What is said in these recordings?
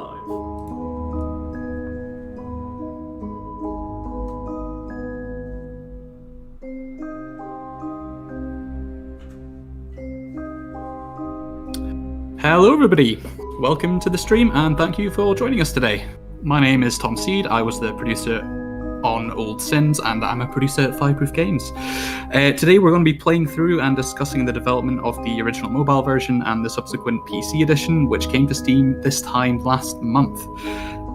live. Hello everybody, welcome to the stream and thank you for joining us today. My name is Tom Seed, I was the producer on Old Sins and I'm a producer at Fireproof Games. Today we're going to be playing through and discussing the development of the original mobile version and the subsequent PC edition which came to Steam this time last month.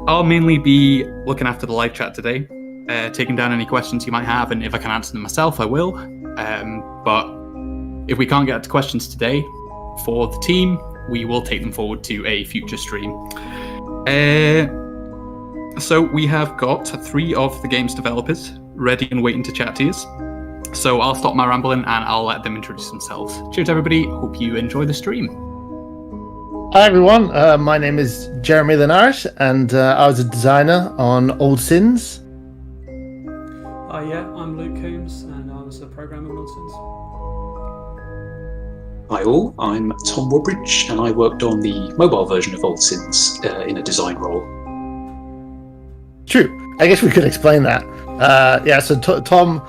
I'll mainly be looking after the live chat today, taking down any questions you might have, and if I can answer them myself I will. But if we can't get to questions today for the team, we will take them forward to a future stream. So we have got 3 of the game's developers ready and waiting to chat to us. So I'll stop my rambling and I'll let them introduce themselves. Cheers everybody, hope you enjoy the stream. Hi everyone, my name is Jeremy Linares and I was a designer on Old Sins. Yeah, I'm Luke Coombes and I was a programmer on Old Sins. Hi all, I'm Tom Woodbridge and I worked on the mobile version of Old Sins in a design role. True, I guess we could explain that. So Tom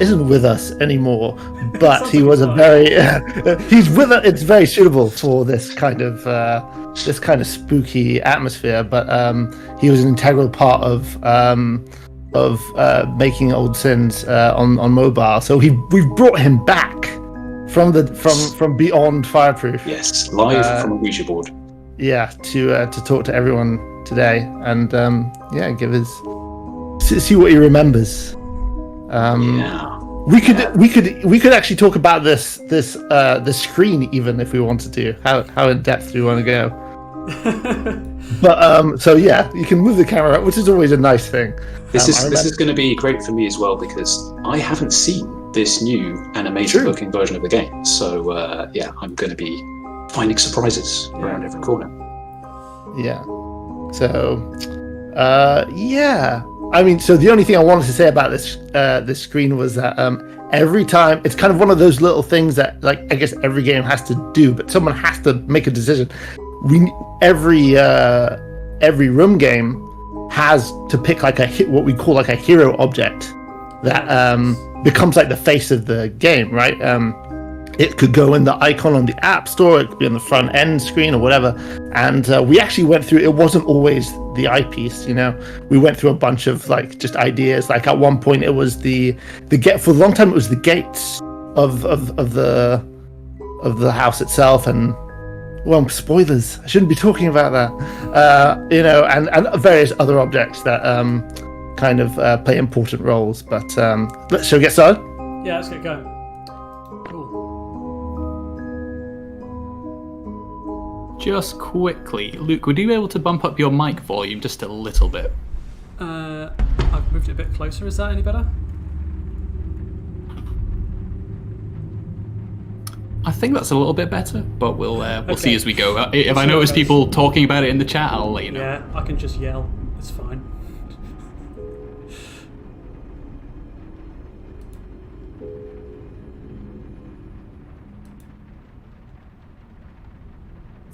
isn't with us anymore, but he was a very he's with us. It's very suitable for this kind of spooky atmosphere. But he was an integral part of making Old Sins on mobile. So we've brought him back from beyond Fireproof. Yes, live from a Ouija board. Yeah, to talk to everyone today and give his see what he remembers. We could actually talk about this the screen even if we wanted to. How in depth do you want to go? But you can move the camera up, which is always a nice thing. This is going to be great for me as well because I haven't seen this new and amazing looking version of the game. So I'm going to be finding surprises around every corner. Yeah. So I mean, so the only thing I wanted to say about this screen was that every time it's kind of one of those little things that, like, I guess every game has to do, but someone has to make a decision. Every room game has to pick like what we call like a hero object that becomes like the face of the game, right? It could go in the icon on the App Store, it could be on the front end screen or whatever. And we actually went through, it wasn't always the eyepiece, you know. We went through a bunch of like just ideas. Like at one point it was the for a long time it was the gates of the house itself, and well, spoilers, I shouldn't be talking about that. And various other objects that kind of play important roles. But shall we get started? Yeah, let's get going. Cool. Just quickly, Luke, would you be able to bump up your mic volume just a little bit? I've moved it a bit closer. Is that any better? I think that's a little bit better, but we'll see as we go. If I notice people talking about it in the chat, I'll let you know. Yeah, I can just yell. It's fine.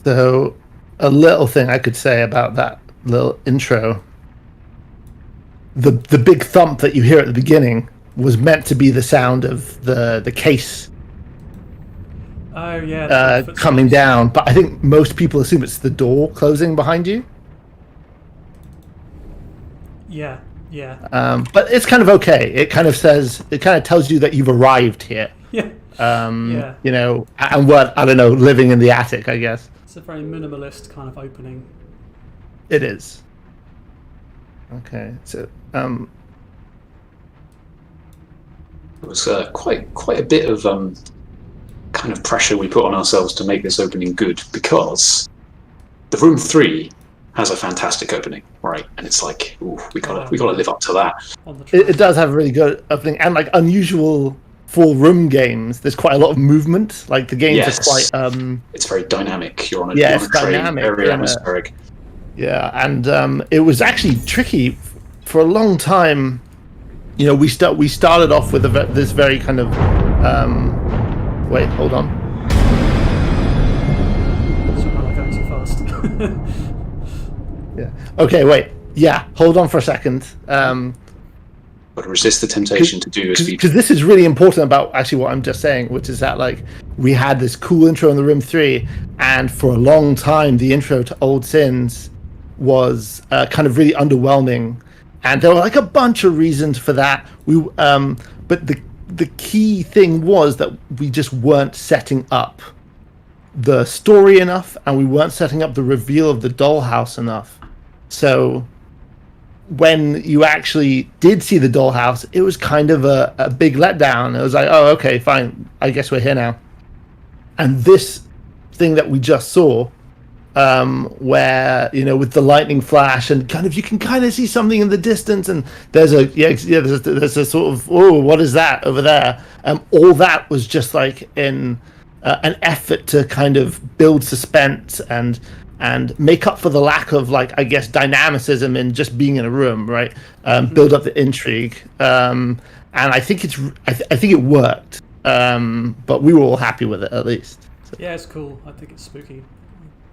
So, a little thing I could say about that little intro. The big thump that you hear at the beginning was meant to be the sound of the case. Oh yeah. Coming down, but I think most people assume it's the door closing behind you. Yeah. But it's kind of okay. It kind of tells you that you've arrived here. Yeah. You know, and what, I don't know, living in the attic, I guess. It's a very minimalist kind of opening. It is. Okay, so it was quite a bit of kind of pressure we put on ourselves to make this opening good, because the Room 3 has a fantastic opening, right? And it's like, ooh, we gotta live up to that. It does have a really good opening, and like unusual for room games. There's quite a lot of movement. Like the games are quite. It's very dynamic. You're on a it's train, dynamic, very atmospheric. Yeah, and it was actually tricky for a long time. You know, we started off with this very kind of. Wait, hold on. Sorry, I'm going too fast. Yeah. Okay, wait. Yeah, hold on for a second. But resist the temptation to do a speed. Because this is really important about actually what I'm just saying, which is that like we had this cool intro in the Room 3, and for a long time the intro to Old Sins was kind of really underwhelming, and there were like a bunch of reasons for that. But the key thing was that we just weren't setting up the story enough, and we weren't setting up the reveal of the dollhouse enough. So when you actually did see the dollhouse, it was kind of a big letdown. It was like, oh, okay, fine, I guess we're here now. And this thing that we just saw, where with the lightning flash and you can kind of see something in the distance, and there's a sort of, oh, what is that over there? All that was just like in an effort to kind of build suspense and make up for the lack of, like, I guess, dynamicism in just being in a room, right? Build up the intrigue, and I think I think it worked, but we were all happy with it at least. So. Yeah, it's cool. I think it's spooky.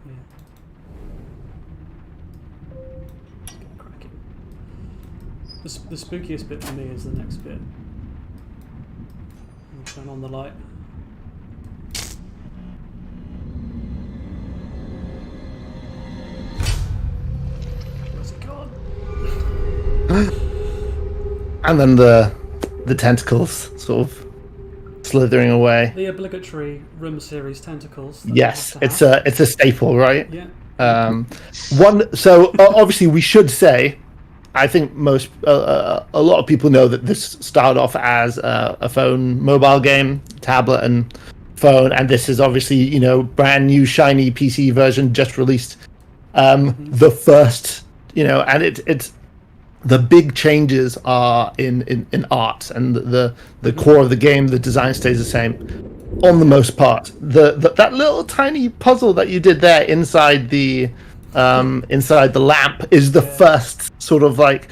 Yeah. Let's get cracking. The spookiest bit for me is the next bit. I'll turn on the light. And then the tentacles sort of slithering away. The obligatory Room series tentacles. Yes, it's a staple, right? Yeah. So obviously we should say, I think a lot of people know that this started off as a phone mobile game, tablet and phone, and this is obviously brand new shiny PC version just released. The first, and it's the big changes are in art, and the core of the game, the design stays the same on the most part. That little tiny puzzle that you did there inside the lamp is the first sort of like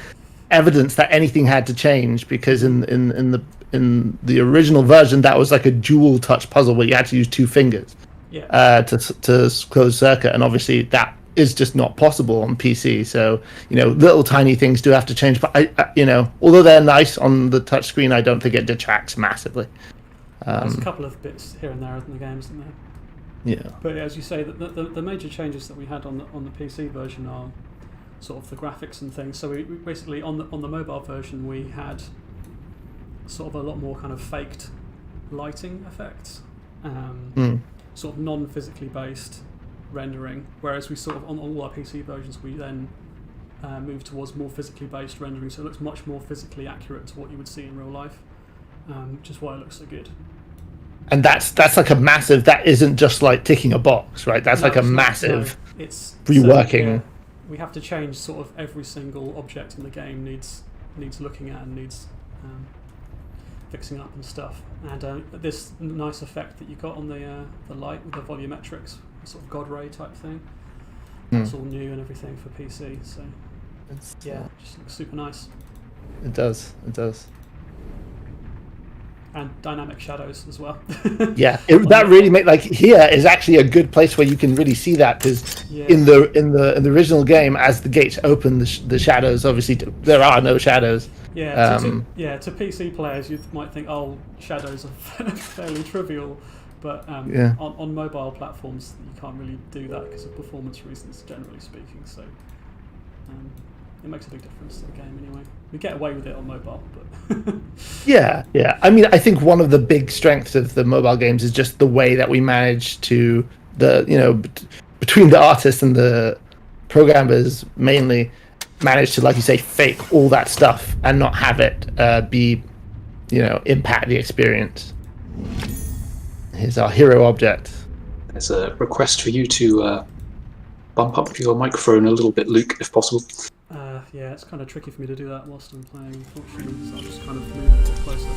evidence that anything had to change, because in the original version that was like a dual touch puzzle where you had to use two fingers to close circuit, and obviously that is just not possible on PC. So little tiny things do have to change, but I although they're nice on the touch screen, I don't think it detracts massively. There's a couple of bits here and there in the games, isn't there? Yeah. But as you say, the major changes that we had on the PC version are sort of the graphics and things. So we basically on the mobile version we had sort of a lot more kind of faked lighting effects, sort of non-physically based rendering, whereas we sort of on all our PC versions we then moved towards more physically based rendering, so it looks much more physically accurate to what you would see in real life, which is why it looks so good. And that's like a massive, that isn't just like ticking a box, right? That's like a massive it's reworking. So, we have to change sort of every single object in the game needs looking at and needs fixing up and stuff. And this nice effect that you got on the light with the volumetrics, sort of God Ray type thing, it's all new and everything for PC. So it just looks super nice. It does. And dynamic shadows as well. Yeah, that really make like here is actually a good place where you can really see that, because in the original game, as the gates open, the shadows obviously there are no shadows. Yeah, to PC players, you might think, oh, shadows are fairly trivial, but on mobile platforms you can't really do that because of performance reasons, generally speaking. So it makes a big difference to the game anyway. We get away with it on mobile, but yeah. I mean, I think one of the big strengths of the mobile games is just the way that we manage to between the artists and the programmers mainly manage to, like you say, fake all that stuff and not have it impact the experience. Here's our hero object. There's a request for you to bump up your microphone a little bit, Luke, if possible. Yeah, it's kind of tricky for me to do that whilst I'm playing, unfortunately, so I'll just kind of move it a bit closer.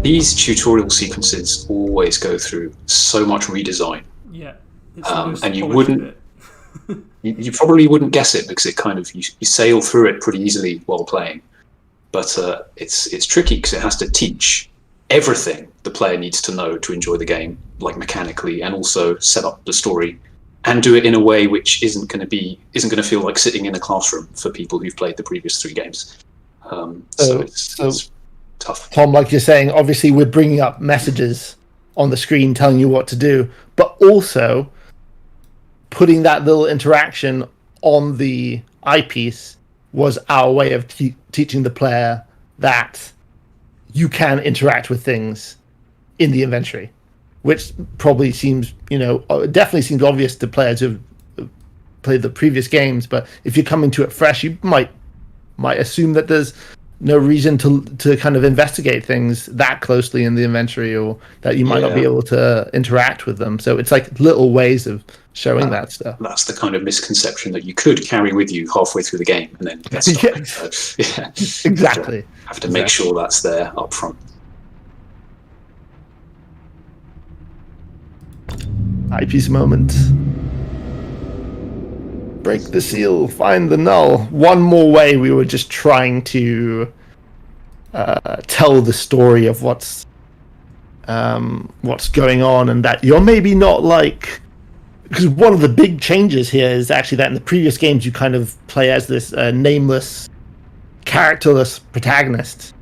These tutorial sequences always go through so much redesign. Yeah. And you wouldn't... you probably wouldn't guess it, because it kind of... You sail through it pretty easily while playing. But it's tricky because it has to teach everything the player needs to know to enjoy the game, like mechanically, and also set up the story and do it in a way which isn't going to feel like sitting in a classroom for people who've played the previous 3 games. So it's tough. Tom, like you're saying, obviously we're bringing up messages on the screen telling you what to do, but also putting that little interaction on the eyepiece was our way of teaching the player that you can interact with things in the inventory, which probably seems, definitely seems obvious to players who've played the previous games. But if you're coming to it fresh, you might assume that there's no reason to kind of investigate things that closely in the inventory, or that you might not be able to interact with them. So it's like little ways of showing that stuff. That's the kind of misconception that you could carry with you halfway through the game and then get stopped. Exactly. Have to make sure that's there up front. Eyepiece moment. Break the seal, find the null. One more way we were just trying to tell the story of what's going on, and that you're maybe not like... Because one of the big changes here is actually that in the previous games you kind of play as this nameless, characterless protagonist.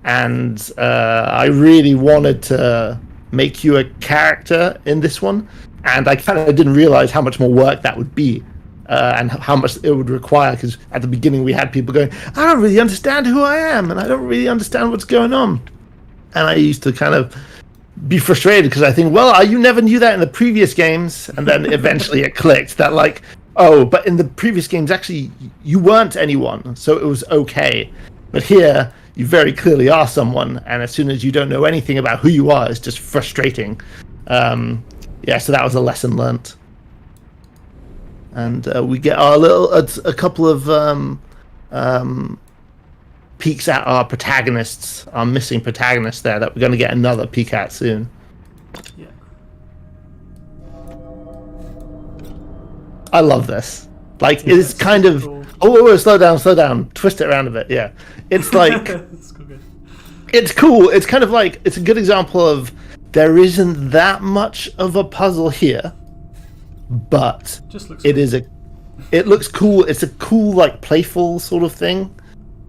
And I really wanted to make you a character in this one, and I kind of didn't realize how much more work that would be. And how much it would require, because at the beginning we had people going, I don't really understand who I am, and I don't really understand what's going on. And I used to kind of be frustrated, because I think, well, you never knew that in the previous games. And then eventually it clicked that, like, oh, but in the previous games, actually, you weren't anyone, so it was okay. But here, you very clearly are someone, and as soon as you don't know anything about who you are, it's just frustrating. So that was a lesson learnt. And we get a couple of peeks at our protagonists, our missing protagonists there, that we're going to get another peek at soon. Yeah. I love this. Like, it's kind of... Cool. Oh, slow down. Twist it around a bit, yeah. It's like... It's cool. It's kind of like... It's a good example of there isn't that much of a puzzle here, but it looks cool. It's a cool, like, playful sort of thing.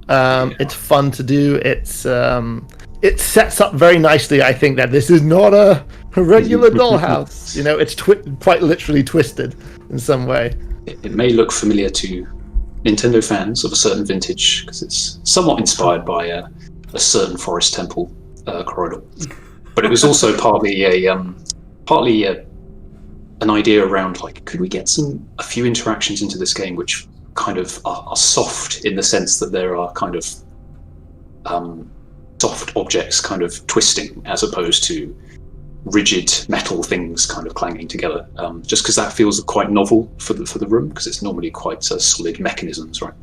It's fun to do. It sets up very nicely, I think, that this is not a regular dollhouse. It's quite literally twisted in some way. It may look familiar to Nintendo fans of a certain vintage, because it's somewhat inspired by a certain forest temple corridor. But it was also partly an idea around, like, could we get a few interactions into this game which kind of are soft, in the sense that there are kind of soft objects kind of twisting, as opposed to rigid metal things kind of clanging together, just because that feels quite novel for the room, because it's normally quite solid mechanisms, right?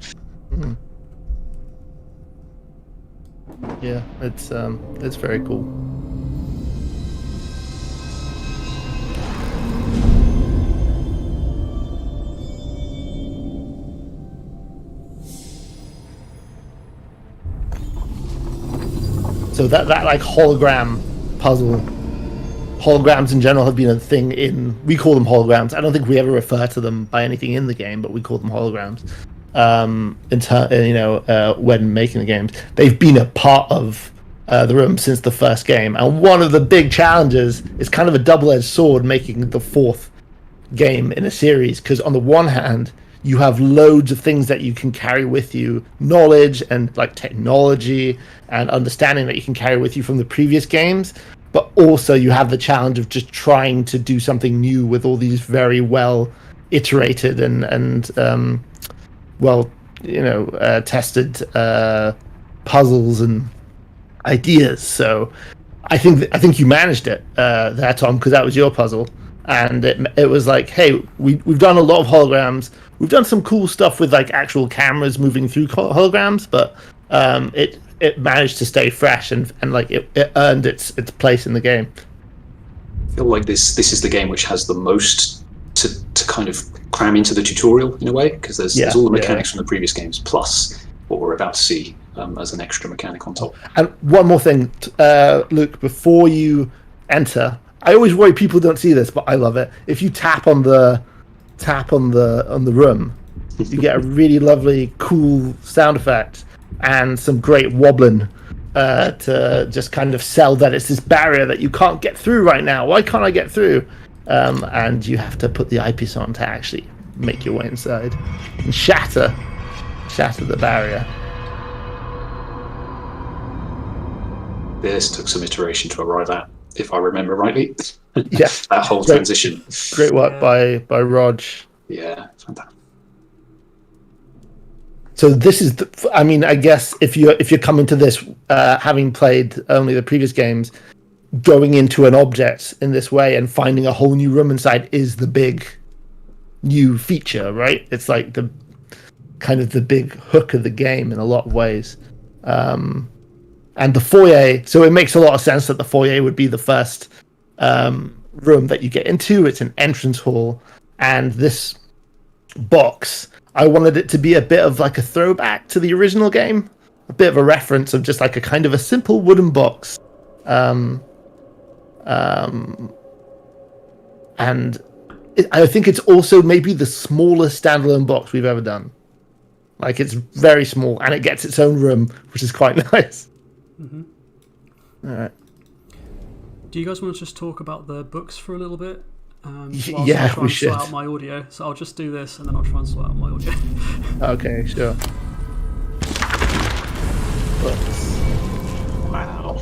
Mm. Yeah, it's very cool. So that like hologram puzzle, holograms in general have been a thing we call them holograms. I don't think we ever refer to them by anything in the game, but we call them holograms. When making the games, they've been a part of the room since the first game. And one of the big challenges is kind of a double-edged sword making the 4th game in a series, because on the one hand, you have loads of things that you can carry with you, knowledge and like technology and understanding that you can carry with you from the previous games, but also you have the challenge of just trying to do something new with all these very well iterated and tested puzzles and ideas. So I think you managed it there, Tom, because that was your puzzle. And it was like, hey, we've done a lot of holograms. We've done some cool stuff with like actual cameras moving through holograms, but it managed to stay fresh and like it earned its place in the game. I feel like this is the game which has the most to kind of cram into the tutorial in a way, because there's all the mechanics from the previous games plus what we're about to see as an extra mechanic on top. And one more thing, Luke, before you enter, I always worry people don't see this, but I love it. If you tap on the tap on the room, you get a really lovely, cool sound effect and some great wobbling to just kind of sell that it's this barrier that you can't get through right now. Why can't I get through? And you have to put the eyepiece on to actually make your way inside and shatter the barrier. This took some iteration to arrive at, if I remember rightly. Yeah, that whole transition. Great work by Rog. Yeah, fantastic. So this is, I guess if you're coming to this having played only the previous games, going into an object in this way and finding a whole new room inside is the big new feature, right? It's like the kind of the big hook of the game in a lot of ways. And the foyer, so it makes a lot of sense that the foyer would be the first room that you get into. It's an entrance hall, and this box, I wanted it to be a bit of like a throwback to the original game, a bit of a reference of just like a kind of a simple wooden box. And I think it's also maybe the smallest standalone box we've ever done. Like, it's very small, and it gets its own room, which is quite nice. Mm-hmm. All right. Do you guys want to just talk about the books for a little bit? Yeah, I try we and should. sort out my audio. So I'll just do this, and then I'll try and sort out my audio. Okay, sure. Books. Wow.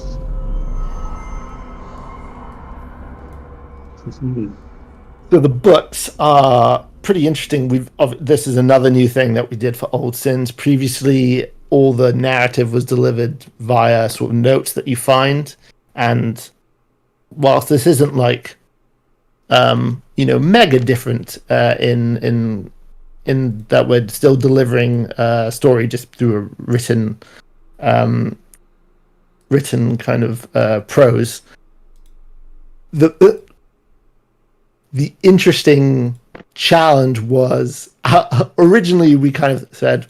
So the books are pretty interesting. This is another new thing that we did for Old Sins. Previously, all the narrative was delivered via sort of notes that you find, and whilst this isn't like mega different in that we're still delivering a story just through a written kind of prose. The interesting challenge was originally we kind of said,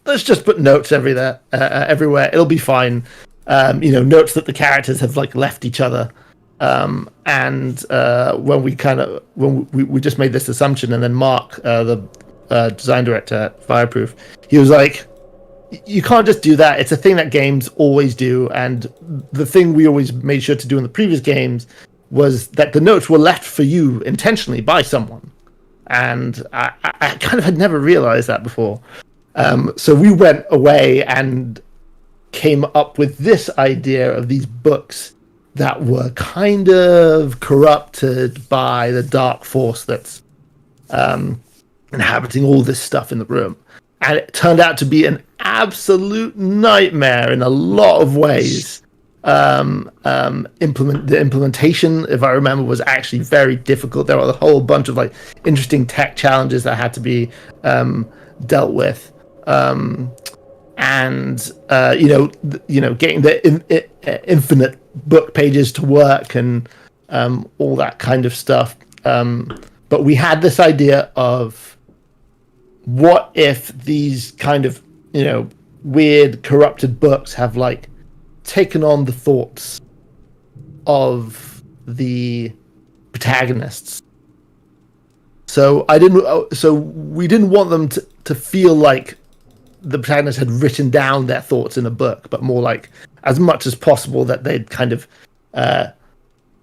let's just put notes everywhere. It'll be fine. Notes that the characters have like left each other. When we just made this assumption, and then Mark, the design director at Fireproof, he was like, you can't just do that. It's a thing that games always do. And the thing we always made sure to do in the previous games was that the notes were left for you intentionally by someone. And I kind of had never realized that before. So we went away and came up with this idea of these books that were kind of corrupted by the dark force that's inhabiting all this stuff in the room. And it turned out to be an absolute nightmare in a lot of ways. The implementation, if I remember, was actually very difficult. There were a whole bunch of like interesting tech challenges that had to be dealt with. Getting the infinite book pages to work and all that kind of stuff. But we had this idea of, what if these kind of weird corrupted books have like taken on the thoughts of the protagonists? So we didn't want them to feel like the protagonist had written down their thoughts in a book, but more like, as much as possible, that they'd kind of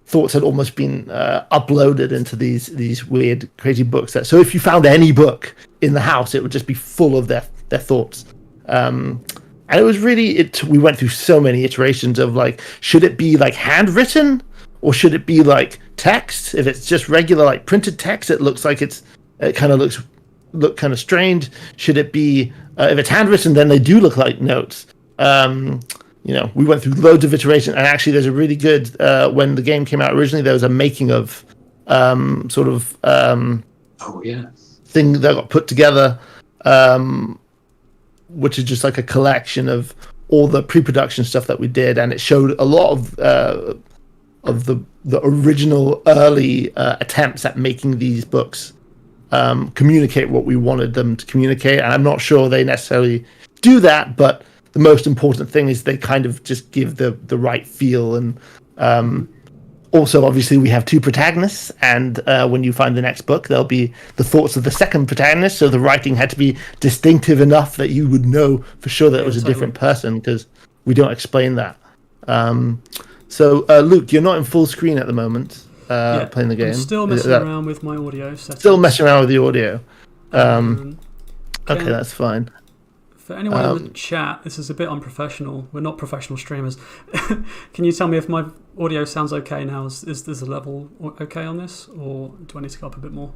thoughts had almost been uploaded into these weird, crazy books. So if you found any book in the house, it would just be full of their thoughts. And it was really, we went through so many iterations of like, should it be like handwritten, or should it be like text? If it's just regular like printed text, it looks like it kind of look kind of strange. Should it be if it's handwritten, then they do look like notes. We went through loads of iterations, and actually there's a really good when the game came out originally, there was a making of thing that got put together, which is just like a collection of all the pre-production stuff that we did, and it showed a lot of the original early attempts at making these books communicate what we wanted them to communicate. And I'm not sure they necessarily do that, but the most important thing is they kind of just give the right feel and Also, obviously, we have two protagonists, and when you find the next book, there'll be the thoughts of the second protagonist. So the writing had to be distinctive enough that you would know for sure that it was a different person, because we don't explain that. So, Luke, you're not in full screen at the moment playing the game. I'm still messing around with my audio settings. Still messing around with the audio. Okay, that's fine. For anyone in the chat, this is a bit unprofessional. We're not professional streamers. Can you tell me if my audio sounds okay now? Is the level okay on this, or do I need to go up a bit more?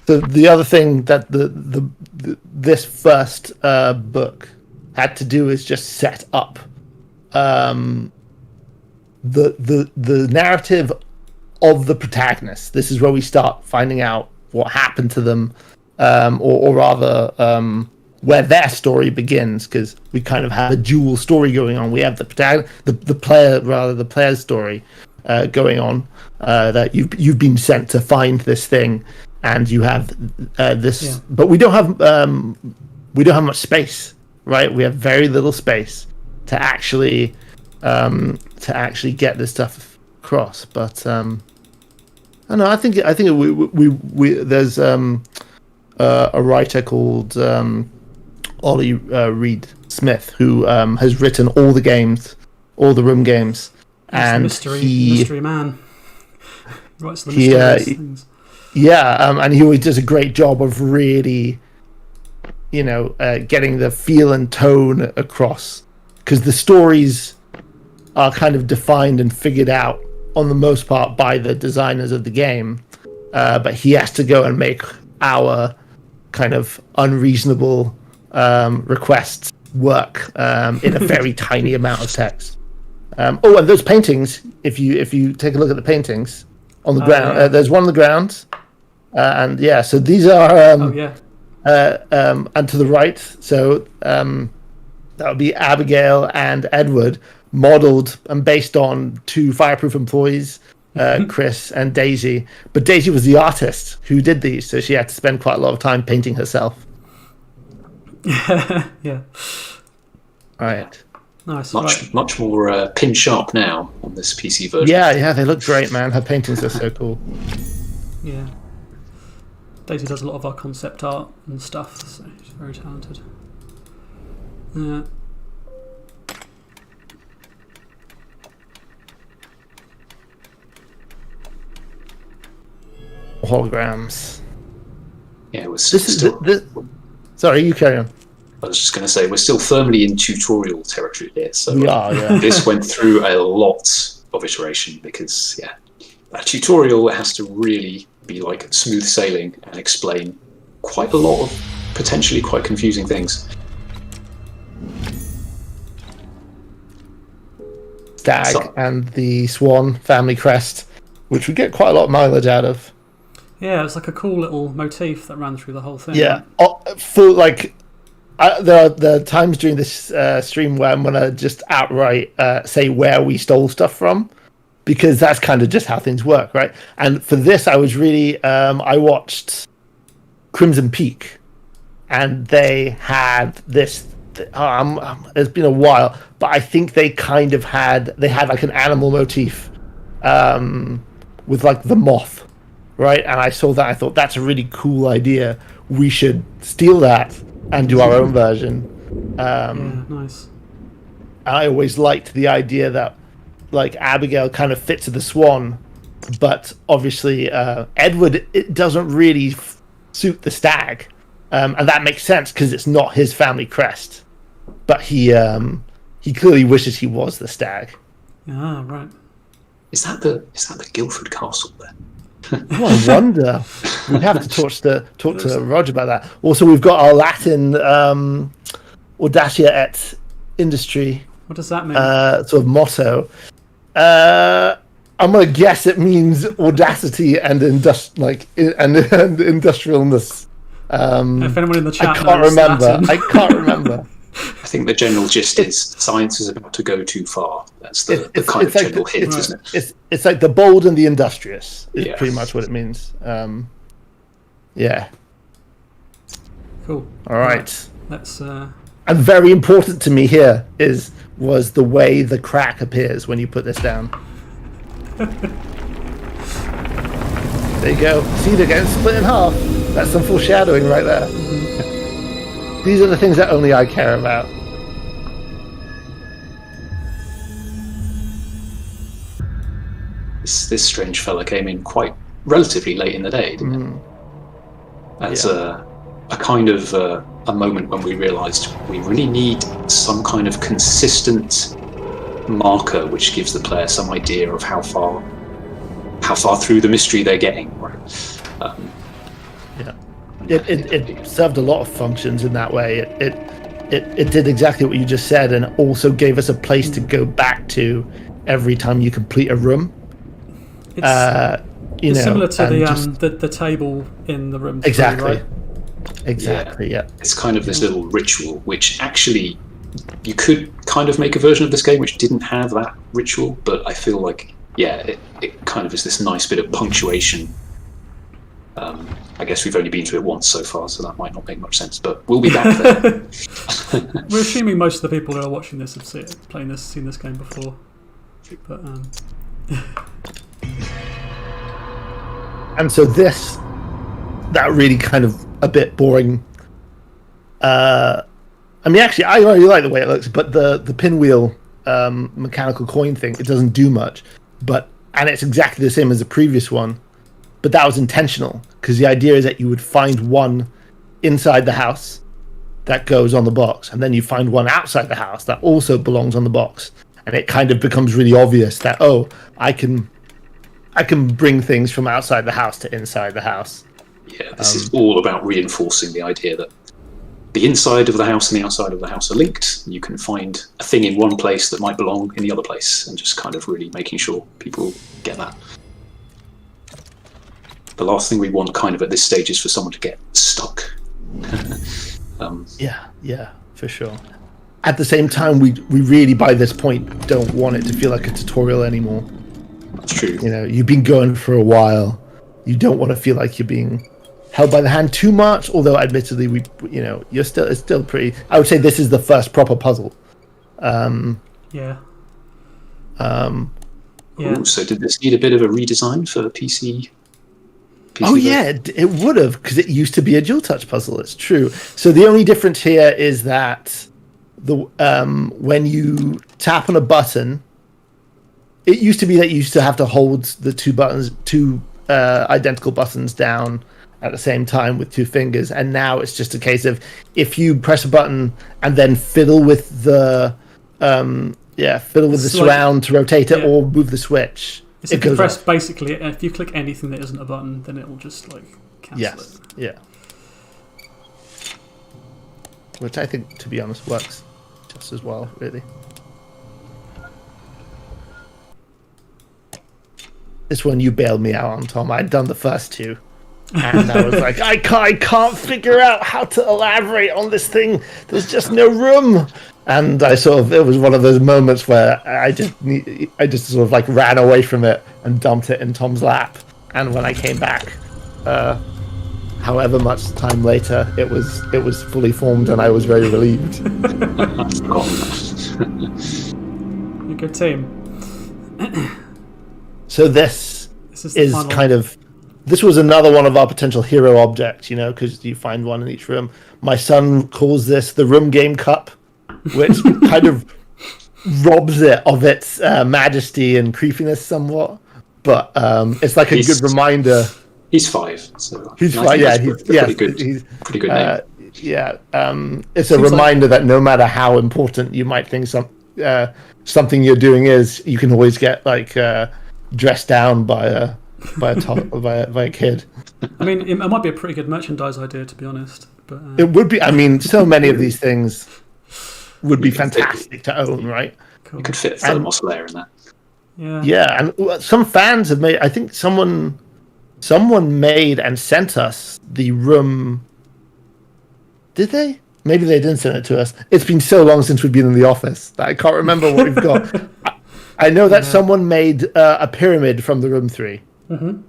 The other thing that this first book had to do is just set up the narrative of the protagonist. This is where we start finding out what happened to them, or rather, where their story begins, because we kind of have a dual story going on. We have the player's story going on, that you've been sent to find this thing, and you have this, but we don't have much space, right? We have very little space to actually get this stuff across, but. I know. I think we there's a writer called Ollie Reed Smith who has written all the games, all the room games, and mystery man. He writes the mysterious things. Yeah, and he always does a great job of really, getting the feel and tone across, because the stories are kind of defined and figured out on the most part by the designers of the game, but he has to go and make our kind of unreasonable requests work in a very tiny amount of text. And those paintings, if you take a look at the paintings on the ground, there's one on the ground, so these are and to the right, so that would be Abigail and Edward, modeled and based on two Fireproof employees, Chris and Daisy. But Daisy was the artist who did these, so she had to spend quite a lot of time painting herself. Yeah. All right. Nice. Much more pin sharp now on this PC version. Yeah, they look great, man. Her paintings are so cool. Yeah. Daisy does a lot of our concept art and stuff, so she's very talented. Yeah. Holograms. Yeah, it was. Sorry, you carry on. I was just going to say we're still firmly in tutorial territory here, so we are, yeah. This went through a lot of iteration, because a tutorial has to really be like smooth sailing and explain quite a lot of potentially quite confusing things. Stag and the Swan family crest, which we get quite a lot of mileage out of. Yeah, it's like a cool little motif that ran through the whole thing. Yeah, there are times during this stream where I'm gonna just outright say where we stole stuff from, because that's kind of just how things work, right? And for this, I was really I watched Crimson Peak, and they had this. It's been a while, but I think they kind of had like an animal motif with like the moth. Right, and I saw that. I thought that's a really cool idea. We should steal that and do our own version. Nice. I always liked the idea that, like, Abigail kind of fits to the Swan, but obviously Edward, it doesn't really suit the Stag, and that makes sense because it's not his family crest. But he clearly wishes he was the Stag. Ah, right. Is that the Guildford Castle there? Oh, I wonder. We'd have to talk to Roger about that. Also, we've got our Latin Audacia et Industry. What does that mean? Sort of motto. I'm gonna guess it means audacity and industrialness. If anyone in the chat I can't remember. I think the general gist is science is about to go too far. That's the kind of general hint, isn't it? It's like the bold and the industrious is pretty much what it means. Yeah. Cool. All right. Let's And very important to me here was the way the crack appears when you put this down. There you go. See, they're getting split in half. That's some foreshadowing right there. These are the things that only I care about. This strange fella came in quite relatively late in the day, didn't it? That's a kind of a moment when we realised we really need some kind of consistent marker which gives the player some idea of how far through the mystery they're getting. Right? It served a lot of functions in that way. It did exactly what you just said, and also gave us a place to go back to every time you complete a room. It's similar to the table in the room. Exactly. 3, right? Exactly. Yeah. It's kind of this little ritual, which actually you could kind of make a version of this game which didn't have that ritual, but I feel like it kind of is this nice bit of punctuation. I guess we've only been through it once so far, so that might not make much sense, but we'll be back there. We're assuming most of the people who are watching this have seen this game before. But and so that really kind of a bit boring. I mean, actually, I really like the way it looks, but the pinwheel mechanical coin thing, it doesn't do much. And it's exactly the same as the previous one, but that was intentional, because the idea is that you would find one inside the house that goes on the box, and then you find one outside the house that also belongs on the box, and it kind of becomes really obvious that, I can bring things from outside the house to inside the house. Yeah, this is all about reinforcing the idea that the inside of the house and the outside of the house are linked. You can find a thing in one place that might belong in the other place, and just kind of really making sure people get that. The last thing we want kind of at this stage is for someone to get stuck. Yeah, for sure. At the same time, we really, by this point, don't want it to feel like a tutorial anymore. That's true. You've been going for a while. You don't want to feel like you're being held by the hand too much, although admittedly it's still pretty. I would say this is the first proper puzzle. Ooh, so did this need a bit of a redesign for PC? Oh yeah, it would have, because it used to be a dual touch puzzle. It's true. So the only difference here is that when you tap on a button, it used to be that you used to have to hold the two identical buttons down at the same time with two fingers, and now it's just a case of if you press a button and then fiddle with the surround to rotate it, or move the switch. So if you press basically, if you click anything that isn't a button, then it will just cancel it. Yeah. Which I think, to be honest, works just as well, really. This one you bailed me out on, Tom. I'd done the first two, and I was like, I can't figure out how to elaborate on this thing. There's just no room. And it was one of those moments where I just sort of ran away from it and dumped it in Tom's lap. And when I came back, however much time later, it was fully formed, and I was very relieved. You're a good team. So this is kind of. This was another one of our potential hero objects, because you find one in each room. My son calls this the room game cup, which kind of robs it of its majesty and creepiness somewhat. But it's like a good reminder. He's 5. So he's 5, yeah. Pretty good name. It's a reminder that no matter how important you might think something you're doing is, you can always get dressed down by a kid. I mean, it might be a pretty good merchandise idea, to be honest. But it would be. I mean, so many of these things would be fantastic to own, right? Cool. You could fit a thermos layer in that. Yeah, and some fans have made. I think someone made and sent us the room. Did they? Maybe they didn't send it to us. It's been so long since we've been in the office that I can't remember what we've got. I know that someone made a pyramid from the room 3. Mm-hmm.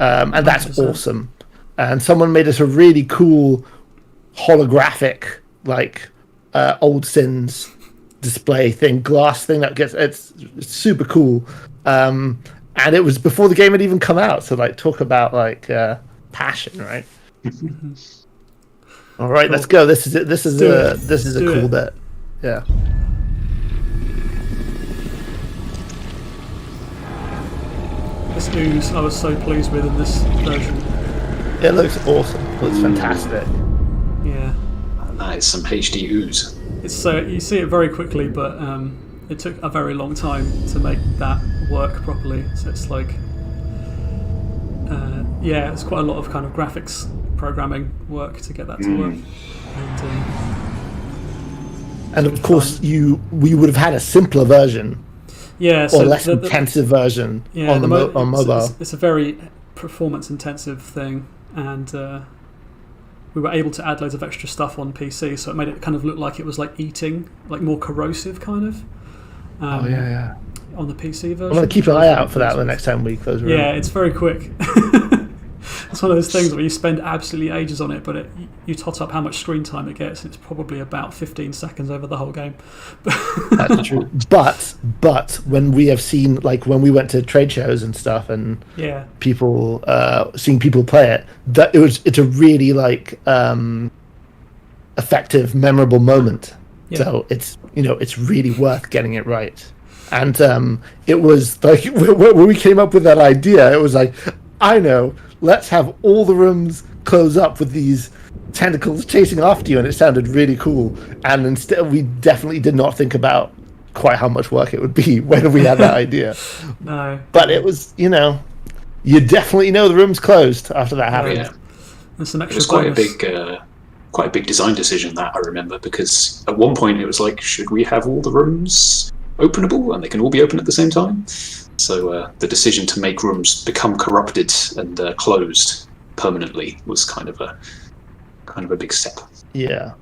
And that's awesome. And someone made us a really cool holographic like old sins display thing, glass thing that gets it's super cool. And it was before the game had even come out, so like talk about like passion, right? All right, let's go. This is it. This is a cool bit. Yeah. This ooze I was so pleased with in this version. It looks awesome. It looks fantastic. Yeah. That is some HD ooze. It's so you see it very quickly, but it took a very long time to make that work properly. So it's like, it's quite a lot of kind of graphics programming work to get that to work. And of course, we would have had a simpler version, so or less intensive version on mobile. It's a very performance-intensive thing, and we were able to add loads of extra stuff on PC, so it made it kind of look like it was like eating, like more corrosive kind of. On the PC version. I'm going to keep an eye out for that the next time we close room. Yeah, it's very quick. It's one of those things where you spend absolutely ages on it, but you tot up how much screen time it gets, and it's probably about 15 seconds over the whole game. That's true. But when we have seen, like when we went to trade shows and stuff, and people seeing people play it, it's a really like effective, memorable moment. Yeah. So it's really worth getting it right. And it was like when we came up with that idea, it was like, I know, let's have all the rooms close up with these tentacles chasing after you, and it sounded really cool. And instead, we definitely did not think about quite how much work it would be when we had that idea. No. But it was, you definitely know the room's closed after that happened. Yeah. There's some extra it was quite a big design decision, that I remember, because at one point it was like, should we have all the rooms openable and they can all be open at the same time? So the decision to make rooms become corrupted and closed permanently was kind of a big step. Yeah.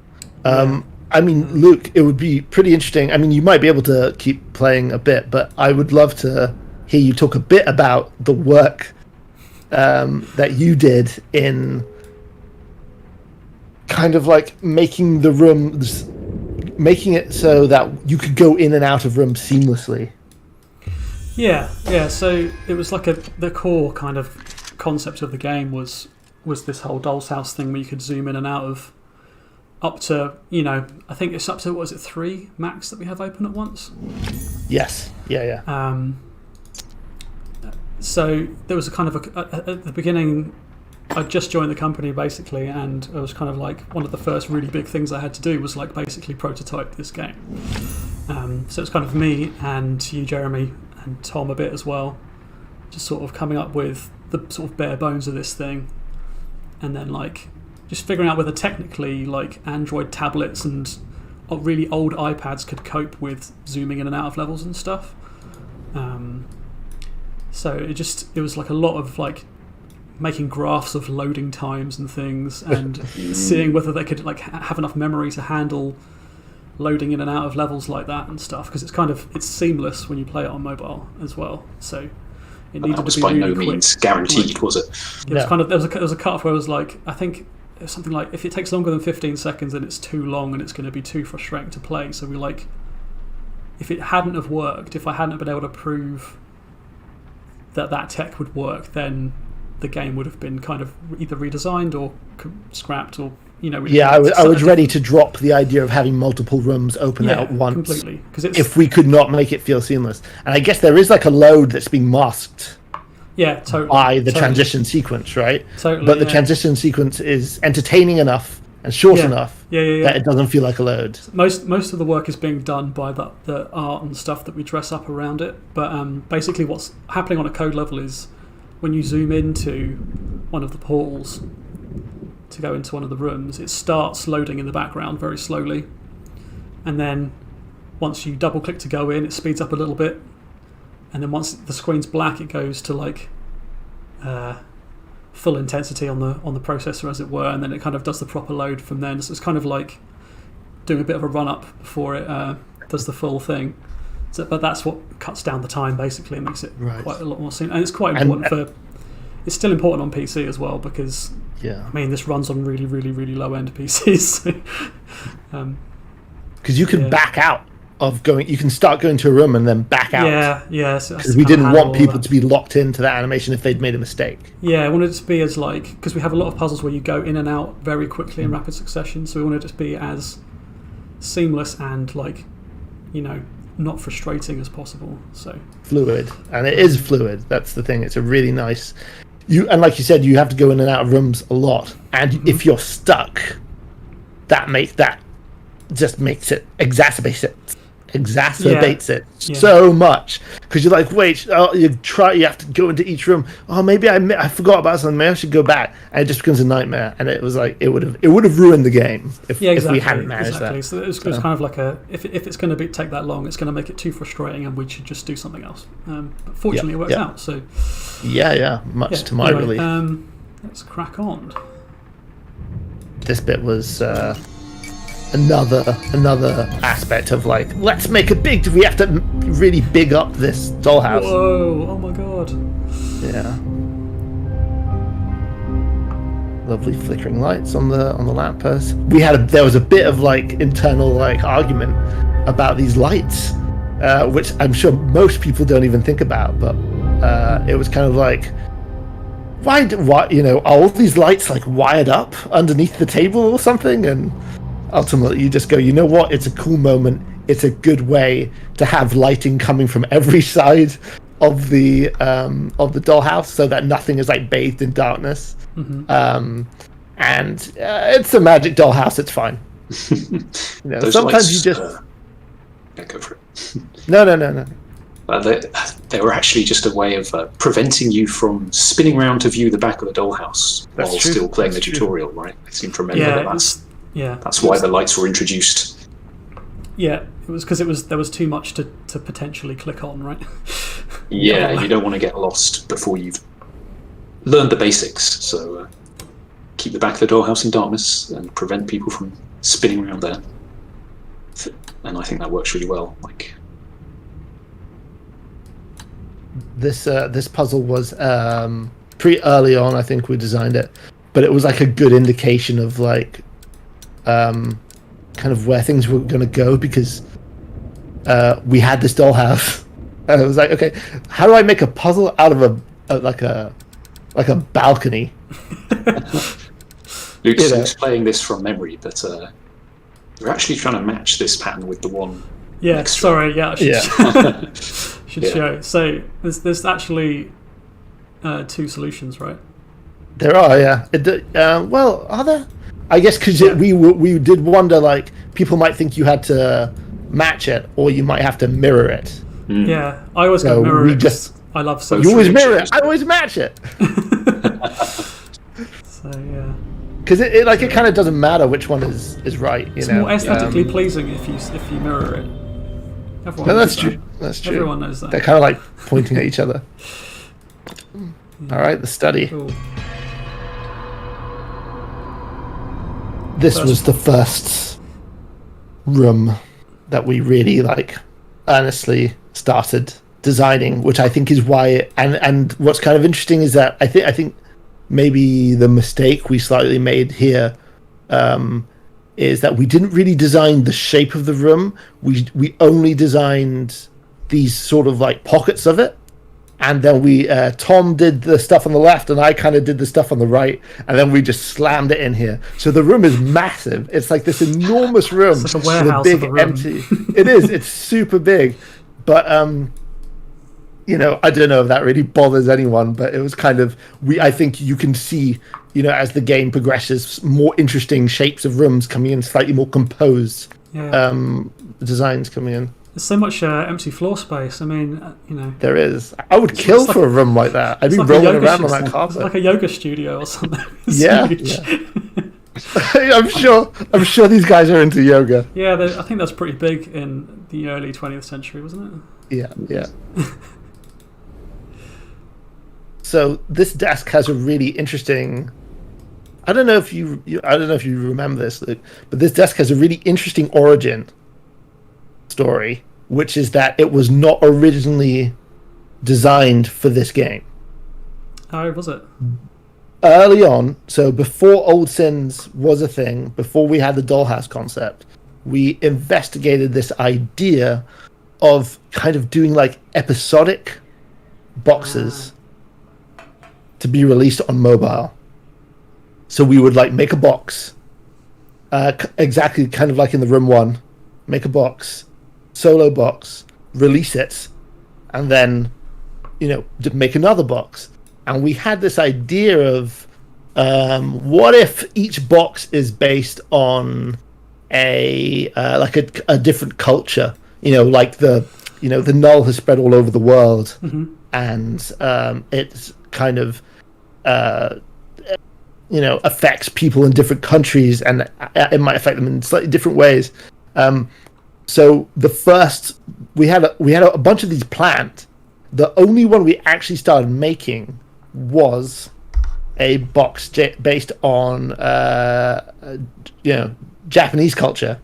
I mean, Luke, it would be pretty interesting. I mean, you might be able to keep playing a bit, but I would love to hear you talk a bit about the work that you did in kind of like making the rooms, making it so that you could go in and out of rooms seamlessly. Yeah. So it was like the core kind of concept of the game was this whole Dollhouse thing where you could zoom in and out of up to, I think it's up to, what is it, 3 max that we have open at once? Yes. Yeah. So there was a kind of at the beginning, I just joined the company basically, and it was kind of like one of the first really big things I had to do was like basically prototype this game. So it's kind of me and you, Jeremy, and Tom a bit as well, just sort of coming up with the sort of bare bones of this thing, and then like just figuring out whether technically like Android tablets and really old iPads could cope with zooming in and out of levels and stuff. So it was like a lot of like making graphs of loading times and things, and seeing whether they could like have enough memory to handle loading in and out of levels like that and stuff, because it's seamless when you play it on mobile as well. So it needed to be really quick. That was by no means guaranteed, was it? It was kind of there was a cut-off where it was like, I think it was something like, if it takes longer than 15 seconds then it's too long and it's going to be too frustrating to play. So we like, if it hadn't have worked, if I hadn't been able to prove that tech would work, then the game would have been kind of either redesigned or scrapped, or I was ready to drop the idea of having multiple rooms open at once completely, if we could not make it feel seamless. And I guess there is like a load that's being masked by the transition sequence, right? Totally, but the transition sequence is entertaining enough and short enough that it doesn't feel like a load. Most of the work is being done by the art and stuff that we dress up around it, but basically what's happening on a code level is when you zoom into one of the portals to go into one of the rooms, it starts loading in the background very slowly, and then once you double click to go in, it speeds up a little bit, and then once the screen's black, it goes to like full intensity on the processor, as it were, and then it kind of does the proper load from then. So it's kind of like doing a bit of a run up before it does the full thing. But that's what cuts down the time basically and makes it quite a lot more seamless. And it's quite important it's still important on PC as well because I mean this runs on really, really, really low end PCs. Because you can back out of going. You can start going to a room and then back out. Yeah. Because we didn't want people to be locked into that animation if they'd made a mistake. Yeah, I wanted it to be as because we have a lot of puzzles where you go in and out very quickly in rapid succession. So we wanted it to be as seamless and not frustrating as possible. So fluid, and it is fluid. That's the thing. It's a really nice. And like you said, you have to go in and out of rooms a lot, and if you're stuck, that just makes it exacerbates it so much because you're like, wait, you have to go into each room. Oh, maybe I forgot about something. Maybe I should go back, and it just becomes a nightmare. And it was like it would have ruined the game if we hadn't managed that. So it was kind of like if it's going to take that long, it's going to make it too frustrating, and we should just do something else. But fortunately, it worked out. So much to my relief. Let's crack on. This bit was. Another aspect of like, let's make it big. We have to really big up this dollhouse. Whoa! Oh my god! Yeah. Lovely flickering lights on the lamppost. There was a bit of like internal like argument about these lights, which I'm sure most people don't even think about. But it was kind of like, why are all these lights like wired up underneath the table or something? And ultimately, you just go, you know what? It's a cool moment. It's a good way to have lighting coming from every side of the dollhouse, so that nothing is like bathed in darkness. And it's a magic dollhouse. It's fine. Sometimes lights, you just go for it. No. They were actually just a way of preventing you from spinning around to view the back of the dollhouse while still playing the tutorial, right? I seem to remember that's why the lights were introduced. Yeah, it was because there was too much to potentially click on, right? Yeah, you don't want to get lost before you've learned the basics. So keep the back of the dollhouse in darkness and prevent people from spinning around there. And I think that works really well. Like this puzzle was pretty early on. I think we designed it, but it was like a good indication of like. Kind of where things were going to go because we had this dollhouse and it was like, okay, how do I make a puzzle out of a balcony? Luke's playing this from memory, but we're actually trying to match this pattern with the one. Yeah, sorry, I should, should show. So there's actually two solutions, right? There are, yeah. Well, are there? I guess because we did wonder, like, people might think you had to match it, or you might have to mirror it. Yeah, I always go mirror it. I love so. You always mirror it. I always match it. So yeah. Because it kind of doesn't matter which one is right. It's more aesthetically pleasing if you mirror it. That's true. That's true. Everyone knows that. They're kind of like pointing at each other. All right, the study. Cool. This was the first room that we really earnestly started designing, which I think is why. And what's kind of interesting is that I think maybe the mistake we slightly made here is that we didn't really design the shape of the room. We only designed these sort of like pockets of it. And then Tom did the stuff on the left, and I kind of did the stuff on the right, and then we just slammed it in here. So the room is massive. It's like this enormous room. It's like a warehouse with a big empty. It is. It's super big, but I don't know if that really bothers anyone. But it was kind of I think you can see, as the game progresses, more interesting shapes of rooms coming in, slightly more composed designs coming in. There's so much empty floor space. I mean, There is. I would kill for a room like that. I'd be rolling around on that carpet. It's like a yoga studio or something. Yeah. I'm sure these guys are into yoga. Yeah, I think that's pretty big in the early 20th century, wasn't it? Yeah. So this desk has a really interesting. I don't know if you remember this, Luke, but this desk has a really interesting origin story, which is that it was not originally designed for this game. How was it? Early on, so before Old Sins was a thing, before we had the Dollhouse concept, we investigated this idea of kind of doing like episodic boxes to be released on mobile. So we would like make a box, exactly kind of like in the Room 1, make a box, solo box, release it, and then, make another box. And we had this idea of what if each box is based on a different culture, like the null has spread all over the world, and it's kind of affects people in different countries, and it might affect them in slightly different ways. So the first we had a bunch of these planned. The only one we actually started making was a box based on Japanese culture,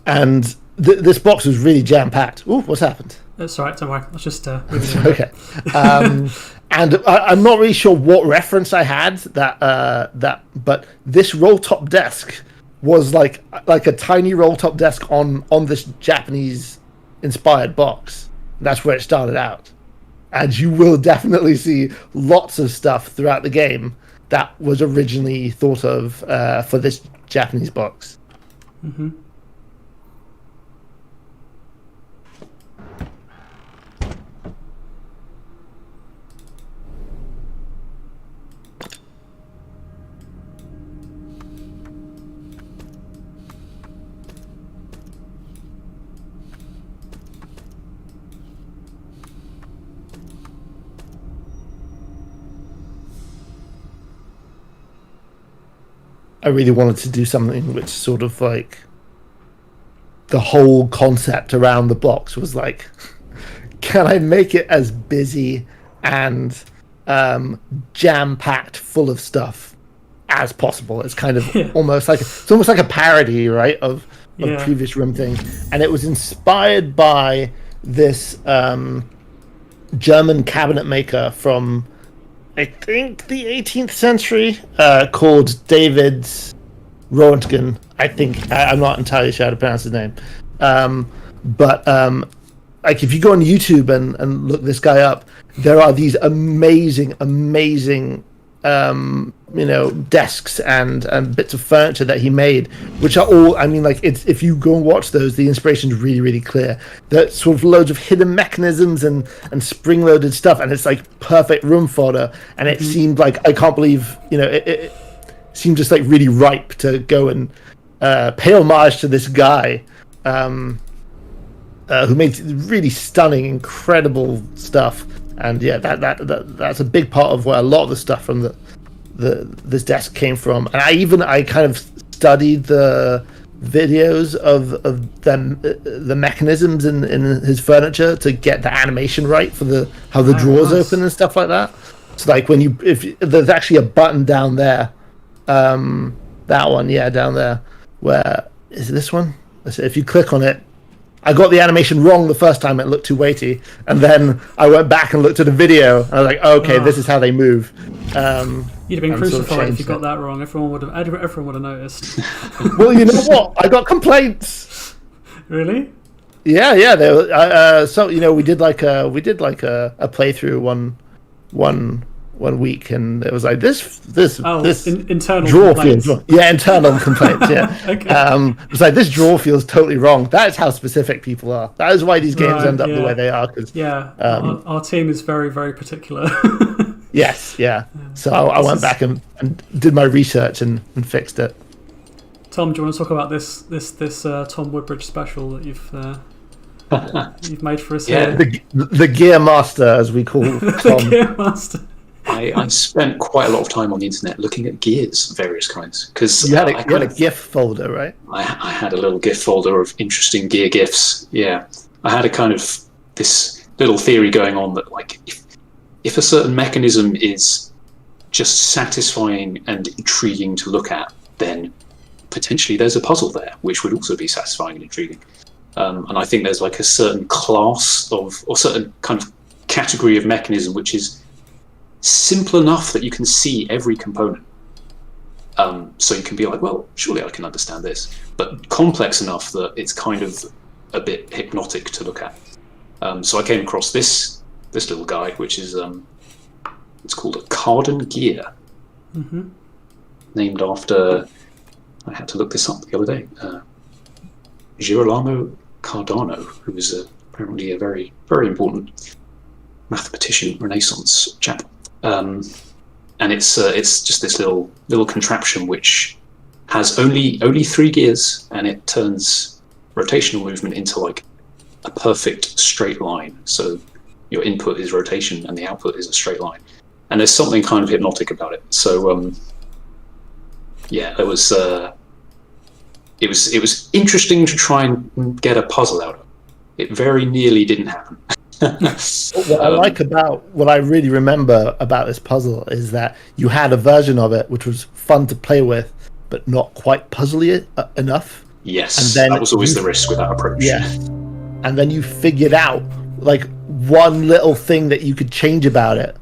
and this box was really jam packed. Ooh, what's happened? That's all right. Don't worry. I was just okay. And I'm not really sure what reference I had but this roll top desk was like a tiny roll top desk on this Japanese inspired box. That's where it started out. And you will definitely see lots of stuff throughout the game that was originally thought of for this Japanese box. Mm-hmm. I really wanted to do something which sort of like the whole concept around the box was like, can I make it as busy and jam-packed full of stuff as possible? It's kind of almost like a parody, right, of previous Room thing. And it was inspired by this German cabinet maker from, I think, the 18th century, called David Roentgen. I think I'm not entirely sure how to pronounce his name, but like if you go on YouTube and look this guy up, there are these amazing desks and bits of furniture that he made, which are all, I mean, like, it's, if you go and watch those, the inspiration is really, really clear. There's sort of loads of hidden mechanisms and spring-loaded stuff, and it's like perfect room fodder. And it seemed like, I can't believe, it seemed just like really ripe to go and pay homage to this guy who made really stunning, incredible stuff. And yeah, that's a big part of where a lot of the stuff from this desk came from. And I kind of studied the videos of the mechanisms in his furniture to get the animation right for how the drawers open and stuff like that. So like if there's actually a button down there, that one, down there, where is this one? If you click on it, I got the animation wrong the first time. It looked too weighty, and then I went back and looked at a video, and I was like, okay, this is how they move. You'd have been crucified if you got that wrong. Everyone would have noticed. Well, you know what? I got complaints. Really? Yeah. They were, so we did like a playthrough one week, and it was like this internal draw complaints. feels internal complaints. Okay. It was like, this draw feels totally wrong. That is how specific people are. That is why these games end up the way they are. Cause, our team is very, very particular. Yes, yeah. So I went back and did my research and fixed it. Tom, do you want to talk about this Tom Woodbridge special that you've made for us here? The Gear Master, as we call Tom. The Gear Master. I spent quite a lot of time on the internet looking at gears of various kinds, because you had a GIF folder, right? I had a little GIF folder of interesting gear GIFs. Yeah, I had a kind of this little theory going on that, like, if a certain mechanism is just satisfying and intriguing to look at, then potentially there's a puzzle there which would also be satisfying and intriguing. And I think there's like a certain class or certain kind of category of mechanism which is simple enough that you can see every component. So you can be like, well, surely I can understand this, but complex enough that it's kind of a bit hypnotic to look at. So I came across this little guide, which is it's called a Cardan gear, named after. I had to look this up the other day. Girolamo Cardano, who was apparently a very, very important mathematician, Renaissance chap. And it's just this little contraption which has only 3 gears, and it turns rotational movement into like a perfect straight line. So your input is rotation and the output is a straight line. And there's something kind of hypnotic about it. So yeah, it was interesting to try and get a puzzle out of it. It very nearly didn't happen. What I really remember about this puzzle is that you had a version of it which was fun to play with, but not quite puzzly enough. Yes, and then that was always the risk with that approach. Yeah, and then you figured out like one little thing that you could change about it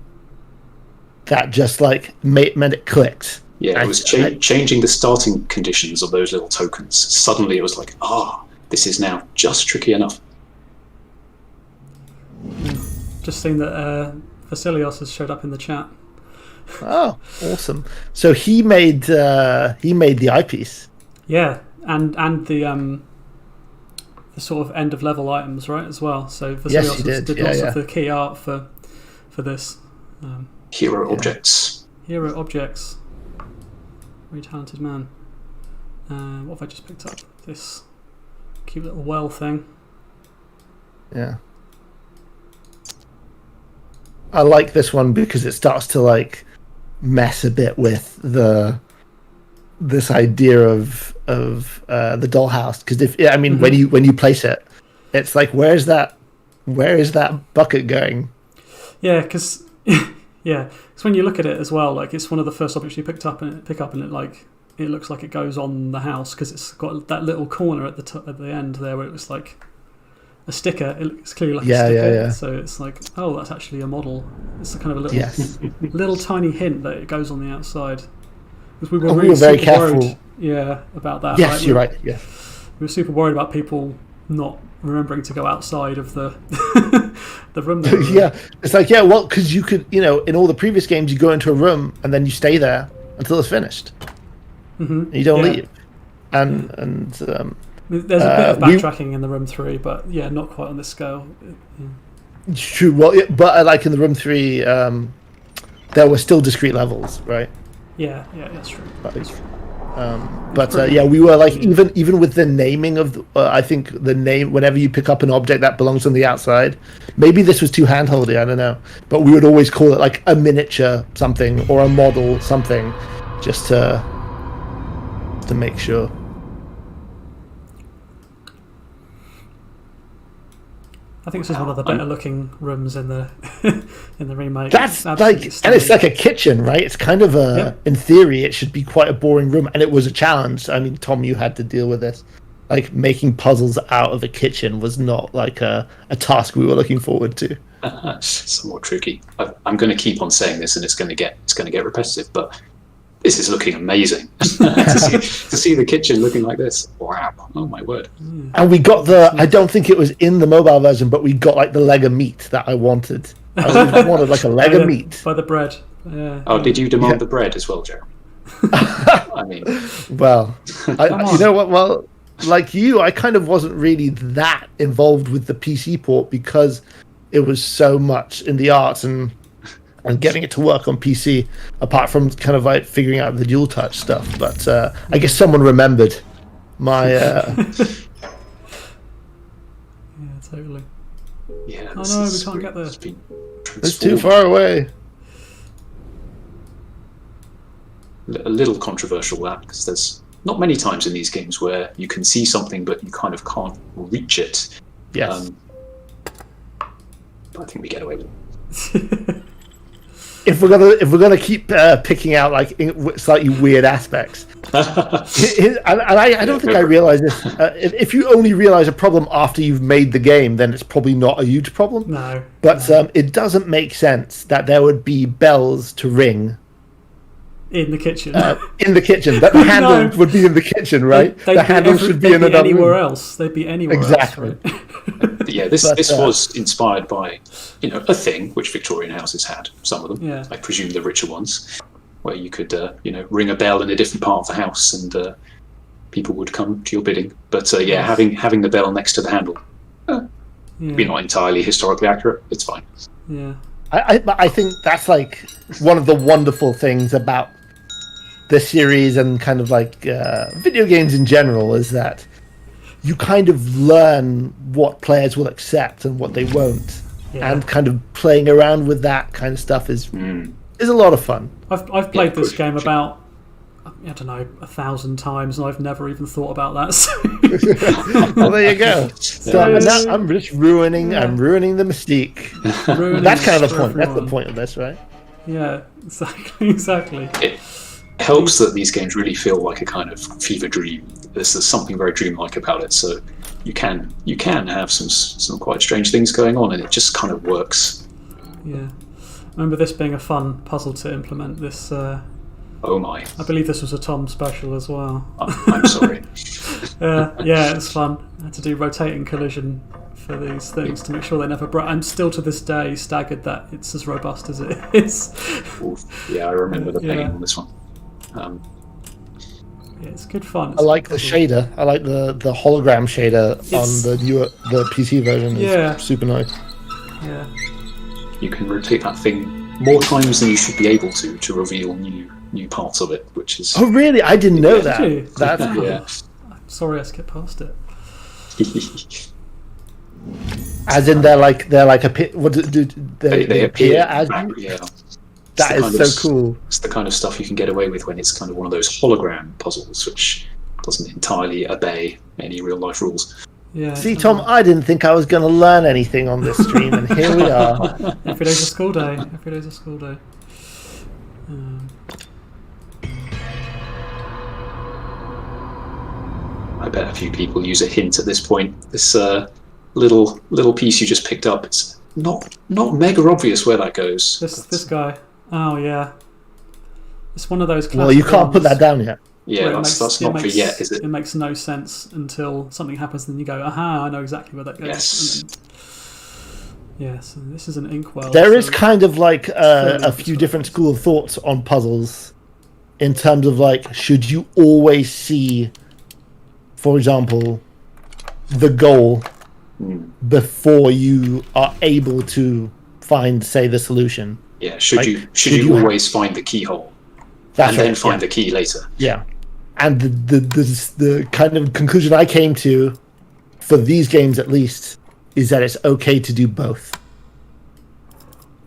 that just like meant it clicked. Yeah, it was changing the starting conditions of those little tokens. Suddenly it was like, this is now just tricky enough. Just seen that Vasilios has showed up in the chat. Oh, awesome! So he made the eyepiece. Yeah, and the sort of end of level items, right, as well. So Vasilios did lots of the key art for this. Hero objects. Hero objects. Very talented man. What have I just picked up? This cute little well thing. Yeah. I like this one because it starts to like mess a bit with this idea of the dollhouse. Because when you place it, it's like where is that bucket going? Yeah, because when you look at it as well, like it's one of the first objects you pick up and it looks like it goes on the house because it's got that little corner at the end there where it was like a sticker. It's clearly like a sticker. Yeah. So it's like, oh, that's actually a model. It's a kind of a little little tiny hint that it goes on the outside. Because we were very careful. Worried, about that. Yes, you're right. Yeah, we were super worried about people not remembering to go outside of the the room. Yeah, it's like because you could, in all the previous games, you go into a room and then you stay there until it's finished. Mm-hmm. You don't leave, and there's a bit of backtracking in the room 3, but not quite on this scale. Yeah. True. Well, but like in the room 3, there were still discrete levels, right? Yeah, that's true. We were like even with the naming of I think the name whenever you pick up an object that belongs on the outside. Maybe this was too handholdy, I don't know. But we would always call it like a miniature something or a model something, just to make sure. I think this is one of the better looking rooms in the in the remake. That's like, and it's like a kitchen, right? It's kind of in theory, it should be quite a boring room, and it was a challenge. I mean, Tom, you had to deal with this. Like making puzzles out of a kitchen was not like a task we were looking forward to. Somewhat tricky. I'm going to keep on saying this, and it's going to get repetitive, but this is looking amazing. to see the kitchen looking like this. Wow. Oh my word. And we got I don't think it was in the mobile version, but we got like the leg of meat that I wanted. I wanted like a leg of meat. By the bread. Yeah. Oh, did you demand the bread as well, Jeremy? I mean. Well, you know what? Well, like you, I kind of wasn't really that involved with the PC port because it was so much in the arts and getting it to work on PC, apart from kind of like figuring out the dual touch stuff. But I guess someone remembered my. Yeah, totally. Yeah. Oh no, we can't get there. It's too far away. A little controversial that, because there's not many times in these games where you can see something but you kind of can't reach it. Yes. I think we get away with it. If we're gonna keep picking out like slightly weird aspects, I don't think I realized this. If you only realize a problem after you've made the game, then it's probably not a huge problem. No. But it doesn't make sense that there would be bells to ring in the kitchen. In the kitchen. That the handle would be in the kitchen, right? The handle should be in another anywhere room. else. They'd be anywhere exactly. else. Right? Yeah, this was inspired by, a thing which Victorian houses had. Some of them, I presume the richer ones, where you could, ring a bell in a different part of the house and people would come to your bidding. But having the bell next to the handle, be not entirely historically accurate. It's fine. Yeah. I think that's like one of the wonderful things about the series and kind of like video games in general is that you kind of learn what players will accept and what they won't, and kind of playing around with that kind of stuff is a lot of fun. I've played this game about 1,000 times, and I've never even thought about that. So. Well, there you go. So I'm just ruining. I'm ruining the mystique. That's kind of the point. That's the point of this, right? Yeah, exactly. It helps that these games really feel like a kind of fever dream. There's something very dreamlike about it. So you can have some quite strange things going on, and it just kind of works. Yeah, I remember this being a fun puzzle to implement. This. Oh my! I believe this was a Tom special as well. I'm sorry. Yeah, it's fun. I had to do rotating collision for these things to make sure they never broke. I'm still to this day staggered that it's as robust as it is. Yeah, I remember the pain on this one. Yeah, it's good fun. I like the shader. I like the hologram shader on the PC version. It's super nice. Yeah. Yeah. You can rotate that thing more times than you should be able to reveal new parts of it, which is... Oh, really? I didn't know that. Did you? That's I'm sorry I skipped past it. As in they're like a pit. What do they appear as? Yeah. That is so cool. It's the kind of stuff you can get away with when it's kind of one of those hologram puzzles, which doesn't entirely obey any real life rules. Yeah. See, Tom, I didn't think I was going to learn anything on this stream, and here we are. Every day's a school day. Every day's a school day. I bet a few people use a hint at this point. This little piece you just picked up, it's not mega obvious where that goes. This guy. Oh yeah. It's one of those classic Well, you can't ones put that down yet. Yeah, that's not for yet, is it? It makes no sense until something happens, and then you go, aha, I know exactly where that goes. Yes. So this is an Inkwell. There is kind of like a few different school of thoughts on puzzles in terms of like, should you always see, for example, the goal before you are able to find, say, the solution? Yeah, should you always find the keyhole and then find the key later? Yeah. And the kind of conclusion I came to, for these games at least, is that it's okay to do both.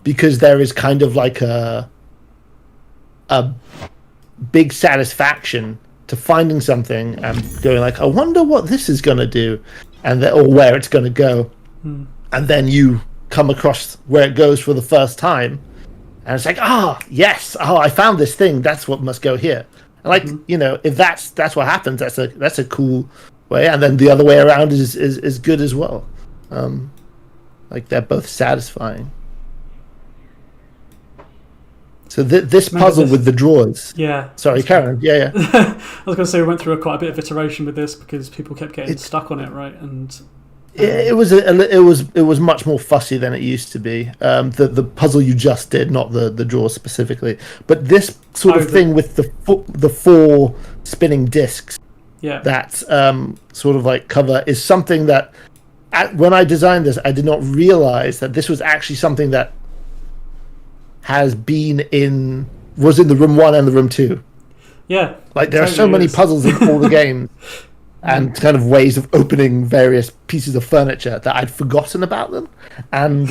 Because there is kind of like a big satisfaction to finding something and going like, I wonder what this is going to do, or where it's going to go. And then you come across where it goes for the first time, and it's like, yes, I found this thing. That's what must go here. And like, if that's what happens, that's a cool way. And then the other way around is good as well. Like they're both satisfying. So this puzzle with the drawers. Yeah. Sorry, Karen. Yeah. I was going to say we went through quite a bit of iteration with this because people kept getting stuck on it, right? And it was much more fussy than it used to be. The puzzle you just did, not the drawers specifically, but this sort of thing with the four spinning discs. Yeah. That sort of like cover is something that when I designed this, I did not realize that this was actually something that was in the room 1 and the room 2. Yeah. Like there are so many puzzles in all the games and kind of ways of opening various pieces of furniture that I'd forgotten about them. And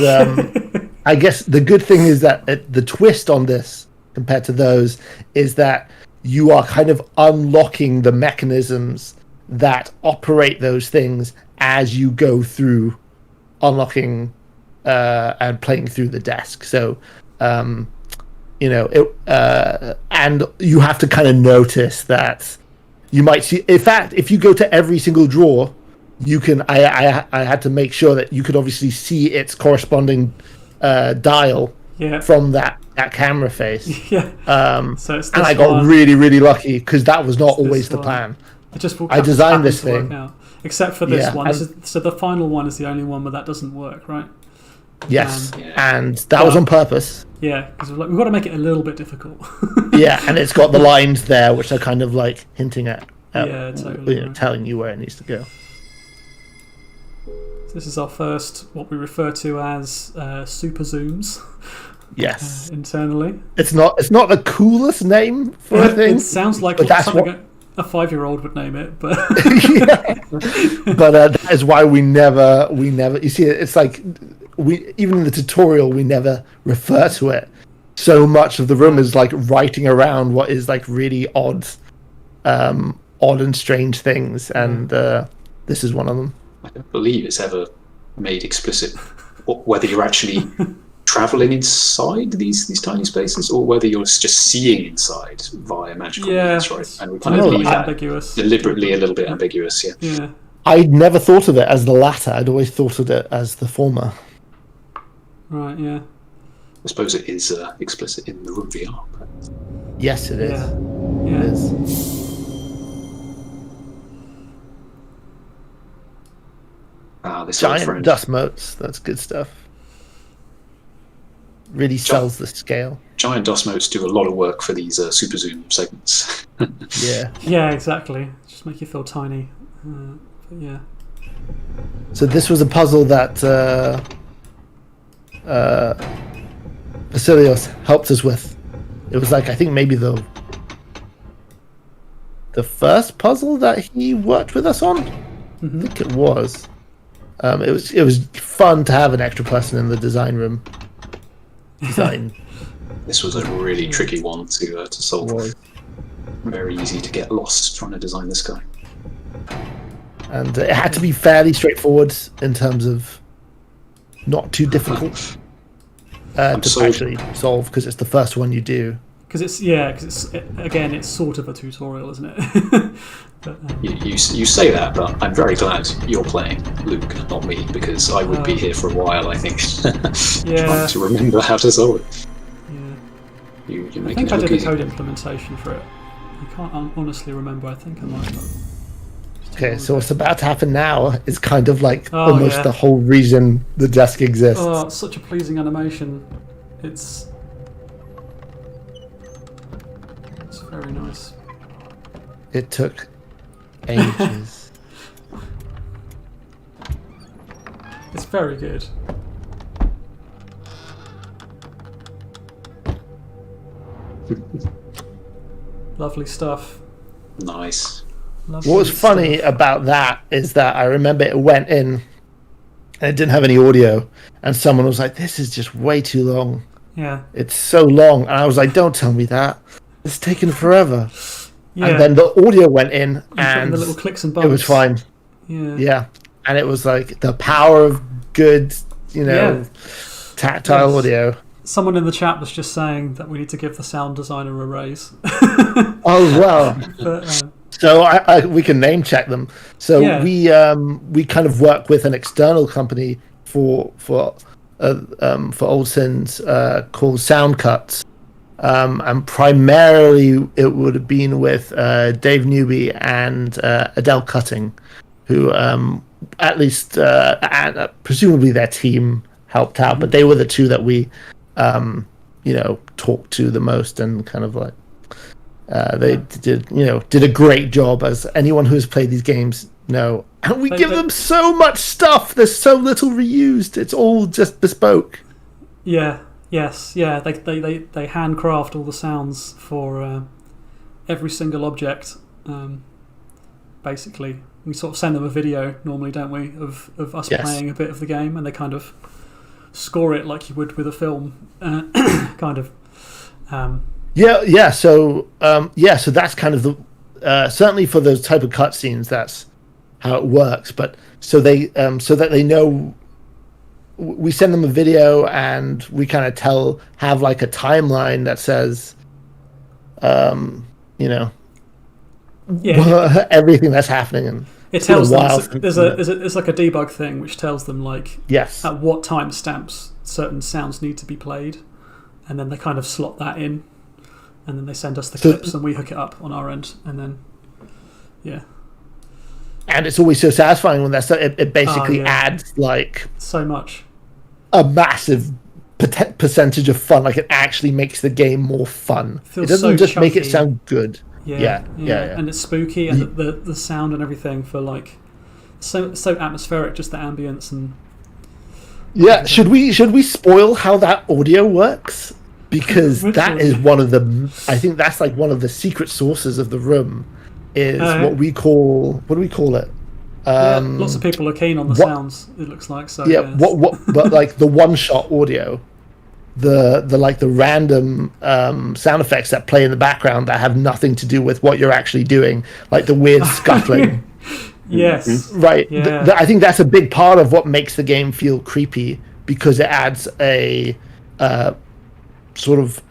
I guess the good thing is that the twist on this compared to those is that you are kind of unlocking the mechanisms that operate those things as you go through unlocking and playing through the desk. So and you have to kind of notice that you might see. In fact, if you go to every single drawer, you can. I had to make sure that you could obviously see its corresponding dial from that camera face. Yeah. So it's this and I got one. really, really lucky because that was not always the plan. I designed this thing, except for this one. So the final one is the only one where that doesn't work, right? Yes, and that was on purpose. Yeah, because we've got to make it a little bit difficult. Yeah, and it's got the lines there, which are kind of like hinting at, totally, telling you where it needs to go. This is our first, what we refer to as super zooms. Yes, internally. It's not the coolest name for a thing. It sounds like something a 5-year-old would name it, but but that is why we never. You see, it's like even in the tutorial we never refer to it. So much of the room is like writing around what is like really odd and strange things, and this is one of them. I don't believe it's ever made explicit whether you're actually traveling inside these tiny spaces or whether you're just seeing inside via magical means, right? And we kind of leave that deliberately a little bit ambiguous. Yeah. I'd never thought of it as the latter. I'd always thought of it as the former. Right. Yeah. I suppose it is explicit in the room VR. But... Yes, it is. Yeah. It is. This giant dust motes. That's good stuff. Really sells the scale. Giant dust motes do a lot of work for these super zoom segments. Yeah, exactly. Just make you feel tiny. But yeah. So this was a puzzle that Vasilios helped us with. It was like, I think maybe the first puzzle that he worked with us on. Mm-hmm. I think it was. It was fun to have an extra person in the design room. This was a really tricky one to solve. Very easy to get lost trying to design this guy. And it had to be fairly straightforward in terms of not too difficult to actually solve, because it's the first one you do. Because it's sort of a tutorial, isn't it? But, you say that, but I'm very glad you're playing Luke, not me, because I would be here for a while, I think, trying to remember how to solve it. Yeah. You're I making think it I look did a easy. code implementation for it. I can't honestly remember. I think I might have. Okay, so what's about to happen now is kind of like almost the whole reason the desk exists. Oh, it's such a pleasing animation. It's very nice. It took ages. It's very good. Lovely stuff. Nice. What was funny about that is that I remember it went in and it didn't have any audio, and someone was like, "This is just way too long. Yeah. It's so long." And I was like, "Don't tell me that. It's taken forever." Yeah. And then the audio went in, and the little clicks and bumps. it was fine. Yeah. And it was like the power of good, tactile audio. Someone in the chat was just saying that we need to give the sound designer a raise. Oh well. But, so we can name check them. So we kind of work with an external company for Old Sins called Sound Cuts. And primarily it would have been with Dave Newby and Adele Cutting, who at least presumably their team helped out, but they were the two that we talked to the most, and kind of like they did a great job, as anyone who has played these games know. And we give them so much stuff. There's so little reused. It's all just bespoke. Yeah. Yes, yeah, they handcraft all the sounds for every single object. Basically, we sort of send them a video normally, don't we, of us playing a bit of the game, and they kind of score it like you would with a film, kind of. So that's kind of the certainly for those type of cutscenes, that's how it works. But so that they know. We send them a video, and we kind of have like a timeline that says, everything that's happening. And it tells them there's like a debug thing which tells them like yes, at what time stamps certain sounds need to be played, and then they kind of slot that in, and then they send us the clips and we hook it up on our end, and then and it's always so satisfying when that's it basically adds like so much, a massive percentage of fun. Like it actually makes the game more fun. It doesn't so just chunky. make it sound good. Yeah. And it's spooky, and the sound and everything for like so atmospheric, just the ambience and should we spoil how that audio works, because that is one of the, I think that's like one of the secret sources of the room is what do we call it? Lots of people are keen on the sounds, it looks like. So but like the one shot audio, the random sound effects that play in the background that have nothing to do with what you're actually doing, like the weird scuttling. Yes. Right. Yeah. I think that's a big part of what makes the game feel creepy, because it adds a sort of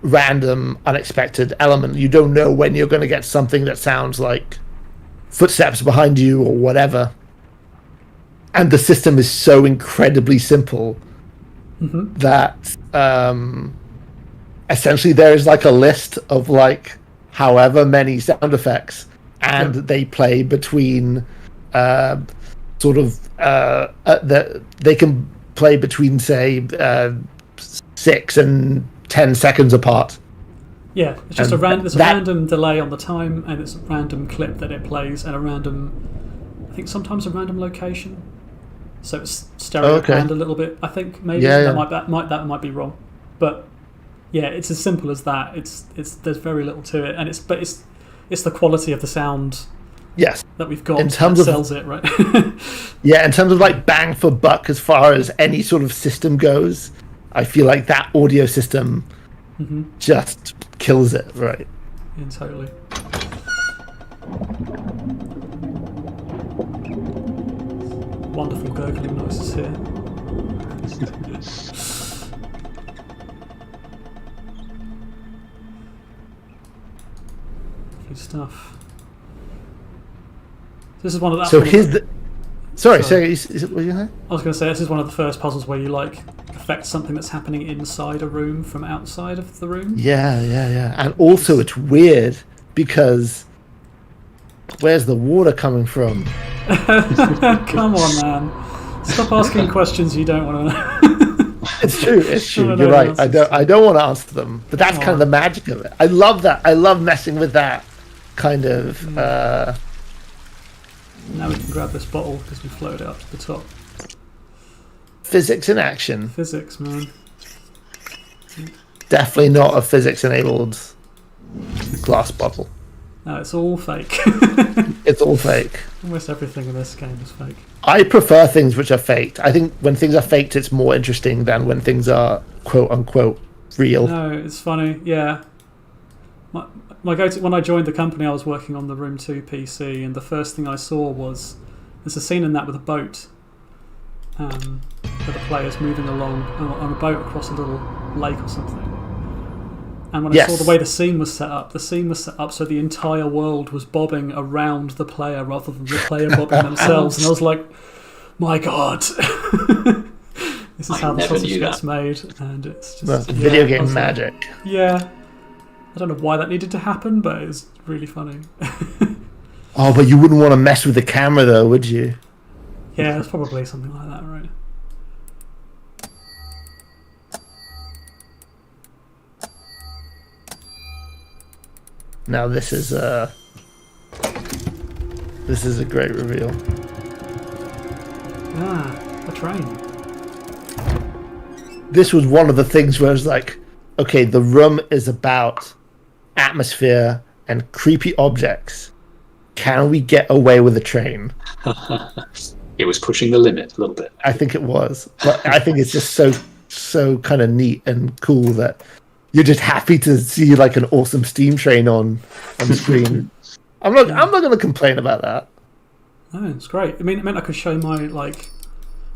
random, unexpected element. You don't know when you're going to get something that sounds like footsteps behind you or whatever. And the system is so incredibly simple that essentially there is like a list of like however many sound effects, and they play between they can play between say 6 and 10 seconds apart. Yeah, it's just there's a random delay on the time, and it's a random clip that it plays, and I think sometimes a random location. So it's stereo panned a little bit. I think maybe that might be wrong, but yeah, it's as simple as that. There's very little to it, and it's the quality of the sound. Yes, that we've got in terms that sells it, right? Yeah, in terms of like bang for buck, as far as any sort of system goes, I feel like that audio system just kills it, right? Yeah, totally. Wonderful gurgling noises here. Good stuff. This is one of that. So here's the. Sorry. Is it what you saying? I was going to say this is one of the first puzzles where you like affect something that's happening inside a room from outside of the room. Yeah. And also it's weird because where's the water coming from? Come on, man! Stop asking questions you don't want to know. It's true. You're right. I don't want to answer them, but that's kind of the magic of it. I love that. I love messing with that kind of. Now we can grab this bottle because we floated it up to the top. Physics in action. Physics, man. Definitely not a physics-enabled glass bottle. No, it's all fake. It's all fake. Almost everything in this game is fake. I prefer things which are faked. I think when things are faked, it's more interesting than when things are quote-unquote real. No, it's funny, yeah. My go-to, when I joined the company, I was working on the Room 2 PC, and the first thing I saw was there's a scene in that with a boat, where the player's moving along on a boat across a little lake or something. And when I saw the way the scene was set up so the entire world was bobbing around the player rather than the player bobbing themselves, and I was like, my God. This is how the sausage gets made, and it's just video game magic. Yeah. I don't know why that needed to happen, but it was really funny. Oh, but you wouldn't want to mess with the camera, though, would you? Yeah, it's probably something like that, right? Now this is a great reveal. A train. This was one of the things where I was like, okay, the room is about atmosphere and creepy objects. Can we get away with a train? It was pushing the limit a little bit. I think it was, but I think it's just so kind of neat and cool that you're just happy to see like an awesome steam train on screen. I'm not going to complain about that. No, it's great. It meant I could show my like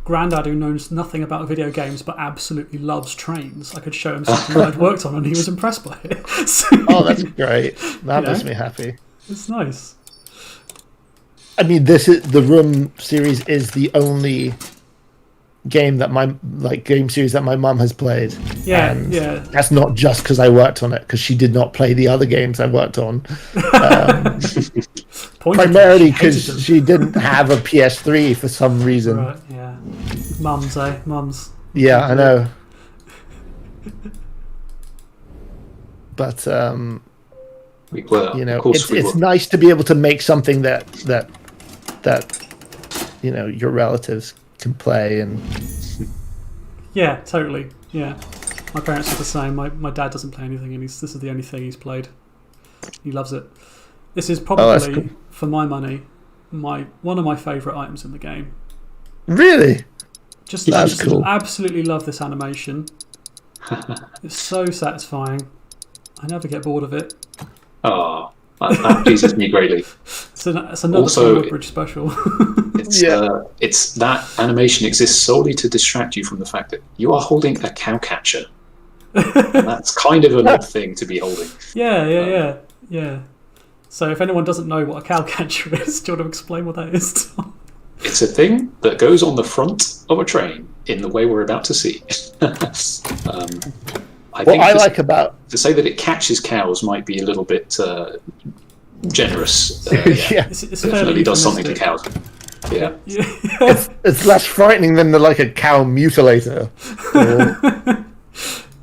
granddad, who knows nothing about video games but absolutely loves trains. I could show him something that I'd worked on, and he was impressed by it. So, oh, that's great. That makes me happy. It's nice. I mean, the Room series is the only game series that my mum has played. Yeah, and yeah. That's not just because I worked on it, because she did not play the other games I worked on. Primarily because she didn't have a PS3 for some reason. Right, yeah. Mums, eh? Mums. Yeah, I know. But it's nice to be able to make something that your relatives can play. And yeah, totally. Yeah, my parents are the same. My dad doesn't play anything, and this is the only thing he's played. He loves it. This is probably, cool. for my money, one of my favourite items in the game. Really? Just cool. Absolutely love this animation. It's so satisfying. I never get bored of it. Oh, that pleases me greatly. It's another Woodbridge special. It's that animation exists solely to distract you from the fact that you are holding a cow catcher. And that's kind of an odd thing to be holding. Yeah. So if anyone doesn't know what a cow catcher is, do you want to explain what that is? It's a thing that goes on the front of a train in the way we're about to see. To say that it catches cows might be a little bit generous. It's it definitely does something to cows. Yeah. It's less frightening than a cow mutilator.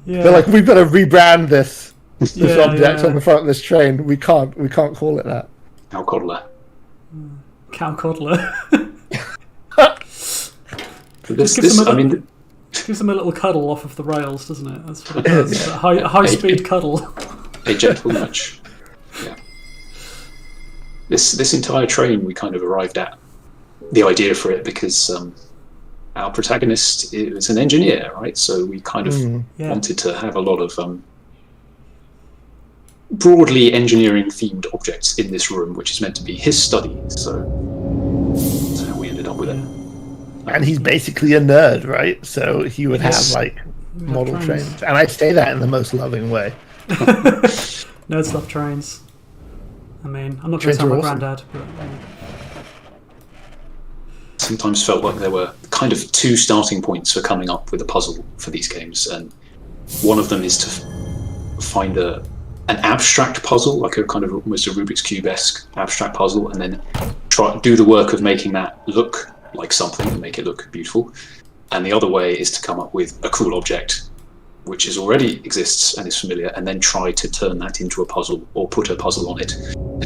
They're like, we've got to rebrand this object on the front of this train. We can't call it that. Cow coddler. Cow coddler. Gives them a little cuddle off of the rails, doesn't it? That's what it does. A high-speed cuddle. A gentle nudge. Yeah. This entire train, we kind of arrived at the idea for it because our protagonist is an engineer, right? So we kind of wanted to have a lot of broadly engineering-themed objects in this room, which is meant to be his study. So that's how we ended up with it. And he's basically a nerd, right? So he would have model trains. And I say that in the most loving way. Nerd stuff trains. I mean, I'm not going to sound like granddad, but sometimes felt like there were kind of two starting points for coming up with a puzzle for these games, and one of them is to find an abstract puzzle, like a kind of almost a Rubik's Cube-esque abstract puzzle, and then do the work of making that look like something and make it look beautiful. And the other way is to come up with a cool object which already exists and is familiar, and then try to turn that into a puzzle or put a puzzle on it. And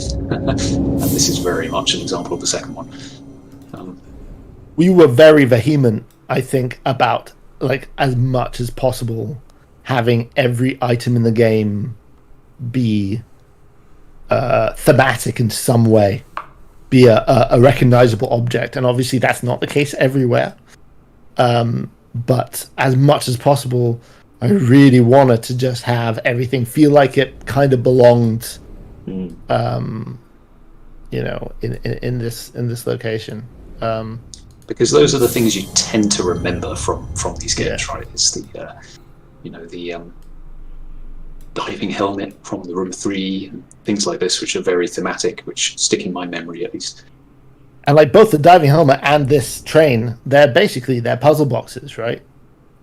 this is very much an example of the second one. We were very vehement, I think, about as much as possible having every item in the game be thematic in some way, be a recognizable object. And obviously that's not the case everywhere. But as much as possible, I really wanted to just have everything feel like it kind of belonged, in this location. Because those are the things you tend to remember from these games, right? It's the diving helmet from the Room 3 and things like this, which are very thematic, which stick in my memory at least. And both the diving helmet and this train, they're puzzle boxes, right?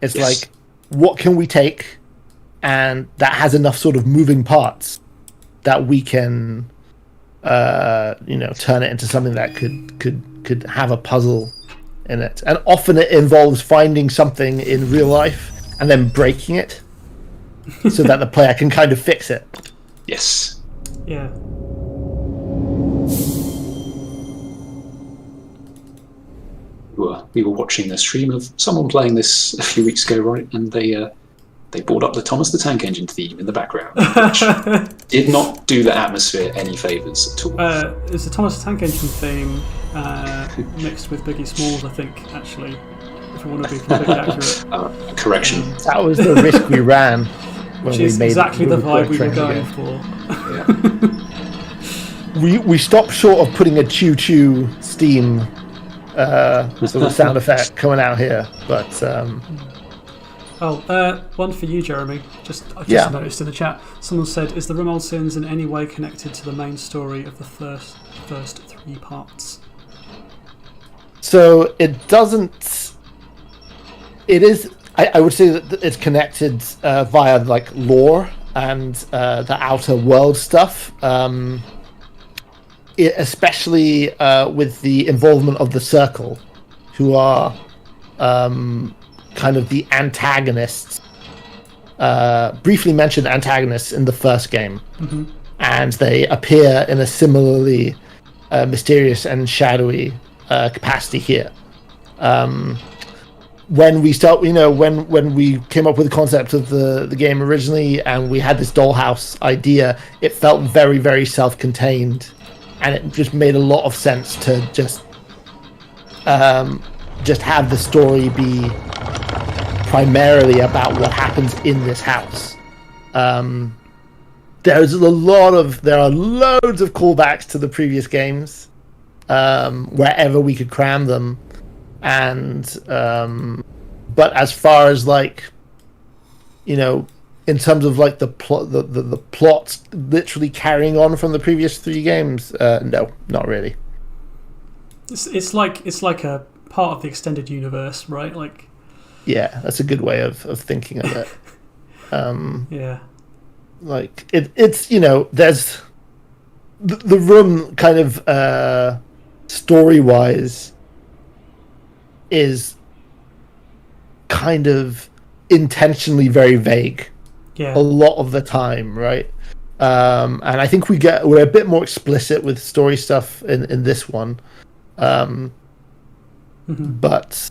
It's like, what can we take and that has enough sort of moving parts that we can turn it into something that could have a puzzle in it. And often it involves finding something in real life and then breaking it so that the player can kind of fix it. Yes. Yeah. We were watching a stream of someone playing this a few weeks ago, right? And they brought up the Thomas the Tank Engine theme in the background, which did not do the atmosphere any favours at all. It's the Thomas the Tank Engine theme mixed with Biggie Smalls, I think, actually, if I want to be completely accurate. Correction. That was the risk we ran when which we is made exactly the vibe we were going for. We stopped short of putting a choo-choo steam sort of sound effect coming out here, but One for you, Jeremy. I just noticed in the chat. Someone said, "Is the Room Old Sins in any way connected to the main story of the first 3 parts?" So it doesn't. It is. I would say that it's connected via like lore and the outer world stuff. Especially with the involvement of the Circle, who are kind of the antagonists. Briefly mentioned antagonists in the first game, and they appear in a similarly mysterious and shadowy capacity here. When we start, when we came up with the concept of the game originally, and we had this Dollhouse idea, it felt very, very self-contained, and it just made a lot of sense to just have the story be primarily about what happens in this house. There are loads of callbacks to the previous games, wherever we could cram them, and but as far as like, in terms of like the plot literally carrying on from the previous 3 games, no, not really. It's like a part of the extended universe, right? Like, yeah, that's a good way of thinking of it. Yeah, like it's there's the Room kind of story wise is kind of intentionally very vague. Yeah, a lot of the time, right? And I think we're a bit more explicit with story stuff in this one. But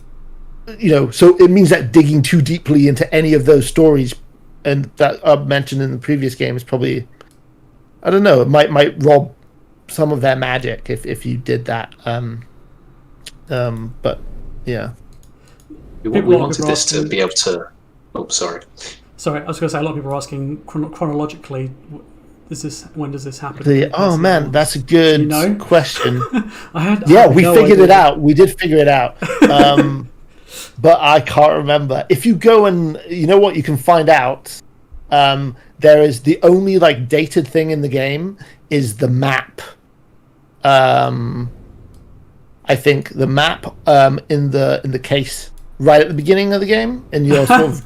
so it means that digging too deeply into any of those stories and that are mentioned in the previous game is probably, I don't know, it might rob some of their magic if you did that. But yeah, we wanted this to be able to. Oh, sorry. Sorry, I was going to say, a lot of people are asking chronologically, when does this happen? That's a good question. We figured it out. We did figure it out. But I can't remember. If you go and, what you can find out, there is the only like dated thing in the game is the map. I think the map in the case right at the beginning of the game, and you're sort of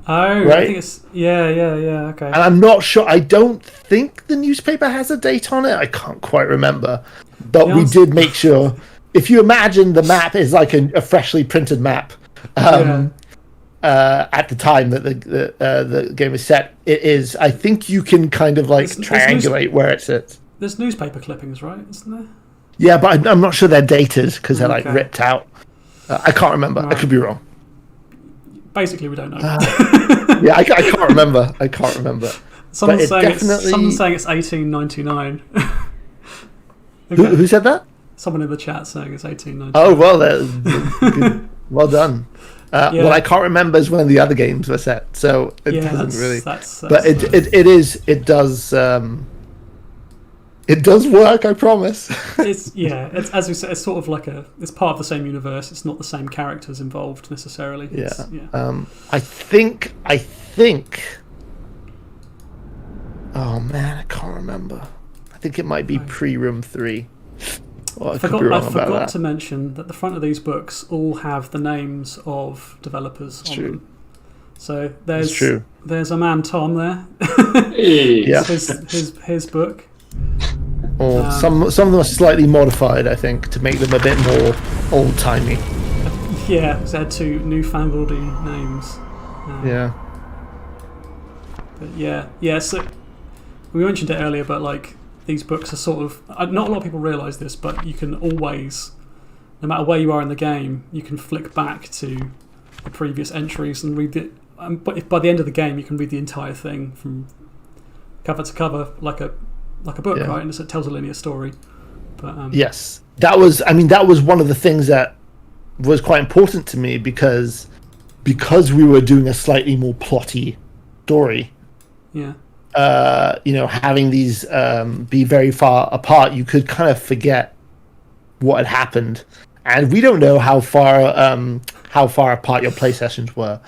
right? I think it's okay. And I'm not sure. I don't think the newspaper has a date on it. I can't quite remember, but we did make sure. If you imagine the map is like a freshly printed map, at the time that the game is set, it is. I think you can kind of like triangulate where it sits. There's newspaper clippings, right? Isn't there? Yeah, but I'm not sure they're dated because they're like ripped out. I can't remember. Right. I could be wrong. Basically, we don't know. Yeah, I can't remember. I can't remember. Someone's saying it's 1899. Okay. Who said that? Someone in the chat saying it's 1899. Oh well, good. Well done. What I can't remember is when the other games were set, so it doesn't really. That's but it does. It does work, I promise. It's as we said, it's sort of like it's part of the same universe. It's not the same characters involved necessarily. I think. Oh man, I can't remember. I think it might be pre-Room 3. Well, I forgot to mention that the front of these books all have the names of developers on them. So there's a man Tom there. Yeah. his book. Or some of them are slightly modified, I think, to make them a bit more old-timey. Yeah, they had 2 newfangledy names. But so we mentioned it earlier, but like these books are sort of, not a lot of people realise this, but you can always, no matter where you are in the game, you can flick back to the previous entries and read it. But by the end of the game, you can read the entire thing from cover to cover, like a book, right? And it tells a linear story. But yes, that was one of the things that was quite important to me because we were doing a slightly more plotty story. Yeah. Having these be very far apart, you could kind of forget what had happened, and we don't know how far apart your play sessions were.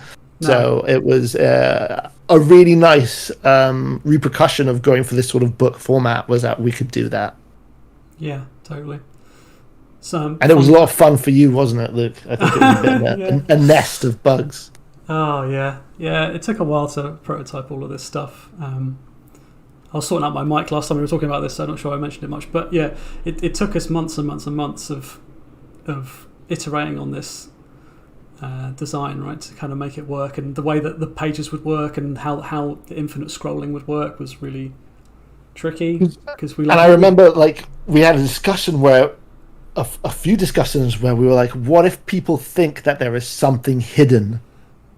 So it was a really nice repercussion of going for this sort of book format was that we could do that. Yeah, totally. So, and it was a lot of fun for you, wasn't it, Luke? I think it was a bit of a nest of bugs. Oh, yeah. Yeah, it took a while to prototype all of this stuff. I was sorting out my mic last time we were talking about this, so I'm not sure I mentioned it much. But yeah, it took us months and months and months of iterating on this design, right, to kind of make it work. And the way that the pages would work and how the infinite scrolling would work was really tricky. And I remember, like, we had a discussion where a few discussions where we were like, what if people think that there is something hidden?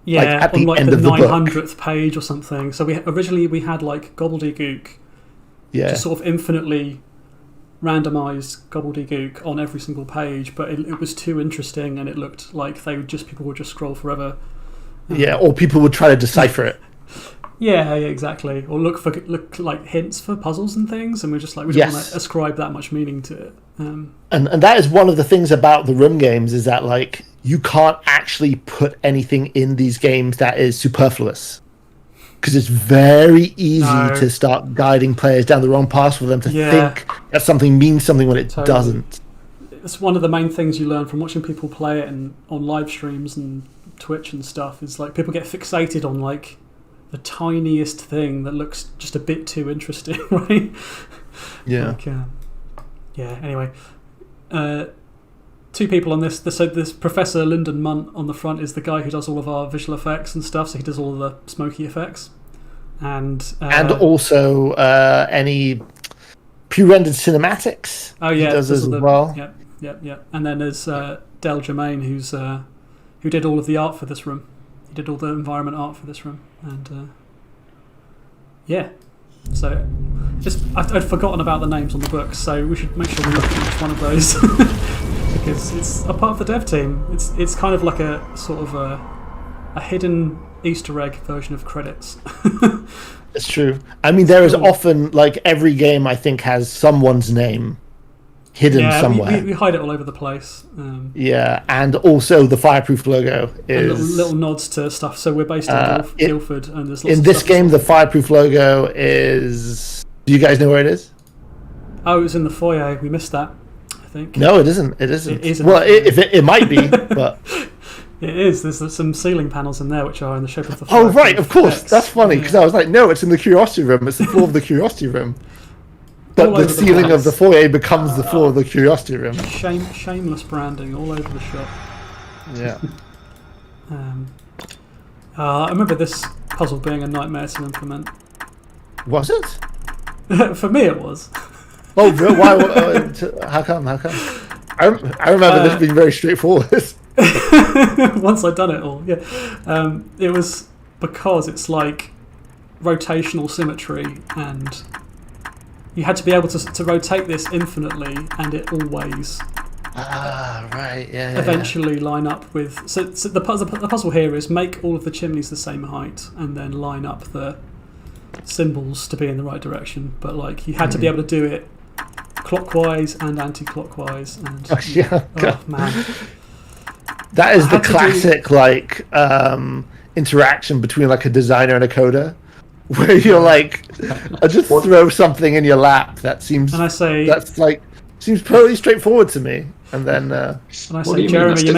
Yeah, like at the end the of the 900th page or something. So originally we had like gobbledygook, just sort of infinitely randomized gobbledygook on every single page, but it was too interesting and it looked like people would just scroll forever. Or people would try to decipher it. Yeah, exactly. Or look like hints for puzzles and things, and we're just like, we don't want to ascribe that much meaning to it. And that is one of the things about the room games, is that like you can't actually put anything in these games that is superfluous, because it's very easy to start guiding players down the wrong path for them to think that something means something when it doesn't. It's one of the main things you learn from watching people play it and on live streams and Twitch and stuff, is like people get fixated on like the tiniest thing that looks just a bit too interesting, right? Yeah. Anyway, two people on this. So this Professor Lyndon Munt on the front is the guy who does all of our visual effects and stuff. So he does all of the smoky effects, and also any pre-rendered cinematics. Oh yeah, he does as well. Yep. And then there's Del Germain, who did all of the art for this room. He did all the environment art for this room, and so I'd forgotten about the names on the books, so we should make sure we look at each one of those because it's a part of the dev team. It's kind of like a sort of a hidden Easter egg version of credits. It's true. I mean, there is often, like, every game I think has someone's name hidden somewhere. We hide it all over the place. And also the Fireproof logo is... And little nods to stuff. So we're based in Guildford, and there's lots in of this stuff game, the Fireproof logo is... Do you guys know where it is? Oh, it was in the foyer. We missed that, I think. No, it isn't. It isn't. It is well, it might be, but... It is. There's some ceiling panels in there which are in the shape of the... Oh, right, of course. That's funny, because I was like, no, it's in the Curiosity Room. It's the floor of the Curiosity Room. But the ceiling of the foyer becomes the floor of the Curiosity Room. Shameless branding all over the shop. Yeah. I remember this puzzle being a nightmare to implement. Was it? For me, it was. Oh, why? How come? I remember this being very straightforward. Once I'd done it all, it was because it's like rotational symmetry, and you had to be able to rotate this infinitely, and it always eventually line up with. So the puzzle here is make all of the chimneys the same height, and then line up the symbols to be in the right direction. But like you had to be able to do it clockwise and anti-clockwise, and oh man. That is the classic interaction between like a designer and a coder, where you're like, I just throw something in your lap that seems seems totally straightforward to me, and then and I say, Jeremy, you're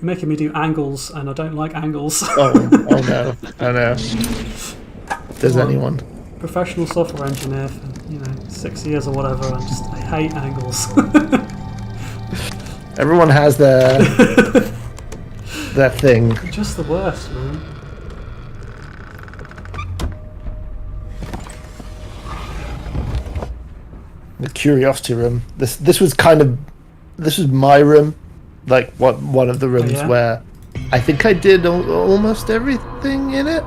making me do angles, and I don't like angles. oh no, I know. Does anyone? Professional software engineer for 6 years or whatever. I hate angles. Everyone has their thing. They're just the worst, man. The Curiosity Room. This was my room, like one of the rooms where I think I did almost everything in it.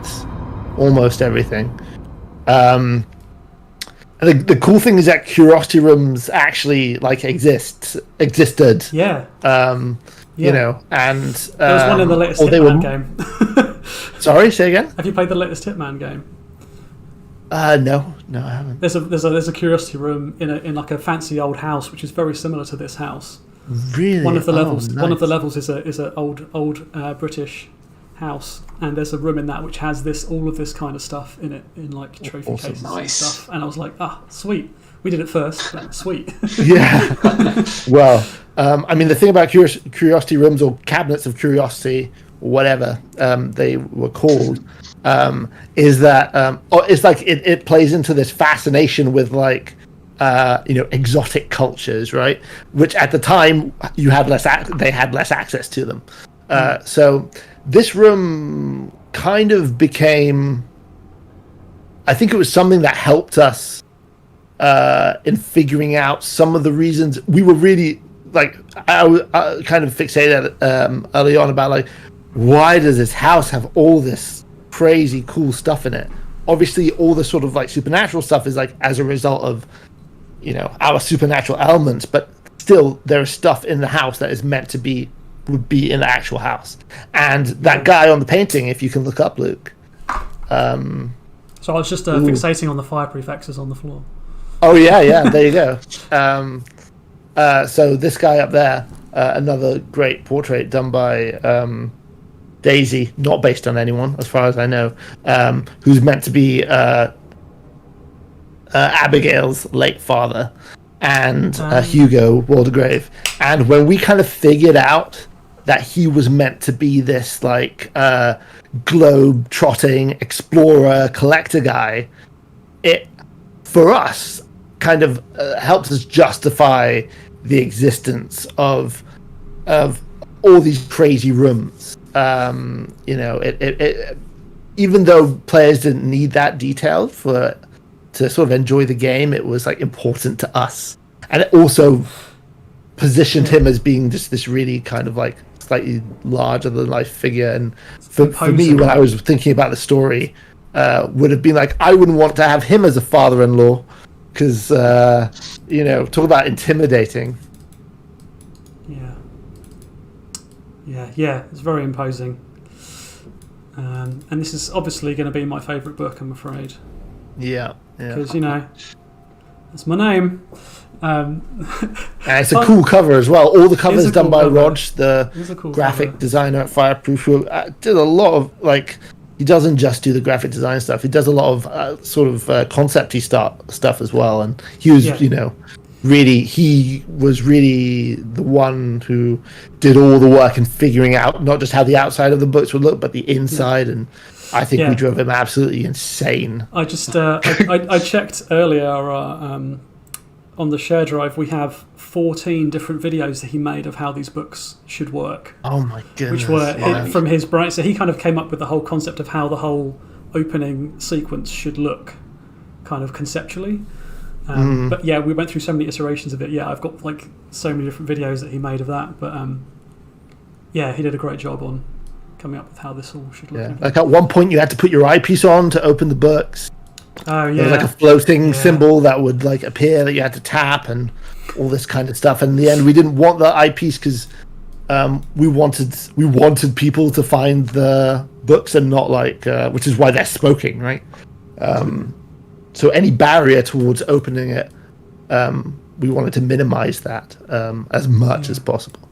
Almost everything. And the cool thing is that Curiosity Rooms actually like existed. Yeah. You know, and there was one in the latest Hitman game. Sorry, say again. Have you played the latest Hitman game? No, I haven't. There's a Curiosity Room in like a fancy old house, which is very similar to this house. Really? One of the levels. Nice. One of the levels is a old British house, and there's a room in that which has all of this kind of stuff in it, in like trophy Awesome. cases Nice. and stuff. And I was like, sweet. We did it first, but sweet. Yeah. Well, I mean, the thing about curiosity rooms or cabinets of curiosity, whatever they were called, is that it's like it plays into this fascination with like exotic cultures, right? Which at the time they had less access to them. So this room kind of became, I think it was something that helped us in figuring out some of the reasons we were really like. I was kind of fixated early on about like, why does this house have all this crazy cool stuff in it? Obviously, all the sort of like supernatural stuff is like as a result of our supernatural elements, but still there is stuff in the house that is meant to would be in the actual house. And that guy on the painting, if you can look up, Luke. So I was just fixating on the fireproof X's on the floor. Oh yeah, there you go. So this guy up there, another great portrait done by Daisy, not based on anyone as far as I know, who's meant to be Abigail's late father, and Hugo Waldegrave. And when we kind of figured out that he was meant to be this like globe-trotting explorer collector guy, it for us kind of helps us justify the existence of all these crazy rooms. It even though players didn't need that detail to sort of enjoy the game, it was like important to us, and it also positioned him as being just this really kind of like slightly larger than life figure. And for me, when I was thinking about the story, would have been like, I wouldn't want to have him as a father-in-law, because talk about intimidating. Yeah, it's very imposing. And this is obviously going to be my favourite book, I'm afraid. Yeah. Because, that's my name. And it's a cool cover as well. All the covers done by Rog, the graphic designer at Fireproof, who did a lot of, like, he doesn't just do the graphic design stuff. He does a lot of concept-y stuff as well. And he was, he was really the one who did all the work in figuring out not just how the outside of the books would look, but the inside. And I think we drove him absolutely insane. I just I checked earlier on the share drive. We have 14 different videos that he made of how these books should work. Oh my goodness! Which were from his brain. So he kind of came up with the whole concept of how the whole opening sequence should look, kind of conceptually. But yeah, we went through so many iterations of it. Yeah, I've got like so many different videos that he made of that. But yeah, he did a great job on coming up with how this all should look. Yeah, like at one point you had to put your eyepiece on to open the books. Oh yeah, there was like a floating symbol that would like appear that you had to tap and all this kind of stuff. And in the end, we didn't want the eyepiece because we wanted people to find the books and not like, which is why they're smoking, right? So any barrier towards opening it, we wanted to minimize that as much as possible.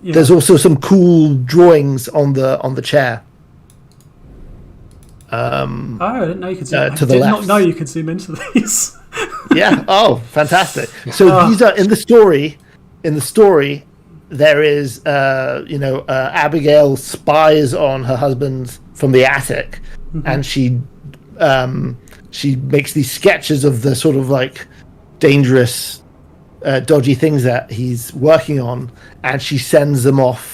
There's also some cool drawings on the chair. I didn't know you could zoom. To the left. I did not know you could zoom into these. Yeah. Oh, fantastic! So these are in the story. In the story, there is, Abigail spies on her husband from the attic, and she makes these sketches of the sort of like dangerous, dodgy things that he's working on, and she sends them off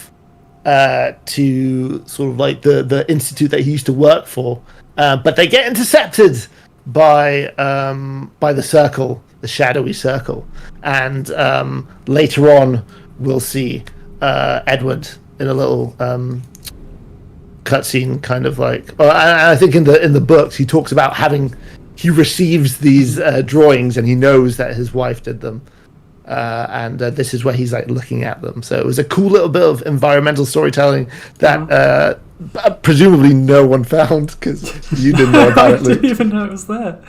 to sort of like the institute that he used to work for, but they get intercepted by the circle, the shadowy circle, and later on we'll see Edward in a little cutscene, kind of like. I think in the books he talks about he receives these drawings and he knows that his wife did them. And this is where he's like looking at them. So it was a cool little bit of environmental storytelling that presumably no one found because you didn't know about it, Luke. I didn't even know it was there.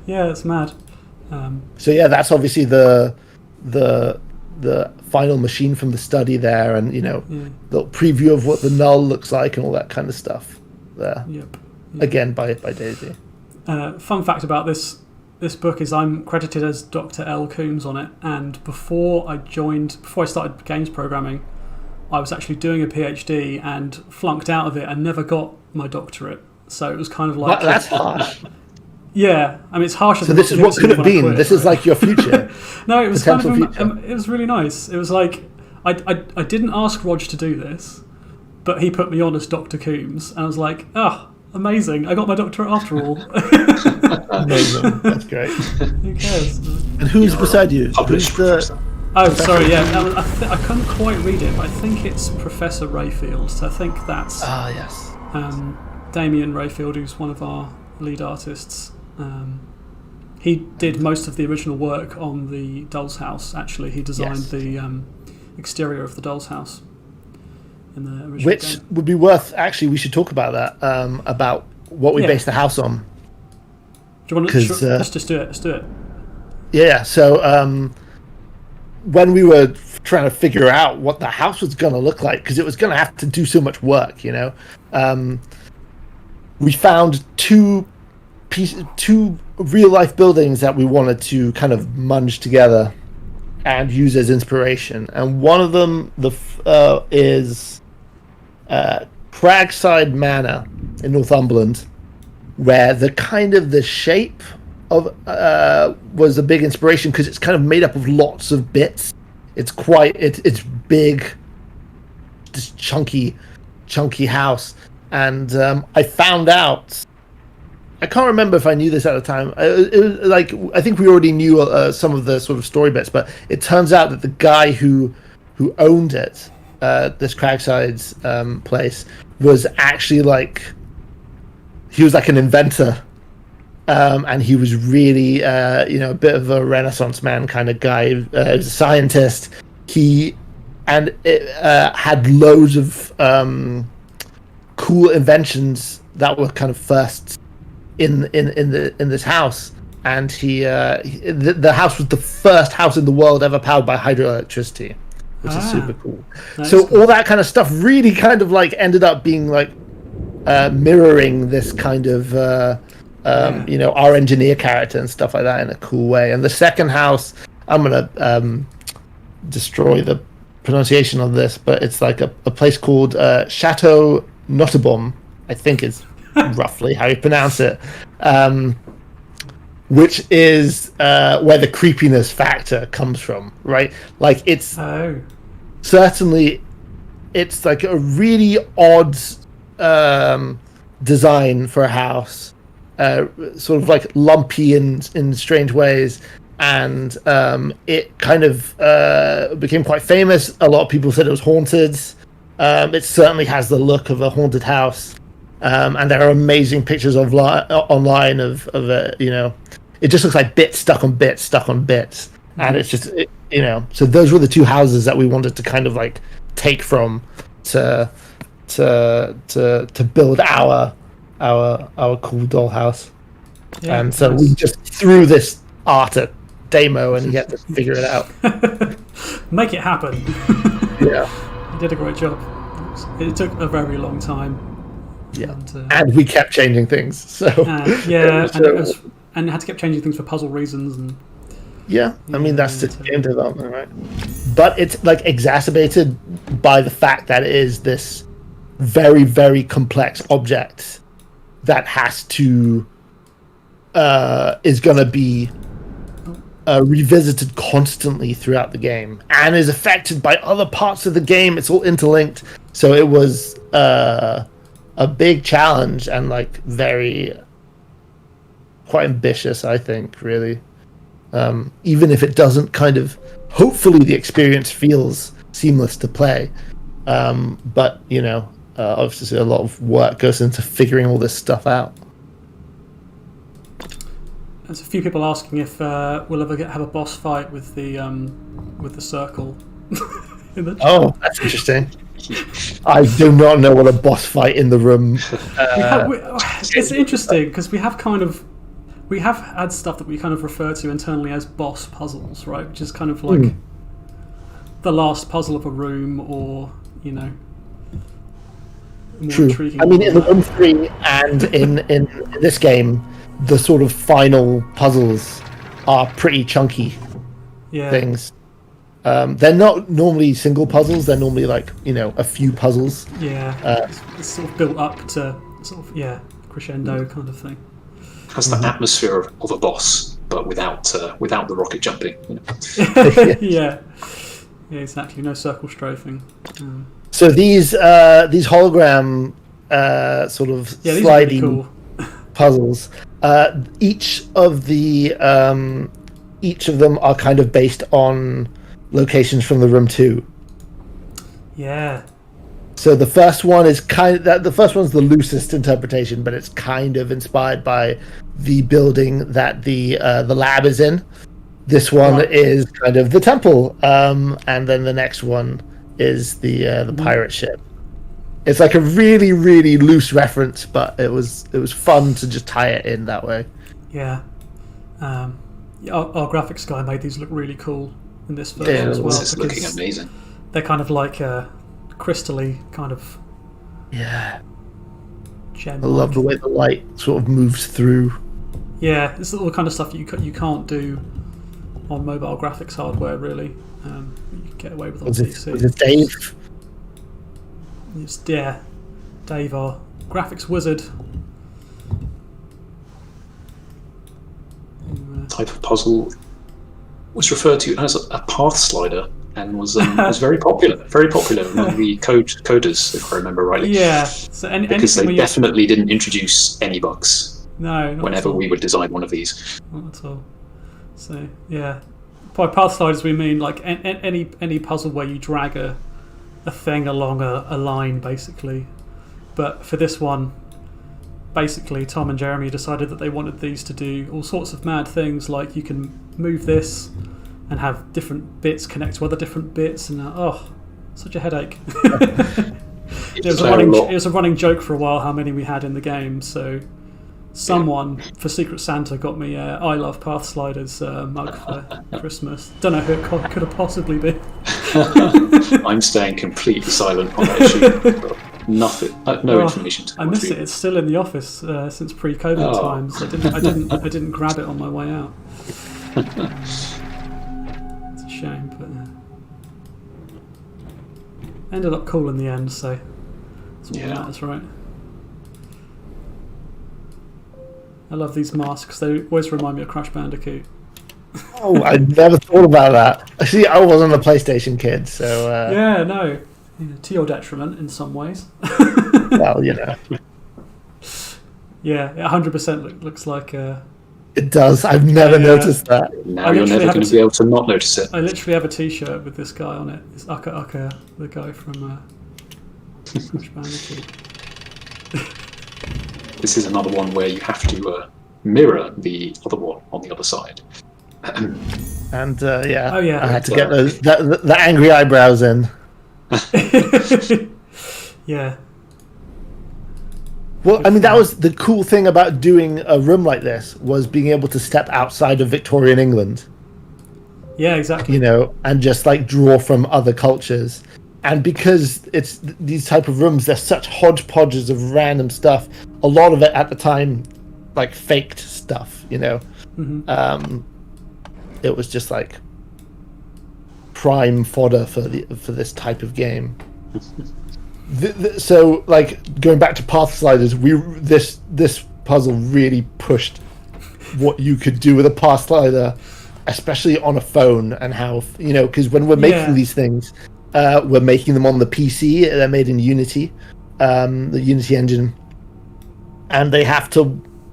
Yeah, it's mad. So yeah, that's obviously the the final machine from the study there, and the preview of what the null looks like and all that kind of stuff there. Yep. Again by Daisy. Fun fact about this book is I'm credited as Dr. L. Coombes on it, and before I started games programming, I was actually doing a PhD and flunked out of it and never got my doctorate. So it was kind of like... That's harsh. Yeah, I mean, it's harsher. So this is what could have been. This is like your future. No, it was kind of... future. It was really nice. It was like, I didn't ask Rog to do this, but he put me on as Dr. Coombes, and I was like, amazing, I got my doctorate after all. Amazing, that's great. Who cares? And who's beside you? Published professor. Oh, sorry, yeah. I couldn't quite read it, but I think it's Professor Rayfield. So I think that's yes. Damien Rayfield, who's one of our lead artists. He did most of the original work on the Doll's House, actually. He designed the exterior of the Doll's House in the original Which game. would be worth... Actually, we should talk about that, about what we based the house on. Do you want to... let's just do it. Let's do it. Yeah, so... when we were trying to figure out what the house was going to look like, because it was going to have to do so much work, we found two real-life buildings that we wanted to kind of munge together and use as inspiration. And one of them is Cragside Manor in Northumberland, where the shape of was a big inspiration because it's kind of made up of lots of bits. It's big, this chunky house, and I found out. I can't remember if I knew this at the time. It was like, I think we already knew some of the sort of story bits, but it turns out that the guy who owned it, this Cragside's place, was actually he was like an inventor. And he was really, a bit of a Renaissance man kind of guy. He was a scientist. He had loads of cool inventions that were kind of first in this house. And the house was the first house in the world ever powered by hydroelectricity, which is super cool. So all that kind of stuff really kind of ended up being mirroring this kind of. Our engineer character and stuff like that in a cool way. And the second house, I'm gonna destroy the pronunciation of this, but it's like a place called Chateau Nottebohm, I think is roughly how you pronounce it, which is where the creepiness factor comes from, right? Like it's certainly it's like a really odd design for a house. Sort of like lumpy in strange ways, and it kind of became quite famous. A lot of people said it was haunted. It certainly has the look of a haunted house, and there are amazing pictures online of it. It just looks like bits stuck on bits, and it's just So those were the two houses that we wanted to kind of take from to build our cool dollhouse. And so we just threw this art at Damo and he had to figure it out. Make it happen. Yeah. He did a great job. It took a very long time. Yeah. And we kept changing things. So and had to keep changing things for puzzle reasons and I mean that's just game development, right? But it's exacerbated by the fact that it is this very, very complex object that has to is going to be revisited constantly throughout the game and is affected by other parts of the game. It's all interlinked, so it was a big challenge and very quite ambitious, I think, really. Even if it doesn't hopefully the experience feels seamless to play, but obviously a lot of work goes into figuring all this stuff out. There's a few people asking if we'll ever have a boss fight with the circle. Oh, that's interesting. I do not know what a boss fight in the room. It's interesting because we have had stuff that we kind of refer to internally as boss puzzles, right? Which is kind of the last puzzle of a room, or more True. intriguing. I mean, in the Room 3 and in this game, the sort of final puzzles are pretty chunky things. They're not normally single puzzles. They're normally like a few puzzles. Yeah, it's sort of built up to sort of crescendo kind of thing. Has the atmosphere of a boss, but without the rocket jumping. Yeah, exactly. No circle strafing. So these hologram sort of These sliding are really cool. puzzles. Each of them are kind of based on locations from the Room 2. Yeah. So the first one is the first one's the loosest interpretation, but it's kind of inspired by the building that the lab is in. This one is kind of the temple, and then the next one is the pirate ship. It's like a really, really loose reference, but it was fun to just tie it in that way. Yeah. Our graphics guy made these look really cool in this version as well. This is looking amazing. They're kind of like crystally kind of. Yeah. Gem. I love the way the light sort of moves through. Yeah, it's all the kind of stuff you can't do on mobile graphics hardware, really. You can get away with on PC. Was it Dave? Dave, our graphics wizard. Type of puzzle was referred to as a path slider and was very popular among the coders, if I remember rightly. Yeah, so because they definitely didn't introduce any bugs. No, whenever we would design one of these. Not at all. So yeah, by path sliders we mean like any puzzle where you drag a thing along a line, basically. But for this one, basically Tom and Jeremy decided that they wanted these to do all sorts of mad things, like you can move this and have different bits connect to other different bits, and such a headache. It was a running joke for a while how many we had in the game, so someone for Secret Santa got me a I Love Path Sliders mug for Christmas. Don't know who it could have possibly been. I'm staying completely silent on that issue. Nothing, no information to I miss it. It's still in the office since pre-COVID times. I didn't grab it on my way out. It's a shame, but ended up cool in the end. So that's what matters, right? I love these masks. They always remind me of Crash Bandicoot. Oh, I never thought about that. See, I wasn't a PlayStation kid, so... Yeah, no. To your detriment in some ways. Well, you know. Yeah, it 100% looks like... It does. I've never noticed that. Now you're never going to be able to not notice it. I literally have a T-shirt with this guy on it. It's Uka Uka, the guy from Crash Bandicoot. This is another one where you have to mirror the other one on the other side. And I had to get the angry eyebrows in. Yeah. Well, I mean, that was the cool thing about doing a room like this, was being able to step outside of Victorian England. Yeah, exactly. You know, and just like draw from other cultures. And because it's these type of rooms, they're such hodgepodges of random stuff. A lot of it at the time, like faked stuff, you know. Mm-hmm. It was just like prime fodder for this type of game. So, like going back to path sliders, this puzzle really pushed what you could do with a path slider, especially on a phone, and how, you know, because when we're making these things, we're making them on the PC. They're made in Unity, the Unity engine, and they have to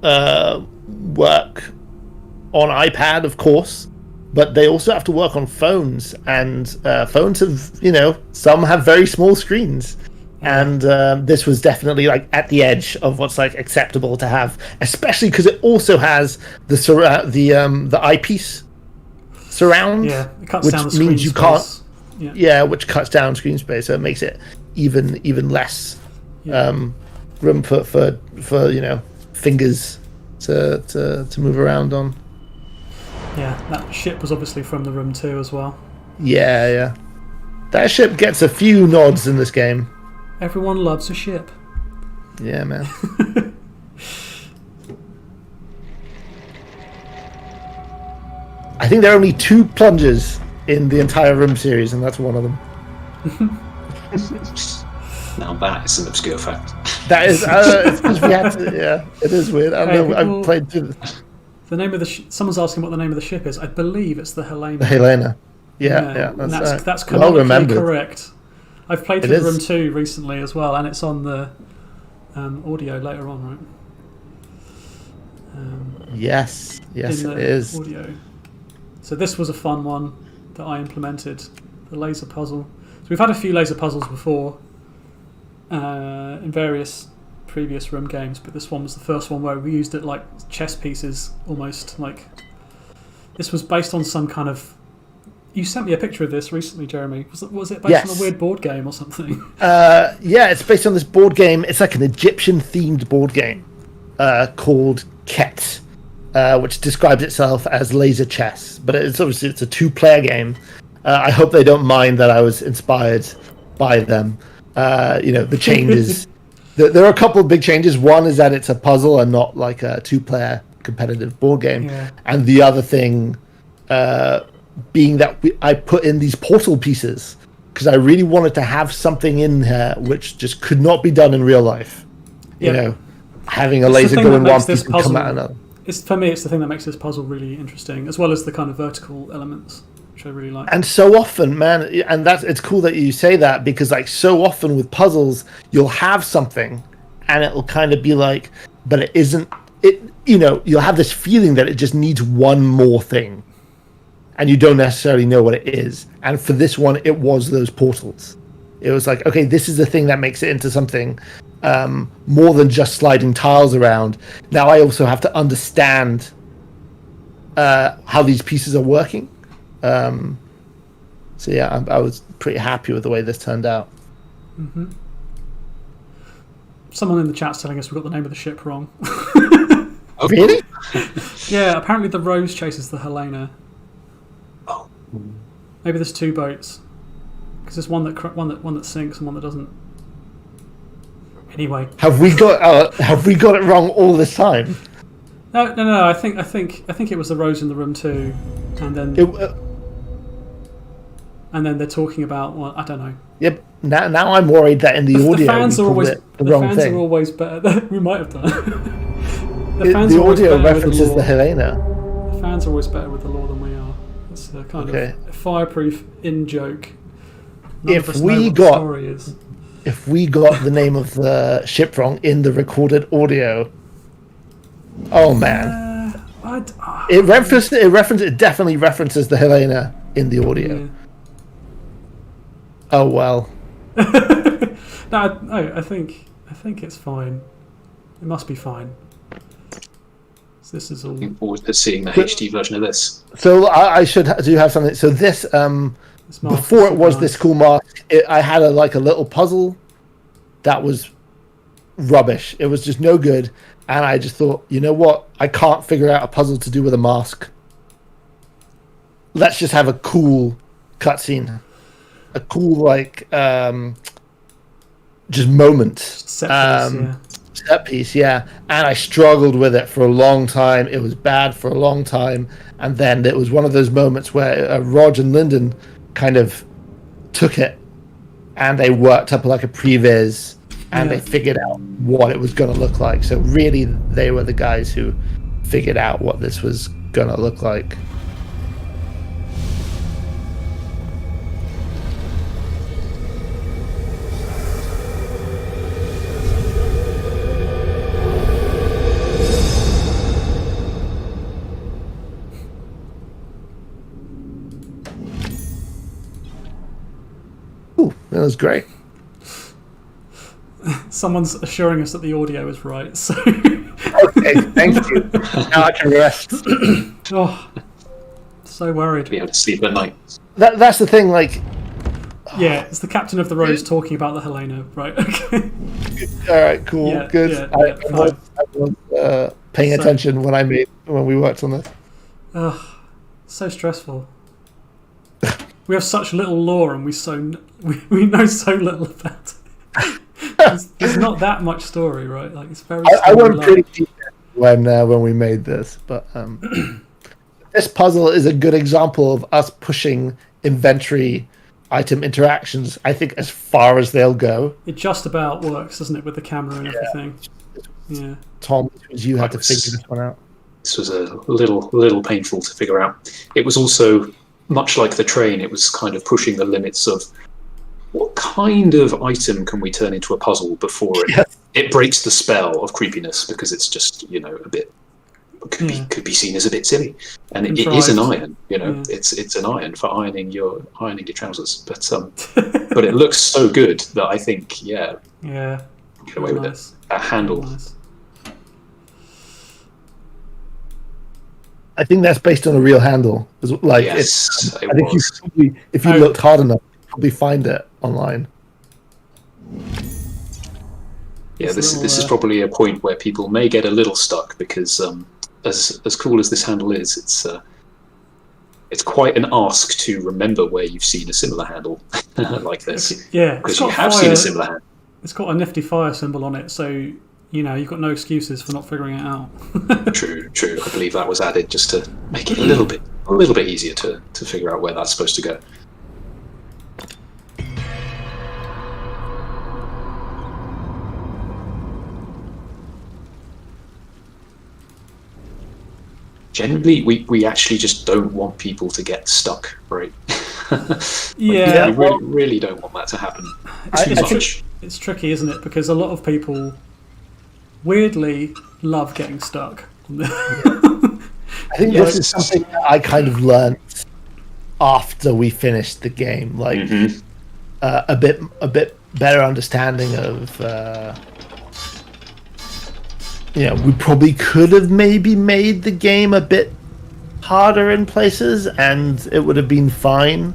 work on iPad, of course, but they also have to work on phones, and phones have, you know, some have very small screens, and this was definitely like at the edge of what's like acceptable to have, especially because it also has the eyepiece surround, it cuts which down the screen means you space. can't, which cuts down screen space, so it makes it even less room for you know, fingers to move around on. Yeah, that ship was obviously from the room too as well. Yeah. That ship gets a few nods in this game. Everyone loves a ship. Yeah, man. I think there are only 2 plungers in the entire Room series, and that's one of them. Now that is an obscure fact. That is, it's 'cause we had to, yeah, it is weird. I don't know, I've played through the name of the someone's asking what the name of the ship is. I believe it's the Helena. the Helena. Yeah, That's well canonically remembered. correct. I've played It through is. Room 2 recently as well, and it's on the audio later on, right? Yes, In it the is. audio. So this was a fun one that I implemented, the laser puzzle. So we've had a few laser puzzles before in various previous Room games, but this one was the first one where we used it like chess pieces almost. Like this was based on some kind of. You sent me a picture of this recently, Jeremy. Was it based on a weird board game or something? Yeah, it's based on this board game. It's like an Egyptian-themed board game called Ket, which describes itself as laser chess. But it's a 2-player game. I hope they don't mind that I was inspired by them. The changes. There are a couple of big changes. One is that it's a puzzle and not like a 2-player competitive board game. Yeah. And the other thing being that I put in these portal pieces because I really wanted to have something in here which just could not be done in real life. Yep. Having a It's laser the thing go that in makes one this piece and come puzzle- out another. For me, it's the thing that makes this puzzle really interesting, as well as the kind of vertical elements, which I really like. And so often, man, and it's cool that you say that because like so often with puzzles, you'll have something and it'll kind of be like, but it isn't, you'll have this feeling that it just needs one more thing. And you don't necessarily know what it is. And for this one, it was those portals. It was like, okay, this is the thing that makes it into something more than just sliding tiles around. Now I also have to understand how these pieces are working. So yeah, I was pretty happy with the way this turned out. Mm-hmm. Someone in the chat's telling us we got the name of the ship wrong. Really? Yeah, apparently the Rose chases the Helena. Oh. Maybe there's 2 boats. Because there's one that sinks and one that doesn't. Anyway, Have we got it wrong all this time? No. I think it was the Rose in the Room 2, and then they're talking about. Well, I don't know. Yep. Now I'm worried that in the audio The fans we are called always it the wrong fans thing. are always better. We might have done. The always audio better with references lore. the Helena. The fans are always better with the lore than we are. It's a kind Okay. of fireproof in joke. None If of us we know what got- the story is. If we got the name of the ship wrong in the recorded audio, oh man, it definitely references the Helena in the audio. Yeah. Oh well. No, I think it's fine. It must be fine. So this is all. Looking forward to seeing the HD version of this. So I do have something. So this This mask before is it was nice. this cool mask, I had a little puzzle that was rubbish. It was just no good, and I just thought, you know what? I can't figure out a puzzle to do with a mask. Let's just have a cool cutscene, a cool just moment. Set piece, yeah. And I struggled with it for a long time. It was bad for a long time. And then it was one of those moments where Rog and Lyndon kind of took it and they worked up like a previs and they figured out what it was going to look like. So really, they were the guys who figured out what this was going to look like. Ooh, that was great. Someone's assuring us that the audio is right. So. Okay, thank you. Now I can rest. Oh, so worried. Be able to sleep at night. That's the thing, like... Yeah, it's the captain of the Rose talking about the Helena, right? Okay. Alright, cool, Yeah, good. yeah, I fine. was paying So- attention when we worked on this. Ugh, so stressful. we have such little lore, and we know so little about it. There's not that much story, right? Like it's very. I went pretty deep when we made this, but this puzzle is a good example of us pushing inventory item interactions, I think, as far as they'll go. It just about works, doesn't it, with the camera and everything? Yeah. Tom, you had to figure this one out. This was a little painful to figure out. It was also, much like the train, it was kind of pushing the limits of what kind of item can we turn into a puzzle before it breaks the spell of creepiness, because it's just, a bit could be seen as a bit silly, and it is an iron. It's an iron for ironing your trousers, but it looks so good that I think get away with it. A handle. Nice. I think that's based on a real handle. Like, yes, I think you probably, if you looked hard enough, you'd probably find it online. Yeah, this is probably a point where people may get a little stuck, because as cool as this handle is, it's quite an ask to remember where you've seen a similar handle like this. Yeah, because you have seen a similar handle. It's got a nifty fire symbol on it, so you've got no excuses for not figuring it out. True. I believe that was added just to make it a little bit easier to figure out where that's supposed to go. Generally, we actually just don't want people to get stuck, right? We really don't want that to happen too much. It's tricky, isn't it? Because a lot of people weirdly love getting stuck. I think this is something that I kind of learned after we finished the game, like a bit better understanding of. We probably could have maybe made the game a bit harder in places, and it would have been fine.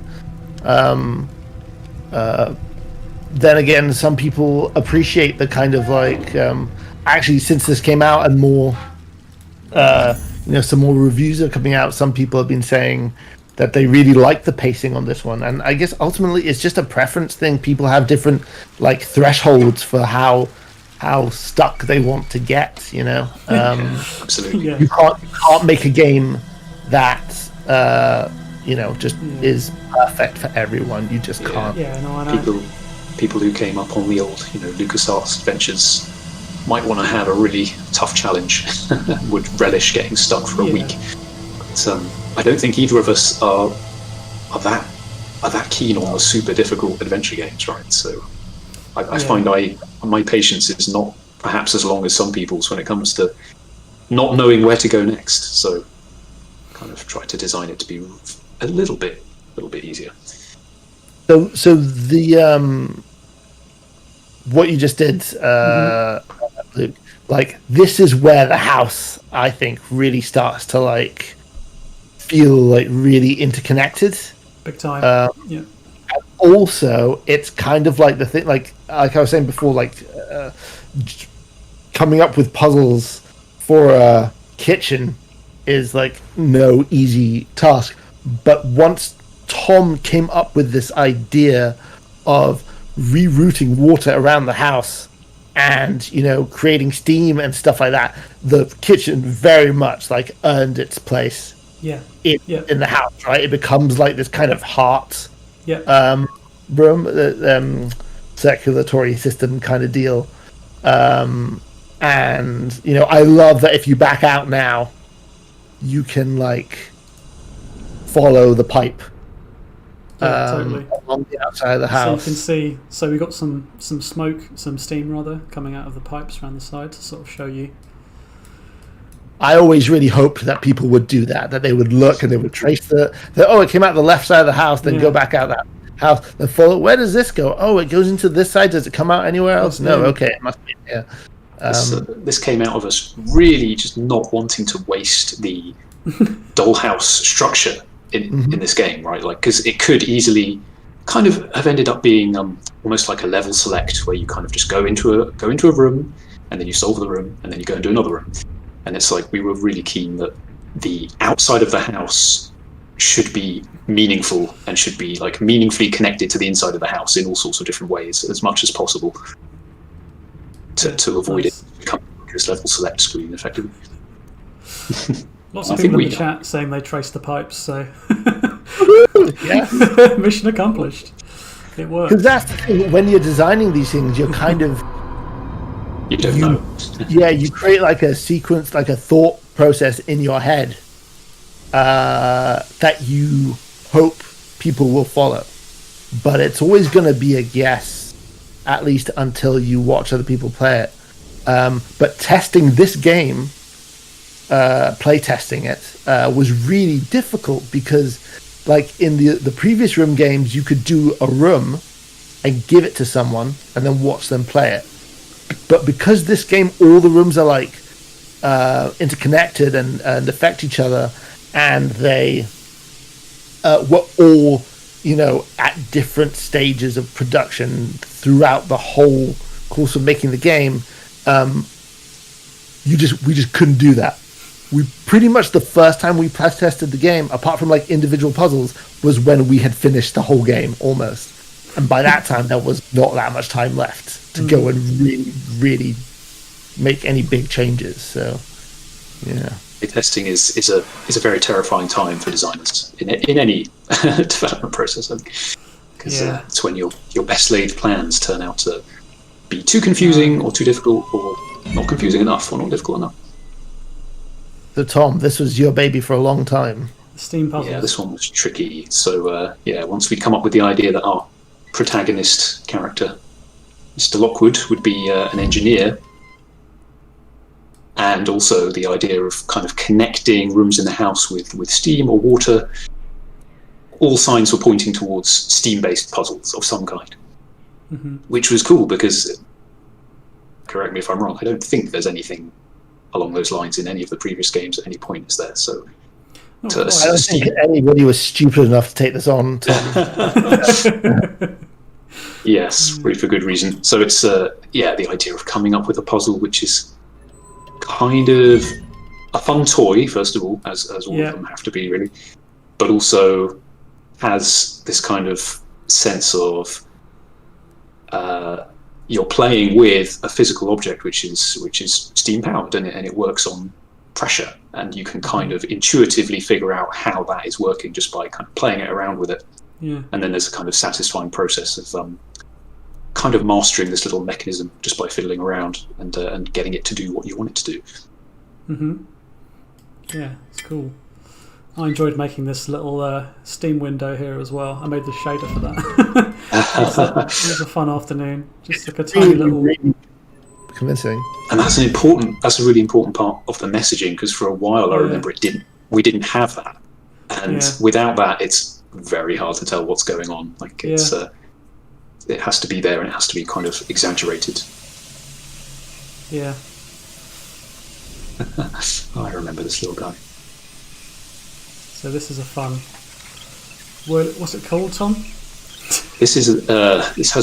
Then again, some people appreciate the kind of like. Actually, since this came out and more, some more reviews are coming out, some people have been saying that they really like the pacing on this one, and I guess ultimately it's just a preference thing. People have different like thresholds for how stuck they want to get, Absolutely. You can't make a game that just is perfect for everyone. You just can't. I know. People who came up on the old LucasArts adventures might want to have a really tough challenge would relish getting stuck for a week, but I don't think either of us are that keen on the super difficult adventure games, right? So I find my patience is not perhaps as long as some people's when it comes to not knowing where to go next. So kind of try to design it to be a little bit easier. So the what you just did, Luke, like this is where the house, I think, really starts to like feel like really interconnected. Big time. Also, it's kind of like the thing, like I was saying before, like coming up with puzzles for a kitchen is like no easy task. But once Tom came up with this idea of rerouting water around the house and creating steam and stuff like that, the kitchen very much like earned its place in the house, right? It becomes like this kind of heart room, circulatory system kind of deal. And I love that if you back out now, you can like follow the pipe totally on the outside of the house. So you can see. So we got some smoke, some steam rather, coming out of the pipes around the side to sort of show you. I always really hoped that people would do that they would look and they would trace it came out the left side of the house, then go back out that house, then follow. Where does this go? Oh, it goes into this side. Does it come out anywhere else? No. Okay, it must be here. This came out of us really just not wanting to waste the Dollhouse structure in this game, right? Like, because it could easily kind of have ended up being almost like a level select, where you kind of just go into a room, and then you solve the room, and then you go into another room. And it's like we were really keen that the outside of the house should be meaningful and should be like meaningfully connected to the inside of the house in all sorts of different ways as much as possible to avoid it becoming this level select screen effectively. Lots of people in the chat saying they traced the pipes, so Yeah. mission accomplished. It works. Because that's the thing, when you're designing these things, you're kind of You don't know. yeah, you create like a sequence, like a thought process in your head that you hope people will follow, but it's always going to be a guess, at least until you watch other people play it. But testing this game, play testing it, was really difficult because, like in the previous room games, you could do a room and give it to someone and then watch them play it. But because this game, all the rooms are like interconnected and affect each other, and they were all, you know, at different stages of production throughout the whole course of making the game, we just couldn't do that. We pretty much, the first time we press tested the game, apart from like individual puzzles, was when we had finished the whole game almost. And by that time, there was not that much time left to go and really make any big changes. So, yeah. Testing is a very terrifying time for designers in any development process, because it's when your best laid plans turn out to be too confusing or too difficult, or not confusing enough or not difficult enough. So Tom, this was your baby for a long time. Steam puzzles. Yeah, this one was tricky. So once we'd come up with the idea that our protagonist character, Mr. Lockwood, would be an engineer, and also the idea of kind of connecting rooms in the house with steam or water, all signs were pointing towards steam-based puzzles of some kind, which was cool because, correct me if I'm wrong, I don't think there's anything along those lines in any of the previous games at any point, is there? So I don't think anybody was stupid enough to take this on. Yes, really for good reason. So it's the idea of coming up with a puzzle which is kind of a fun toy, first of all, as all of them have to be, really, but also has this kind of sense of you're playing with a physical object which is steam powered, and it works on pressure, and you can kind of intuitively figure out how that is working just by kind of playing it around with it. Yeah. And then there's a kind of satisfying process of kind of mastering this little mechanism just by fiddling around and getting it to do what you want it to do. Yeah, it's cool. I enjoyed making this little steam window here as well. I made the shader for that. It was a fun afternoon. Just like a tiny little... Really convincing. And that's a really important part of the messaging, because for a while I remember we didn't have that. And without that, it's very hard to tell what's going on. Like it's it has to be there, and it has to be kind of exaggerated. Yeah. I remember this little guy. So this is a fun... What's it called, Tom? This has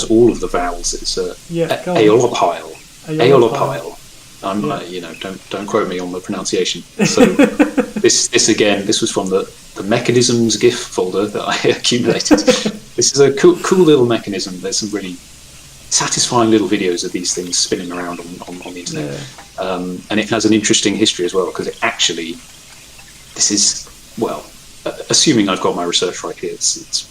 all of the vowels. It's aeolopile. Aeolopile. Don't quote me on the pronunciation. So this was from the mechanisms GIF folder that I accumulated. This is a cool little mechanism. There's some really satisfying little videos of these things spinning around on the internet, and it has an interesting history as well, because this is assuming I've got my research right here, it's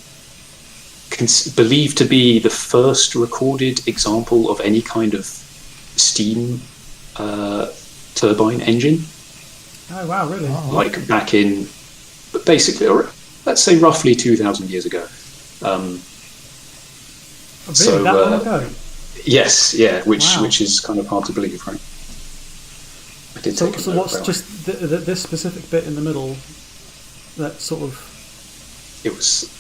believed to be the first recorded example of any kind of steam turbine engine. Oh wow, really? Like back in, basically, or let's say roughly 2,000 years ago. Really, that long ago? Yes, which is kind of hard to believe, right? I did take so what's just this specific bit in the middle that sort of... It was,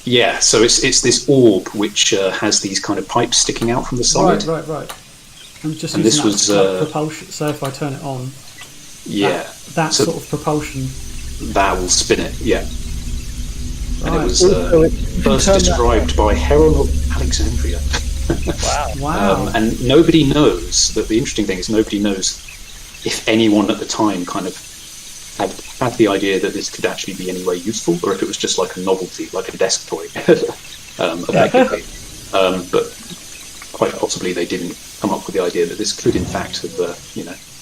so it's this orb which has these kind of pipes sticking out from the side. Right. I'm just and using this that was propulsion, so if I turn it on, that so sort of propulsion... That will spin it, Right. And it was first described by Heron of Alexandria. Wow. And nobody knows, that the interesting thing is nobody knows if anyone at the time kind of had the idea that this could actually be any way useful, or if it was just like a novelty, like a desk toy, effectively. But quite possibly they didn't come up with the idea that this could in fact have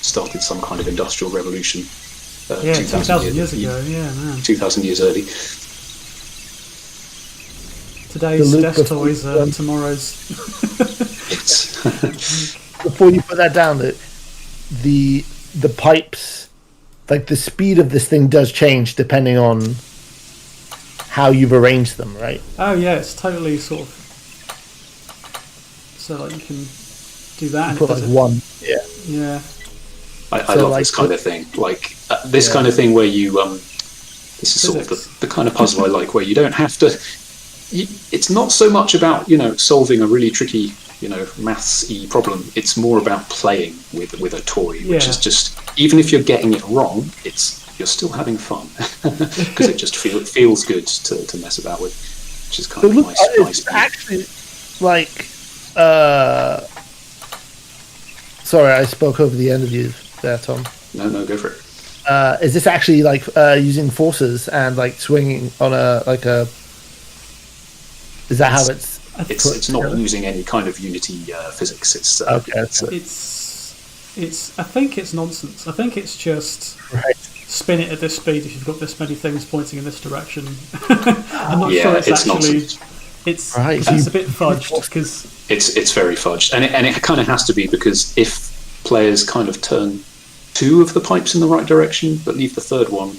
started some kind of industrial revolution 2,000 years ago. Yeah, man. 2,000 years early. Today's desk toys are tomorrow's. Before you put that down, the pipes, like the speed of this thing does change depending on how you've arranged them, right? Oh yeah, it's totally sort of. So like you can do that. And put like one. Yeah. Yeah. I love this kind of thing. Like this kind of thing where you this is sort of the kind of puzzle I like, where you don't have to. It's not so much about solving a really tricky maths-y problem. It's more about playing with a toy, which is just, even if you're getting it wrong, you're still having fun because it just feels good to mess about with, which is kind of nice. It's actually like. Sorry, I spoke over the end of you there, Tom. No, go for it. Is this actually like using forces and like swinging on a? Is that how it's? It's not using any kind of Unity physics. It's okay. It's. I think it's nonsense. I think it's just spin it at this speed if you've got this many things pointing in this direction. I'm not sure it's actually. Nonsense. It's a bit fudged because it's very fudged, and it kind of has to be, because if players kind of turn two of the pipes in the right direction but leave the third one,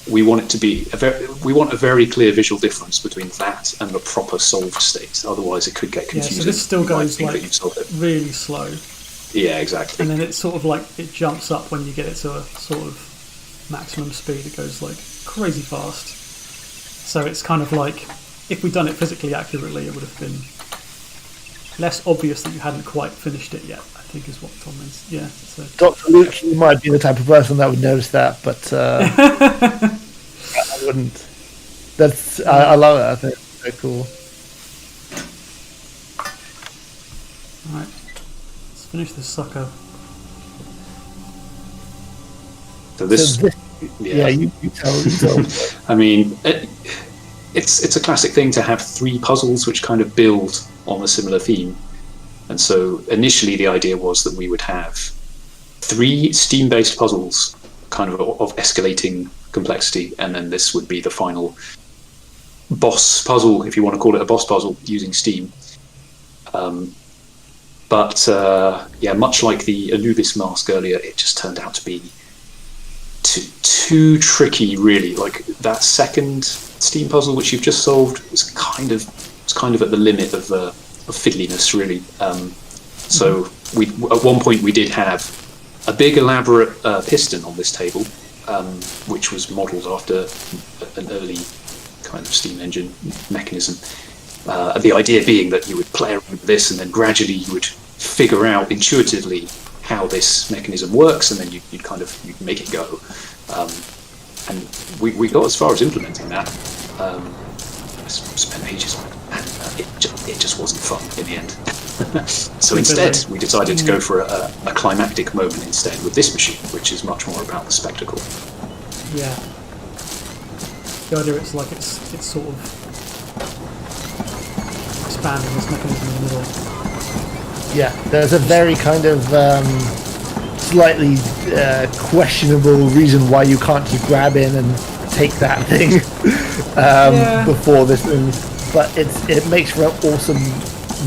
we want it to be we want a very clear visual difference between that and the proper solved state. Otherwise, it could get confusing. Yeah, so this still goes like really slow. Yeah, exactly. And then it's sort of like it jumps up when you get it to a sort of maximum speed. It goes like crazy fast. So it's kind of like, if we'd done it physically accurately, it would have been less obvious that you hadn't quite finished it yet, I think is what Tom means. Yeah. So. Dr. Luke, you might be the type of person that would notice that, but I wouldn't. I love it. I think it's very cool. Alright. Let's finish this sucker. So this... you tell. I mean... It's a classic thing to have three puzzles which kind of build on a similar theme. And so initially the idea was that we would have three Steam-based puzzles kind of escalating complexity, and then this would be the final boss puzzle, if you want to call it a boss puzzle, using Steam. But much like the Anubis mask earlier, it just turned out to be too tricky, really. Like that second Steam puzzle which you've just solved was kind of at the limit of fiddliness, really. So at one point we did have a big elaborate piston on this table, which was modelled after an early kind of steam engine mechanism. The idea being that you would play around with this, and then gradually you would figure out intuitively how this mechanism works, and then you'd make it go. And we got as far as implementing that. I spent ages, and it just wasn't fun in the end. So instead, we decided to go for a climactic moment instead with this machine, which is much more about the spectacle. Yeah. The idea it's like it's sort of expanding this mechanism in the middle. Yeah, there's a very kind of slightly questionable reason why you can't just grab in and take that thing before this thing, but it makes for an awesome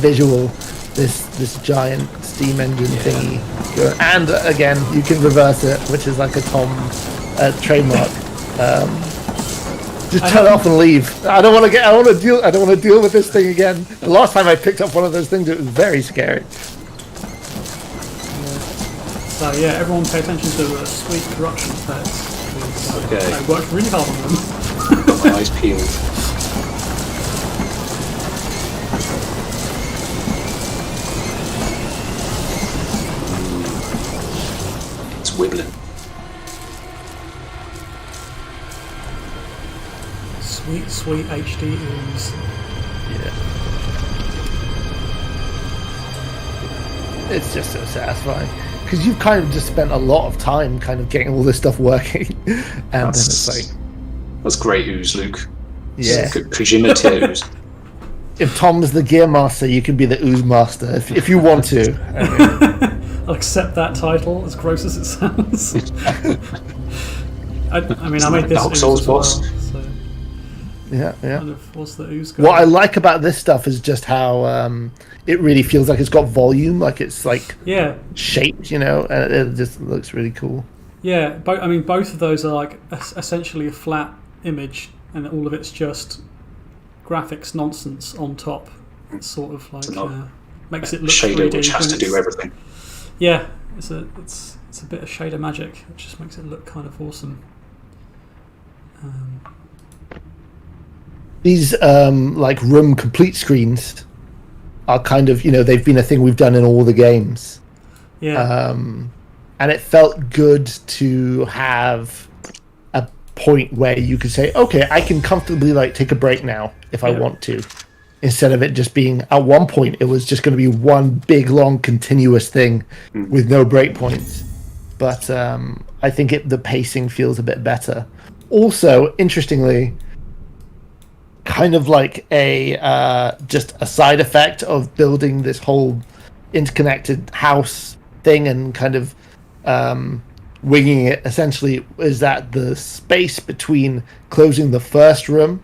visual. This giant steam engine thingy, and again you can reverse it, which is like a Tom trademark. Just turn it off and leave. I don't want to deal with this thing again. The last time I picked up one of those things, it was very scary. So yeah, everyone pay attention to the sweet corruption effects. Okay. I worked really hard on them. Got my eyes peeled. It's wibbling. Sweet HD ooze. Yeah. It's just so satisfying. because you've kind of just spent a lot of time kind of getting all this stuff working, and then it's like, that's great, Ooze, Luke. yeah. Because you imitate Ooze. If Tom's the gear master, you can be the ooze master if you want to. I'll accept that title, as gross as it sounds. I mean, I made this Dark ooze Souls as well, boss. so Yeah. kind of, what's the ooze guy? What I like about this stuff is just how it really feels like it's got volume, like it's like Yeah, shaped, and it just looks really cool. yeah. I mean, both of those are like essentially a flat image, and all of it's just graphics nonsense on top. It's sort of like makes it look Shader 3D which has when to do it's- everything. Yeah, it's a bit of shader magic. It just makes it look kind of awesome. These like room complete screens are kind of they've been a thing we've done in all the games. Yeah, And it felt good to have a point where you could say, okay, I can comfortably like take a break now if I want to, instead of it just being at one point it was just going to be one big long continuous thing with no break points. But I think the pacing feels a bit better. Also, interestingly, kind of like a just a side effect of building this whole interconnected house thing and kind of winging it essentially, is that the space between closing the first room,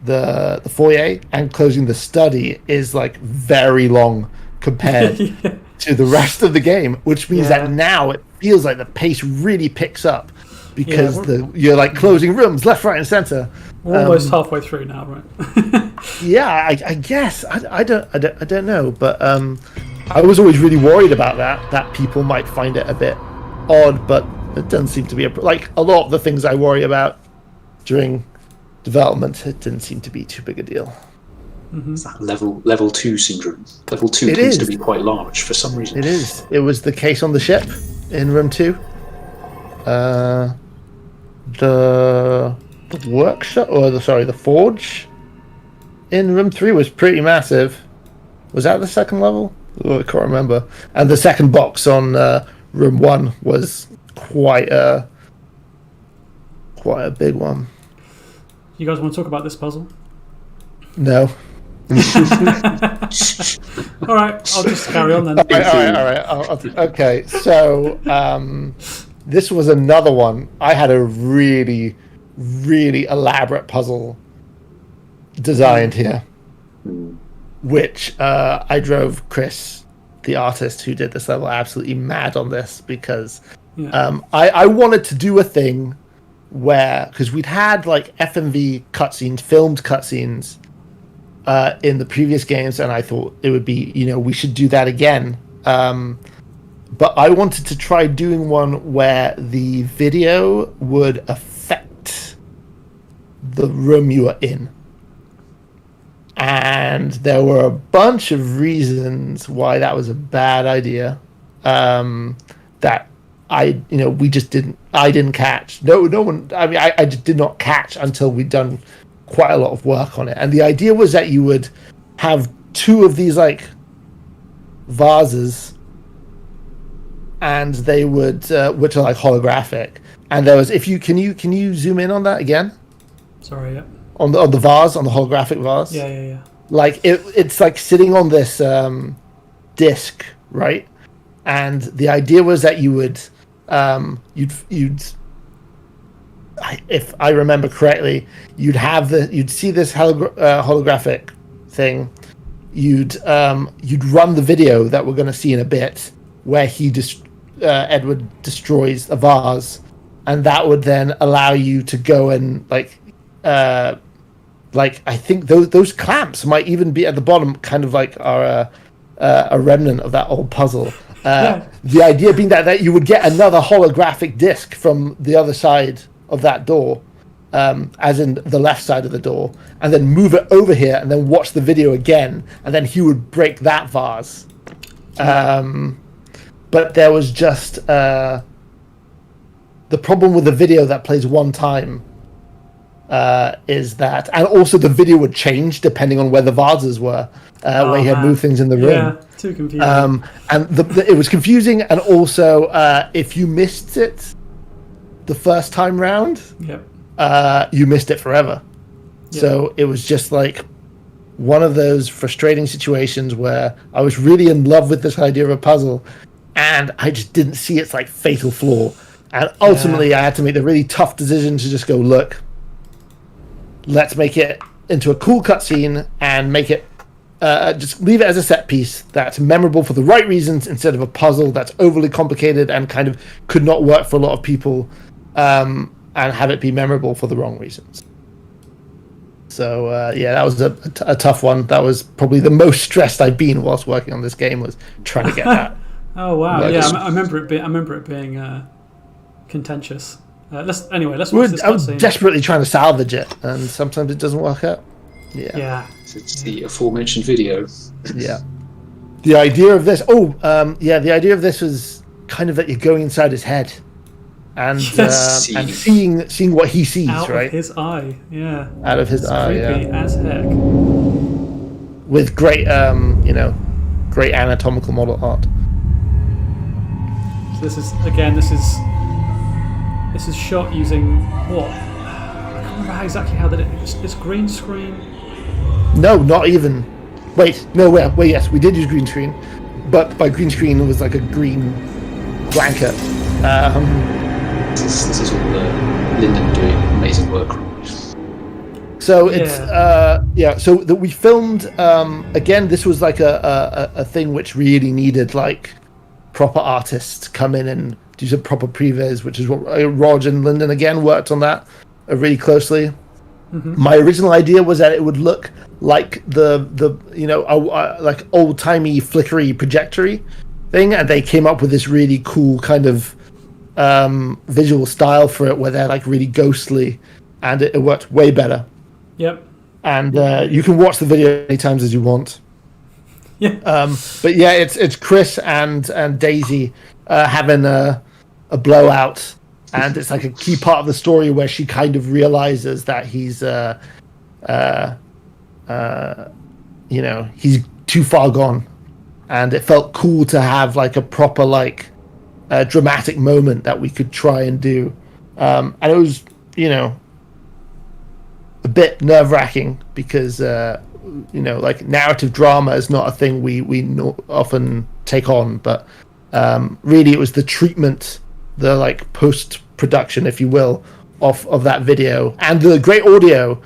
the foyer, and closing the study is like very long compared to the rest of the game, which means that now it feels like the pace really picks up because you're like closing rooms left, right, and center. we're almost halfway through now, right? Yeah, I guess I don't know, but I was always really worried about that people might find it a bit odd, but it doesn't seem to be like a lot of the things I worry about during development. It didn't seem to be too big a deal. It's that level 2 syndrome. Level 2 tends to be quite large for some reason. It is. It was the case on the ship in room 2. The workshop, or the forge in room 3 was pretty massive. Was that the second level? Oh, I can't remember. And the second box on room 1 was quite a big one. You guys want to talk about this puzzle? No. All right, I'll just carry on then. All right. Okay, so this was another one. I had a really, really elaborate puzzle designed here, which I drove Chris, the artist who did this level, absolutely mad on this because I wanted to do a thing where, because we'd had like FMV cutscenes, filmed cutscenes in the previous games, and I thought it would be, we should do that again. But I wanted to try doing one where the video would affect the room you are in. And there were a bunch of reasons why that was a bad idea. That I didn't catch. No one. I mean, I just did not catch until we'd done quite a lot of work on it. And the idea was that you would have 2 of these like vases, and they would, which are like holographic. And there was, can you zoom in on that again? Sorry, yeah. On the vase, on the holographic vase. Yeah. Like it's like sitting on this disc, right? And the idea was that you would if I remember correctly, you'd see this holographic thing. You'd run the video that we're going to see in a bit, where Edward destroys a vase, and that would then allow you to go and I think those clamps might even be at the bottom, kind of like are a remnant of that old puzzle. The idea being that you would get another holographic disc from the other side of that door, as in the left side of the door, and then move it over here and then watch the video again, and then he would break that vase. But there was just the problem with the video that plays one time is that, and also the video would change depending on where the vases were, where he had moved things in the room. Yeah, too confusing. And it was confusing, and also if you missed it the first time round, you missed it forever. Yep. So it was just like one of those frustrating situations where I was really in love with this idea of a puzzle, and I just didn't see its like fatal flaw. And ultimately, I had to make the really tough decision to just go, look, let's make it into a cool cutscene and make it just leave it as a set piece that's memorable for the right reasons instead of a puzzle that's overly complicated and kind of could not work for a lot of people, and have it be memorable for the wrong reasons. So that was a tough one. That was probably the most stressed I've been whilst working on this game, was trying to get that. Oh wow! I remember it being contentious. Let's watch this I was cutscene. desperately trying to salvage it, and sometimes it doesn't work out. Yeah. It's the aforementioned video. Yeah. The idea of this. The idea of this was kind of that you're going inside his head, and and seeing what he sees, out right? Of his eye. Yeah. Out of his it's eye. Creepy as heck. With great, great anatomical model art. So this is shot using what? I can't remember exactly how that it's green screen. No, not even. Wait, yes, we did use green screen, but by green screen it was like a green blanket. This is all Lyndon doing amazing work. So it's so that we filmed again. This was like a thing which really needed like proper artists to come in and do some proper previs, which is what Rog and Lyndon again worked on that really closely. Mm-hmm. My original idea was that it would look like the like old timey flickery projectory thing, and they came up with this really cool kind of visual style for it, where they're like really ghostly, and it worked way better. Yep. And you can watch the video as many times as you want. Yeah. But yeah, it's Chris and Daisy having a blowout, and it's like a key part of the story where she kind of realizes that he's he's too far gone, and it felt cool to have like a proper like dramatic moment that we could try and do, and it was a bit nerve-wracking because like narrative drama is not a thing we often take on, but really it was the treatment, the like post-production, if you will, of that video, and the great audio,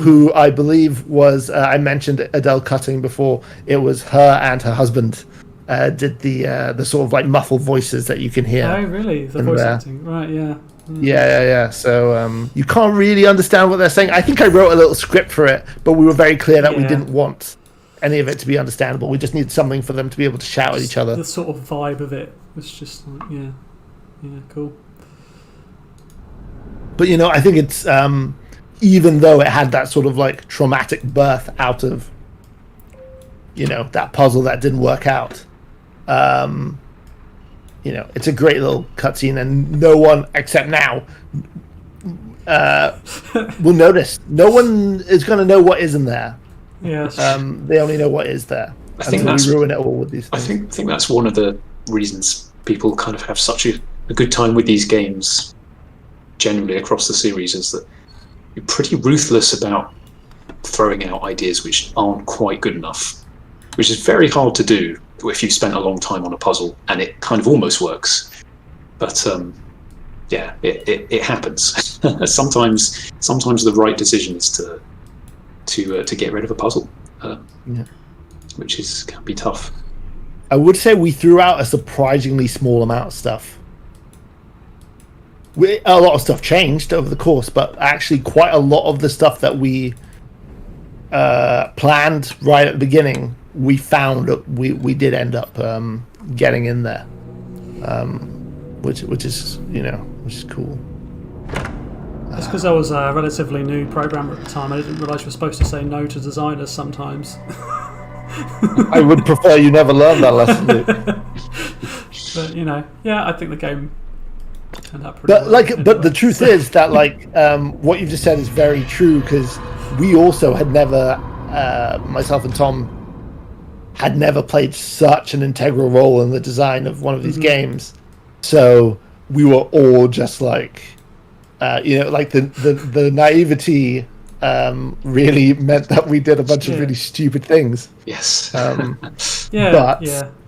who I believe was I mentioned Adele Cutting before. It was her and her husband did the sort of like muffled voices that you can hear. Oh really? The voice acting, right? Yeah. Yeah. So you can't really understand what they're saying. I think I wrote a little script for it, but we were very clear that we didn't want any of it to be understandable. We just needed something for them to be able to shout at each other. The sort of vibe of it was just like, yeah, cool. But I think it's even though it had that sort of like traumatic birth out of that puzzle that didn't work out. It's a great little cutscene, and no one except now will notice. No one is going to know what is in there. Yes. They only know what is there. I think that's we ruin it all with these things. I think that's one of the reasons people kind of have such a good time with these games, generally across the series, is that you're pretty ruthless about throwing out ideas which aren't quite good enough, which is very hard to do if you've spent a long time on a puzzle and it kind of almost works. But it happens. Sometimes the right decision is to get rid of a puzzle, which can be tough. I would say we threw out a surprisingly small amount of stuff. A lot of stuff changed over the course, but actually quite a lot of the stuff that we planned right at the beginning, we found that we did end up getting in there, which is cool. It's because I was a relatively new programmer at the time. I didn't realise you were supposed to say no to designers sometimes. I would prefer you never learn that lesson, Luke. But I think the game turned out pretty But well. like, but the truth is that like what you've just said is very true, because we also had never, myself and Tom, had never played such an integral role in the design of one of these games. So we were all just like, like the naivety really meant that we did a bunch of really stupid things. Yes. But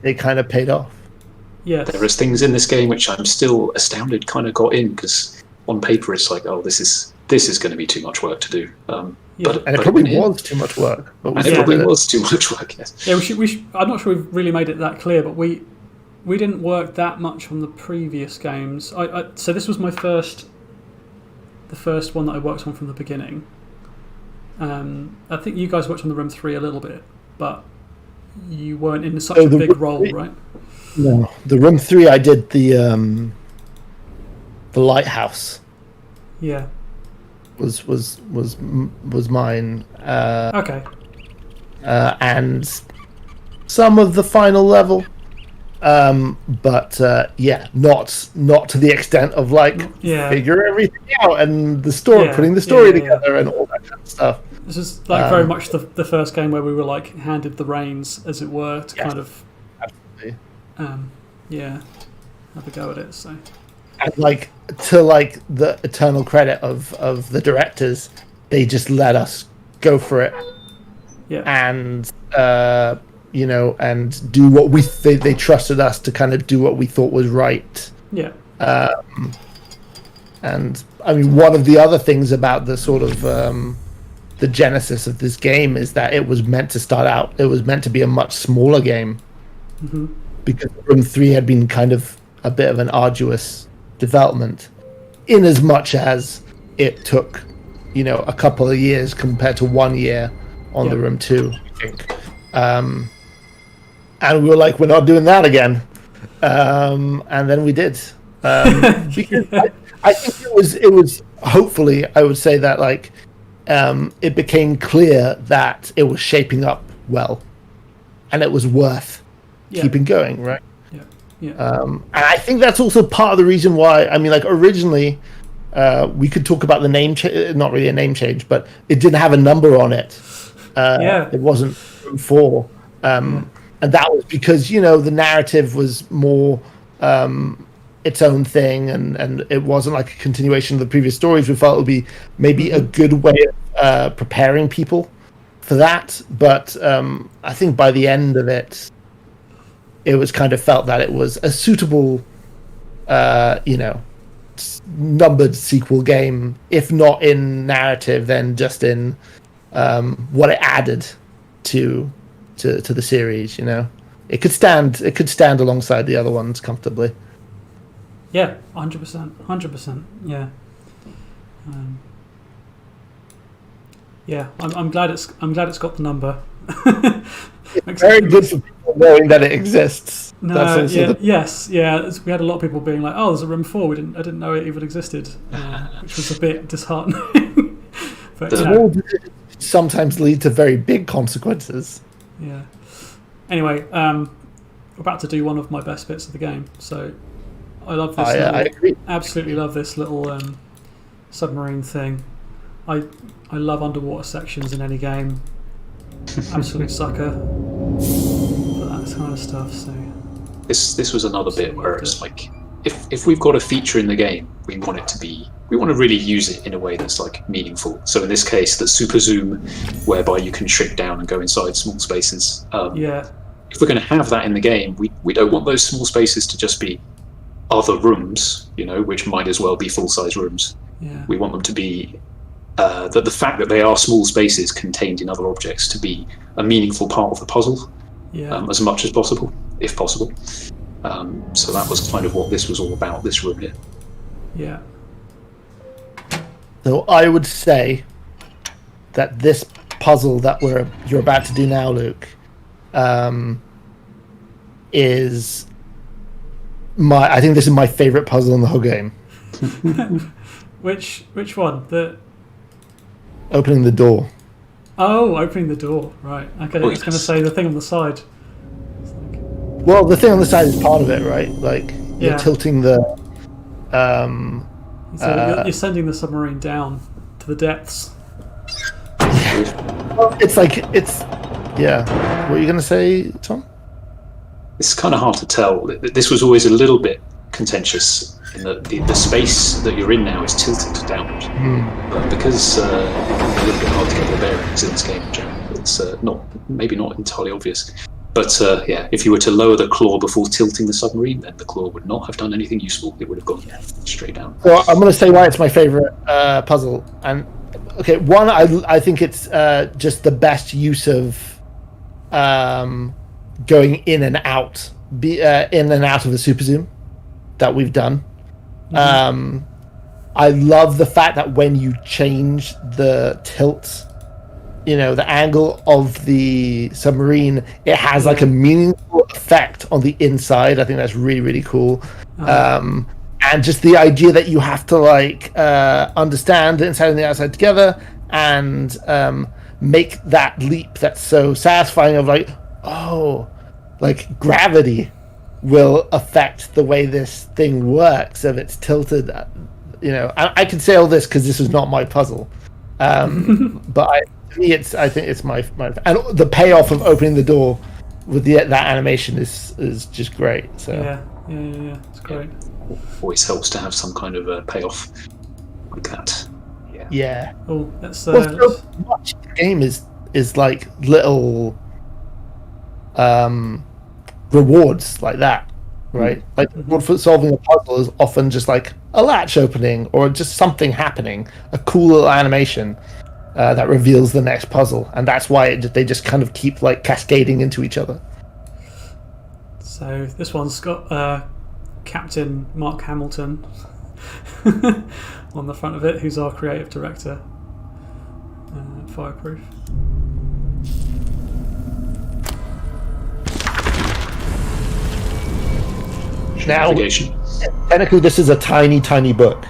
it kind of paid off. Yes. There is things in this game which I'm still astounded kind of got in, because on paper it's like, oh, this is going to be too much work to do. But it probably was too much work. And it probably was too much work, yes. Yeah, we should, I'm not sure we've really made it that clear, but we didn't work that much on the previous games. So this was the first one that I worked on from the beginning. I think you guys worked on the Room 3 a little bit, but you weren't in such a big role, right? No, the Room 3 I did the lighthouse. Yeah. Was mine. Okay. And some of the final level. But not to the extent of like figure everything out and the story, putting the story together and all that kind of stuff. This is like very much the first game where we were like handed the reins, as it were, to kind of have a go at it. So, and like to like the eternal credit of the directors, they just let us go for it. Yeah. And and do what they trusted us to kind of do what we thought was right. Yeah. And I mean, one of the other things about the sort of the genesis of this game is that it was meant to start out. It was meant to be a much smaller game, because Room 3 had been kind of a bit of an arduous development, in as much as it took, a couple of years compared to 1 year on the Room 2, I think. And we were like, we're not doing that again. And then we did. Because I think it was hopefully, I would say that like it became clear that it was shaping up well, and it was worth keeping going, right? And I think that's also part of the reason why, I mean, like originally we could talk about the name not really a name change, but it didn't have a number on it. It wasn't Room 4. And that was because, the narrative was more its own thing, and it wasn't like a continuation of the previous stories. We felt it would be maybe a good way of preparing people for that. But I think by the end of it, it was kind of felt that it was a suitable, numbered sequel game, if not in narrative, then just in what it added to the series. It could stand alongside the other ones comfortably. Yeah, 100%. Yeah. I'm glad it's got the number. It's very good for people knowing that it exists. No, yes. We had a lot of people being like, "Oh, there's a Room 4. I didn't know it even existed," which was a bit disheartening. But small decisions sometimes lead to very big consequences. Yeah. Anyway, we're about to do one of my best bits of the game. So I love this. I agree. Absolutely love this little submarine thing. I love underwater sections in any game. Absolute sucker for that kind of stuff. So this was another bit where it's like, if we've got a feature in the game, we want to really use it in a way that's like meaningful. So in this case, the super zoom, whereby you can shrink down and go inside small spaces. If we're going to have that in the game, we don't want those small spaces to just be other rooms, which might as well be full-size rooms. Yeah. We want them to be the fact that they are small spaces contained in other objects to be a meaningful part of the puzzle, as much as possible, if possible. So that was kind of what this was all about, this room here. Yeah. So I would say that this puzzle that you're about to do now, Luke, is I think this is my favorite puzzle in the whole game. Which one? The opening the door. Oh, opening the door. Right. Okay. I was going to say the thing on the side. Well, the thing on the side is part of it, right? Like you're tilting the So you're sending the submarine down to the depths. Yeah. What are you going to say, Tom? It's kind of hard to tell. This was always a little bit contentious in that the space that you're in now is tilted downward. But because it's a little bit hard to get the bearings in this game, it's maybe not entirely obvious. But if you were to lower the claw before tilting the submarine, then the claw would not have done anything useful. It would have gone straight down. Well, I'm going to say why it's my favorite puzzle. And okay, one, I think it's just the best use of going in and out of the super zoom that we've done. I love the fact that when you change the tilt, the angle of the submarine, it has like a meaningful effect on the inside. I think that's really, really cool. And just the idea that you have to understand the inside and the outside together and make that leap that's so satisfying of gravity will affect the way this thing works if it's tilted. I can say all this because this was not my puzzle, but I think it's my and the payoff of opening the door with that animation is just great. So yeah, it's great. Always helps to have some kind of a payoff like that. Yeah. Oh, that's so much of the game is like little rewards like that, right? Like reward for solving a puzzle is often just like a latch opening or just something happening, a cool little animation that reveals the next puzzle, and that's why they just kind of keep cascading into each other. So this one's got Captain Mark Hamilton on the front of it, who's our creative director at Fireproof. Now, technically, this is a tiny, tiny book.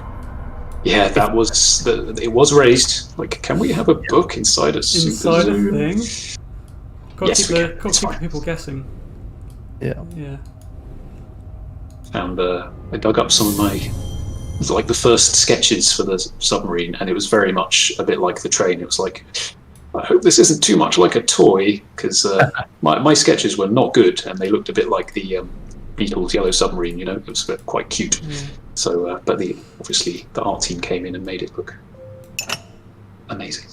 Yeah, it was raised. Can we have a book inside a super zoom? Thing? Yes, we can. Got to keep people guessing. Yeah. Found I dug up some of the first sketches for the submarine, and it was very much a bit like the train. It was like, I hope this isn't too much like a toy, because my sketches were not good, and they looked a bit like the Beatles' Yellow Submarine. It was quite cute. So, but obviously the art team came in and made it look amazing.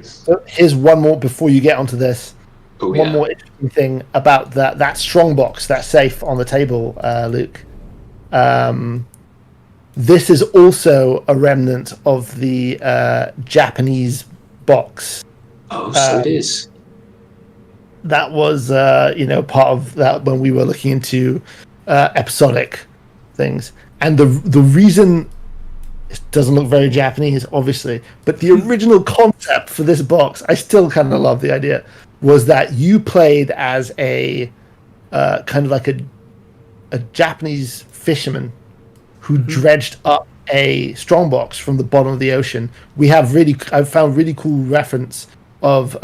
So here's one more before you get onto this. One more interesting thing about that strongbox, that safe on the table, Luke. This is also a remnant of the Japanese box. Oh, so it is. That was, part of that when we were looking into episodic things. And the reason it doesn't look very Japanese, obviously, but the original concept for this box, I still kind of love the idea, was that you played as a kind of like a Japanese fisherman who dredged up a strongbox from the bottom of the ocean. I've found really cool reference of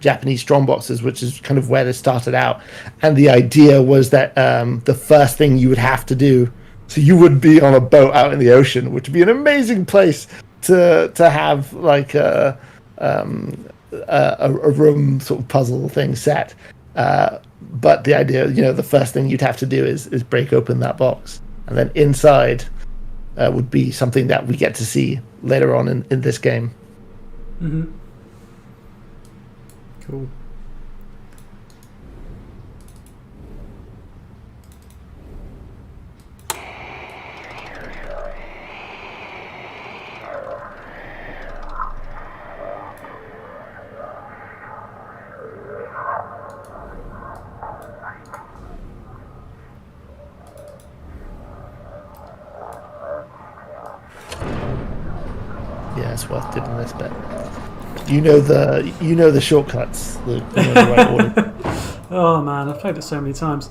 Japanese strongboxes, which is kind of where this started out. And the idea was that the first thing you would have to do, so you would be on a boat out in the ocean, which would be an amazing place to have a room sort of puzzle thing set. But the idea, the first thing you'd have to do is break open that box. And then inside would be something that we get to see later on in this game. Mm-hmm. Cool. Yeah, it's worth doing this bit. You know the shortcuts, the right order. Oh man, I've played it so many times.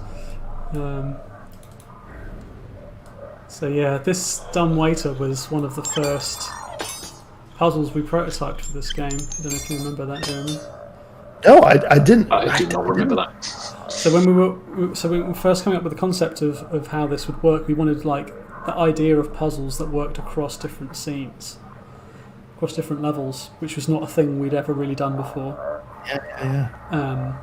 So yeah, this dumbwaiter was one of the first puzzles we prototyped for this game. I don't know if you remember that, Jeremy. No, I didn't. I do not remember that. So when we were first coming up with the concept of how this would work, we wanted the idea of puzzles that worked across different scenes, across different levels, which was not a thing we'd ever really done before. Yeah.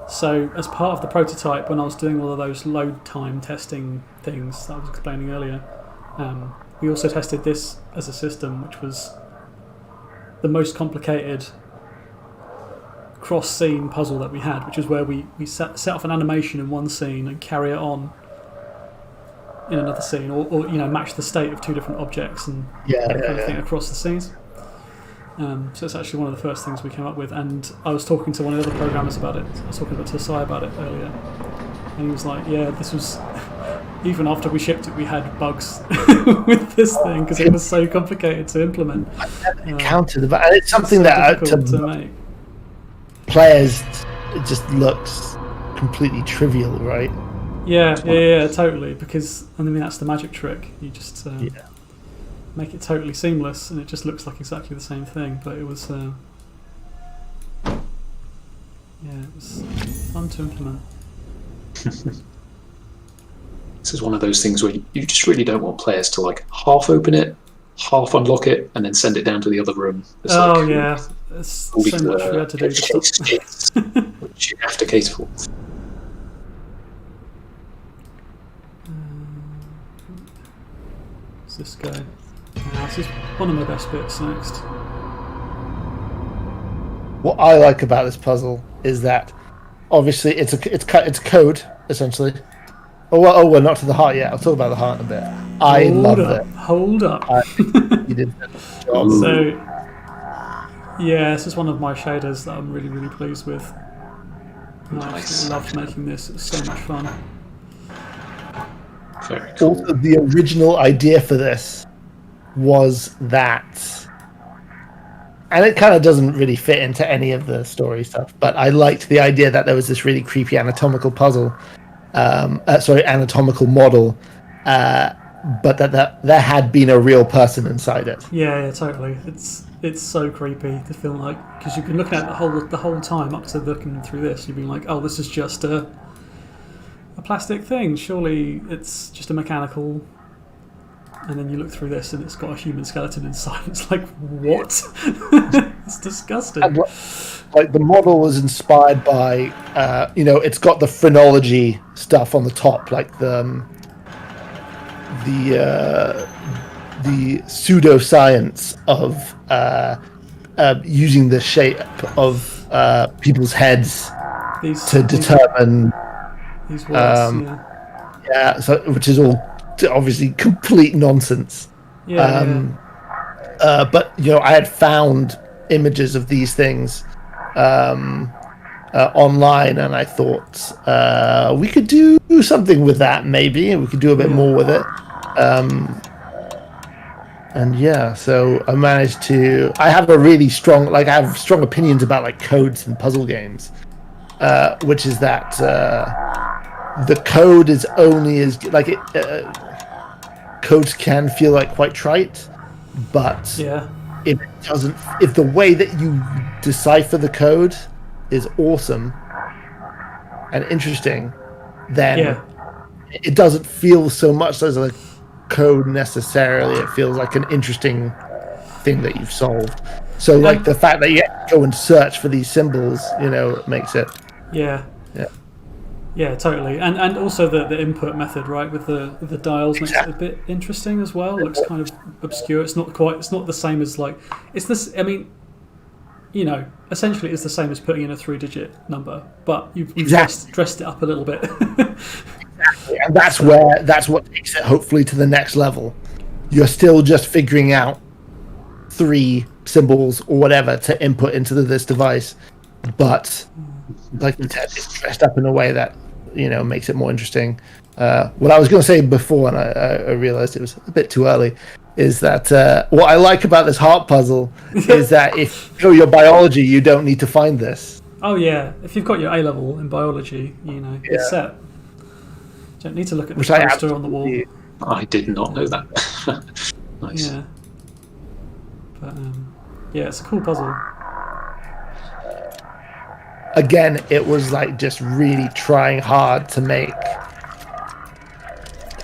So as part of the prototype, when I was doing all of those load time testing things that I was explaining earlier, we also tested this as a system, which was the most complicated cross-scene puzzle that we had, which is where we set off an animation in one scene and carry it on in another scene, or match the state of two different objects and that kind of thing across the scenes. So it's actually one of the first things we came up with, and I was talking to one of the other programmers about it. I was talking to Sai about it earlier, and he was like, "Yeah, this was even after we shipped it, we had bugs with this thing because it was so complicated to implement." I've never encountered, but it's something so that difficult to make. Players, it just looks completely trivial, right? Yeah, totally. Because that's the magic trick. You just make it totally seamless, and it just looks like exactly the same thing. But it was, it was fun to implement. This is one of those things where you just really don't want players to like half open it, half unlock it, and then send it down to the other room. It's there's so much we had to do. Which you have to cater for. What's this guy? This is one of my best bits next. What I like about this puzzle is that obviously it's code essentially. We're not to the heart yet. I'll talk about the heart in a bit. I love it. Hold up. You did a job. So, this is one of my shaders that I'm really, really pleased with. I absolutely loved making this. It was so much fun. Very cool. Also, the original idea for this was that, and it kind of doesn't really fit into any of the story stuff, but I liked the idea that there was this really creepy anatomical anatomical model, but that there had been a real person inside it. Yeah, totally. It's so creepy to feel like, because you've been looking at it the whole time up to looking through this. You've been like, oh, this is just a plastic thing. Surely it's just a mechanical. And then you look through this and it's got a human skeleton inside. It's like, what? It's disgusting. And, like the model was inspired by, it's got the phrenology stuff on the top, like the pseudoscience of using the shape of people's heads to determine these words. So which is all obviously complete nonsense. But I had found images of these things online, and I thought we could do something with that. Maybe we could do a bit more with it. So I managed to. I have a really strong, I have strong opinions about like codes in puzzle games, which is that the code is only as codes can feel like quite trite, but if it doesn't, if the way that you decipher the code is awesome and interesting, then it doesn't feel so much as a code necessarily. It feels like an interesting thing that you've solved. So like the fact that you have to go and search for these symbols, makes it totally. And also the input method, right, with the dials makes it a bit interesting as well. It looks kind of obscure. It's not the same as it's this. I mean, essentially it's the same as putting in a 3-digit number, but you've dressed it up a little bit. Exactly, and that's what takes it hopefully to the next level. You're still just figuring out 3 symbols or whatever to input into this device, but like you said, it's dressed up in a way that makes it more interesting. What I was going to say before, and I realized it was a bit too early, is that what I like about this heart puzzle is that if you know your biology, you don't need to find this. Oh yeah, if you've got your A level in biology, it's set. You don't need to look at the poster on the wall. I did not know that. Nice. Yeah. But it's a cool puzzle. Again, it was like just really trying hard to make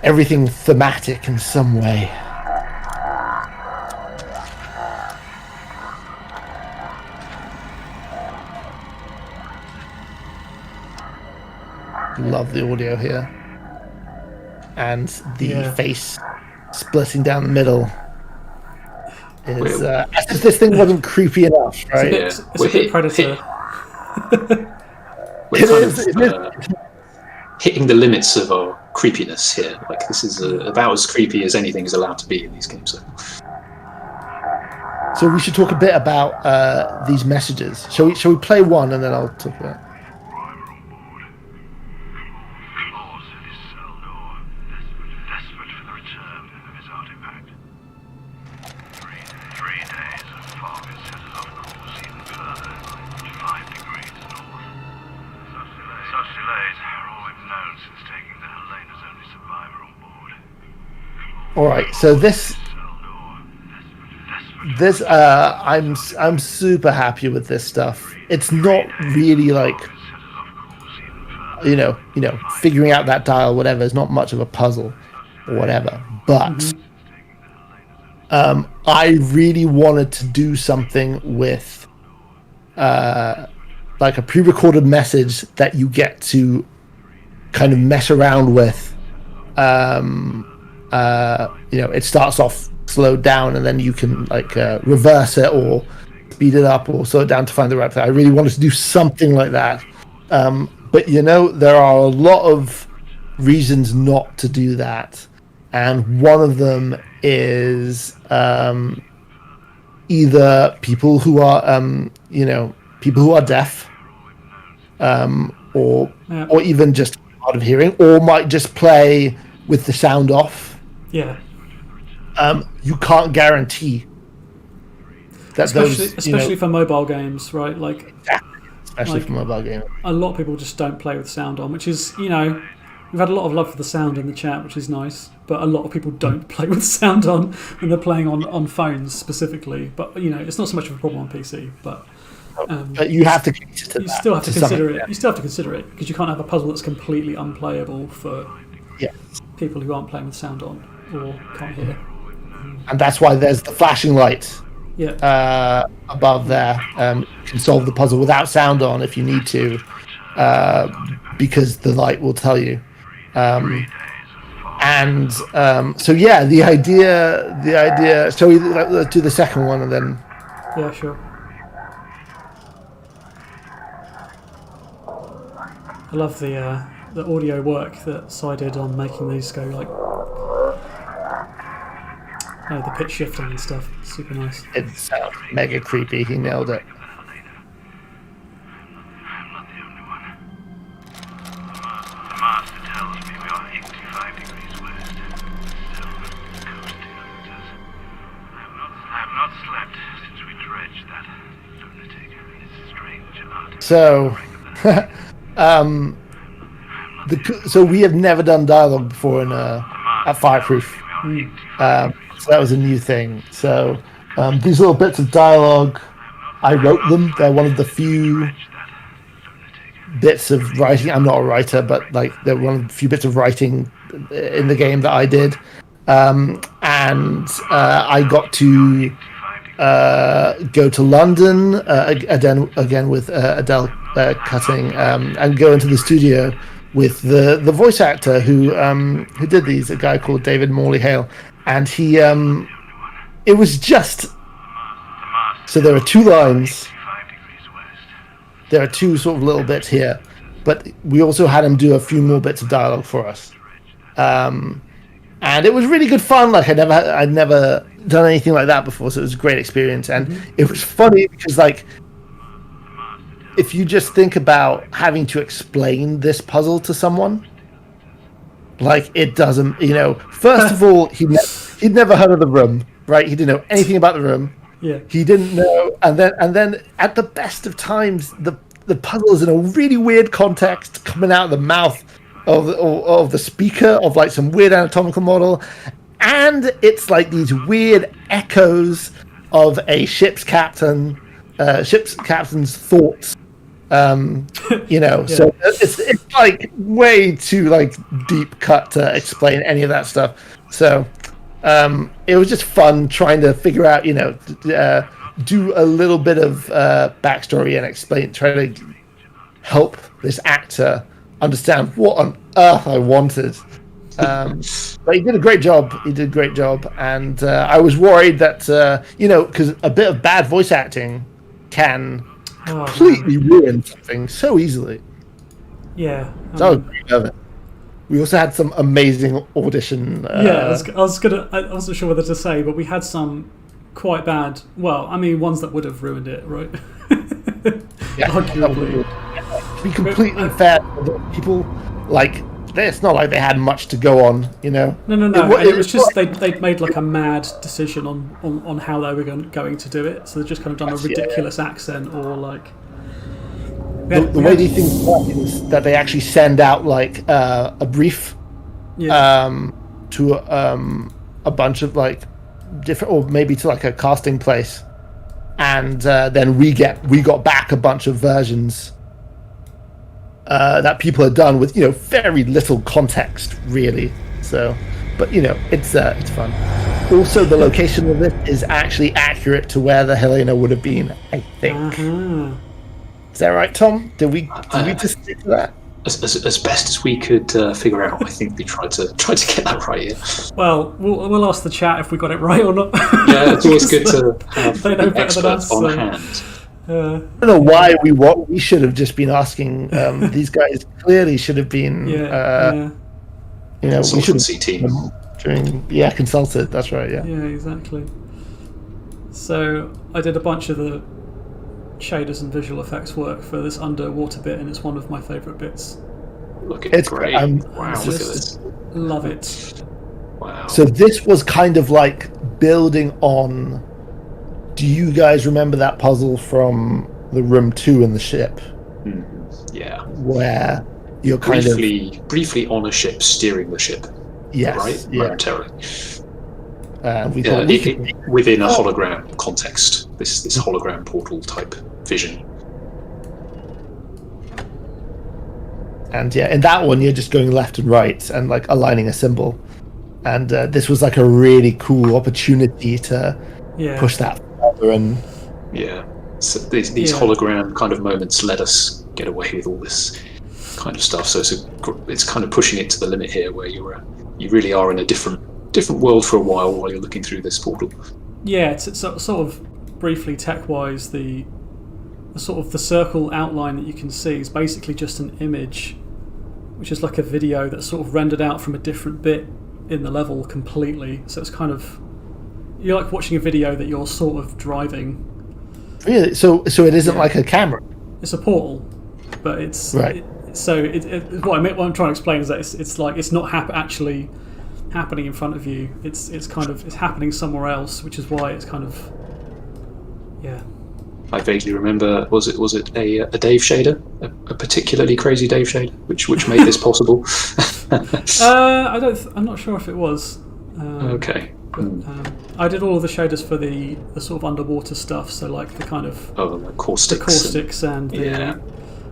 everything thematic in some way. Love the audio here. And the face splitting down the middle is as if this thing wasn't creepy enough, right? It's a bit Predator. We're kind of hitting the limits of our creepiness here. Like, this is about as creepy as anything is allowed to be in these games. So we should talk a bit about these messages. Shall we play one and then I'll talk about it? All right, so this I'm super happy with this stuff. It's not really like you know figuring out that dial, whatever. It's not much of a puzzle or whatever. But I really wanted to do something with like a pre-recorded message that you get to kind of mess around with. It starts off slowed down and then you can like reverse it or speed it up or slow it down to find the right thing. I really wanted to do something like that. But there are a lot of reasons not to do that. And one of them is either people who are deaf, or even just hard of hearing, or might just play with the sound off. Yeah. You can't guarantee that especially for mobile games, right? Like, especially for mobile games. A lot of people just don't play with sound on, which is, we've had a lot of love for the sound in the chat, which is nice. But a lot of people don't play with sound on when they're playing on phones specifically. But it's not so much of a problem on PC. But you have to consider that. You still have to consider it. You still have to consider it because you can't have a puzzle that's completely unplayable for people who aren't playing with sound on or can't hear. And that's why there's the flashing light above there. You can solve the puzzle without sound on if you need to, because the light will tell you. The idea. So let's do the second one and then. Yeah, sure. I love the audio work that Cy did on making these go like. The pitch shifting and stuff. Super nice. It's mega creepy. He nailed it. I'm not the only one. The master tells me we are 85 degrees west. Still coasting under us. I have not slept since we dredged that lunatic. His strange artist. So we have never done dialogue before at Fireproof. So that was a new thing. So these little bits of dialogue, I wrote them. They're one of the few bits of writing. I'm not a writer, but like they're one of the few bits of writing in the game that I did. And I got to go to London again with Adele Cutting and go into the studio with the voice actor who did these, a guy called David Morley Hale. And he, it was just, so there are two lines, there are two sort of little bits here, but we also had him do a few more bits of dialogue for us. And it was really good fun. Like I'd never done anything like that before, so it was a great experience. And it was funny because like, if you just think about having to explain this puzzle to someone, like it doesn't, first of all, he'd never heard of the room, right? He didn't know anything about the room. Yeah. He didn't know, and then at the best of times, the puzzle is in a really weird context, coming out of the mouth of the speaker of like some weird anatomical model, and it's like these weird echoes of a ship's captain's thoughts So it's like way too like deep cut to explain any of that stuff. So it was just fun trying to figure out, do a little bit of backstory and try to help this actor understand what on earth I wanted. But he did a great job. And I was worried that, because a bit of bad voice acting can completely ruin something so easily. Yeah. So we also had some amazing audition. I wasn't sure whether to say, but we had some quite bad. Well, I mean, ones that would have ruined it, right? Arguably. To be completely fair, people it's not like they had much to go on, No. It was just they'd made like a mad decision on how they were going to do it. So they've just kind of done a ridiculous accent or like. The way these things work is that they actually send out like a brief to a bunch of like different, or maybe to like a casting place, and then we got back a bunch of versions that people had done with very little context really. So, but it's fun. Also, the location of this is actually accurate to where the Helena would have been, I think. Is that right, Tom? Did we just stick to that? As best as we could figure out, I think we tried to get that right. Yeah. Well, we'll ask the chat if we got it right or not. Yeah, it's always good to have they know an better expert than us, on hand. I don't know why we should have just been asking. These guys clearly should have been. Consultancy team. Consulted. That's right. Yeah. Yeah, exactly. So I did a bunch of the shaders and visual effects work for this underwater bit, and it's one of my favourite bits. It's great. Wow, look at this. Love it. Wow. So this was kind of like building on. Do you guys remember that puzzle from the room 2 in the ship? Yeah. Where you're briefly on a ship, steering the ship. Yes. Right? Yeah. Momentarily. Within a hologram context, this hologram portal type vision. And in that one you're just going left and right and like aligning a symbol. And this was like a really cool opportunity to push that further. And so these hologram kind of moments let us get away with all this kind of stuff. So it's kind of pushing it to the limit here, where you really are in a different world for a while you're looking through this portal. Yeah, it's sort of briefly tech-wise, the sort of the circle outline that you can see is basically just an image, which is like a video that's sort of rendered out from a different bit in the level completely. So it's kind of, you're like watching a video that you're sort of driving. Really? So it isn't like a camera? It's a portal, but it's right. What I'm trying to explain is that it's like it's not actually happening in front of you. It's happening somewhere else, which is why it's kind of I vaguely remember. Was it a Dave shader, a particularly crazy Dave shader, which made this possible? I'm not sure if it was. Okay. I did all of the shaders for the sort of underwater stuff. So like the kind of the caustics and the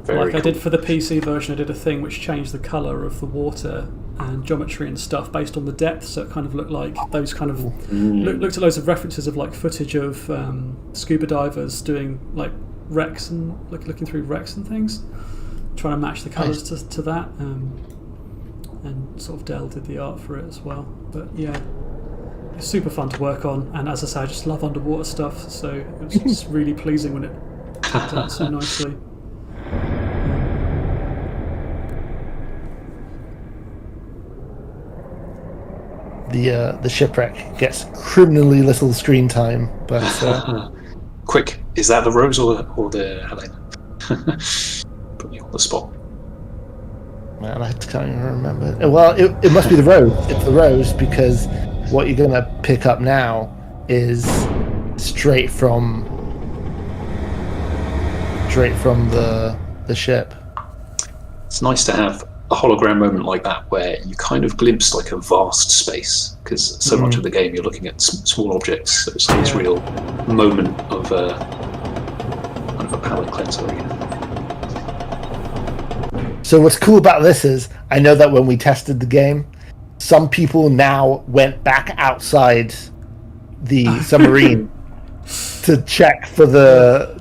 very cool. I did for the PC version. I did a thing which changed the colour of the water and geometry and stuff based on the depth, so it kind of looked like those kind of looked at loads of references of like footage of scuba divers doing like wrecks and looking through wrecks and things, trying to match the colours to that, and sort of Dell did the art for it as well. But it's super fun to work on, and as I say, I just love underwater stuff, so it was just really pleasing when it worked out so nicely. The shipwreck gets criminally little screen time, but quick, is that the Rose or the Helena? Put me on the spot. Man, I can't even remember. Well, it must be the Rose. It's the Rose, because what you're gonna pick up now is straight from the ship. It's nice to have a hologram moment like that where you kind of glimpse like a vast space, because so much of the game you're looking at small objects. So it's like this real moment of kind of a palate cleanser. So what's cool about this is I know that when we tested the game, some people now went back outside the submarine to check for the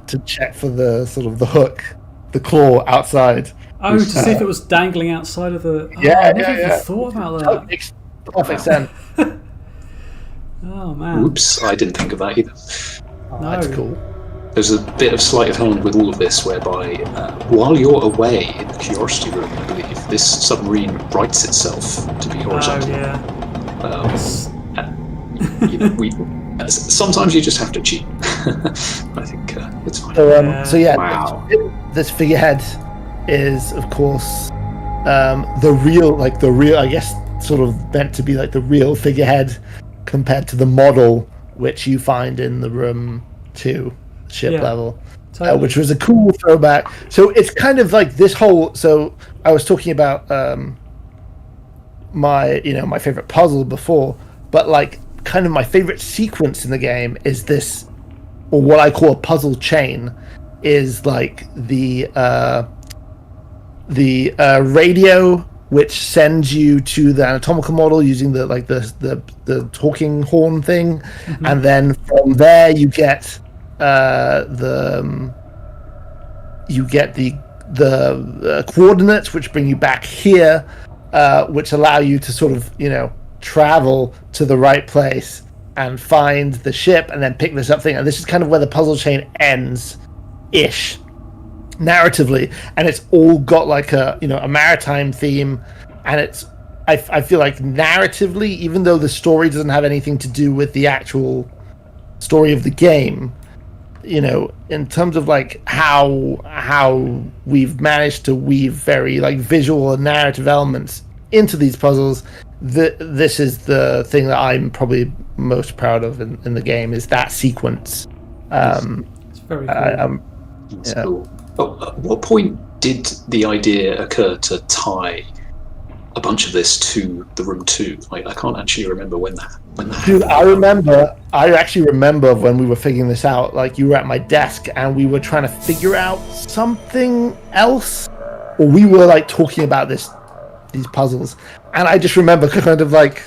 sort of the hook, the claw outside. Oh, to see if it was dangling outside of the. Oh, Yeah, I never yeah, even yeah. thought about That that. makes perfect sense. Oh man. Oops, I didn't think of that either. Oh, No. that's cool. There's a bit of sleight of hand with all of this, whereby while you're away in the Curiosity Room, I believe, this submarine rights itself to be Oh horizontal. yeah. Sometimes you just have to cheat. I think it's fine. So yeah, Wow. this figurehead is of course the real, I guess, sort of meant to be like the real figurehead compared to the model which you find in the room 2 ship Yeah, level, totally. which was a cool throwback. So it's kind of like this whole. So I was talking about my favorite puzzle before, but like kind of my favorite sequence in the game is this, or what I call a puzzle chain, is like the radio which sends you to the anatomical model using the talking horn thing, and then from there you get the coordinates which bring you back here, which allow you to sort of travel to the right place and find the ship and then pick this up thing. And this is kind of where the puzzle chain ends ish narratively, and it's all got like a maritime theme, and it's I feel like narratively, even though the story doesn't have anything to do with the actual story of the game, in terms of like how we've managed to weave very like visual and narrative elements into these puzzles, this is the thing that I'm probably most proud of in the game, is that sequence. It's very cool. That's cool. At what point did the idea occur to tie a bunch of this to the room 2? I can't actually remember when that Dude, happened. I actually remember when we were figuring this out, like you were at my desk and we were trying to figure out something else, or we were like talking about these puzzles, and I just remember kind of like,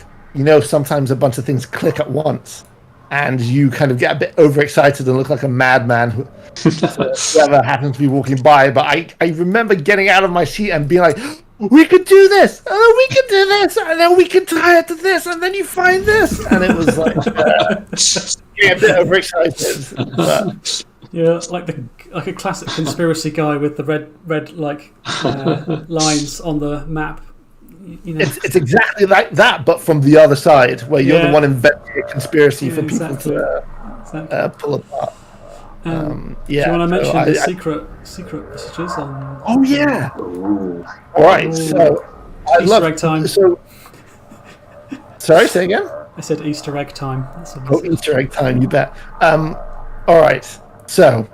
sometimes a bunch of things click at once and you kind of get a bit overexcited and look like a madman whoever happens to be walking by. But I remember getting out of my seat and being like, we could do this, and then we could do this, and then we could tie it to this, and then you find this, and it was like getting a bit overexcited. But, Yeah, like a classic conspiracy guy with the red lines on the map. it's exactly like that, but from the other side, where you're the one inventing a conspiracy for people to pull apart. Do you want to mention the secret messages on? Oh yeah. Ooh. All right. So Easter egg time. Sorry, say again. I said Easter egg time. That's what I Oh, said. Easter egg time. You bet. All right. So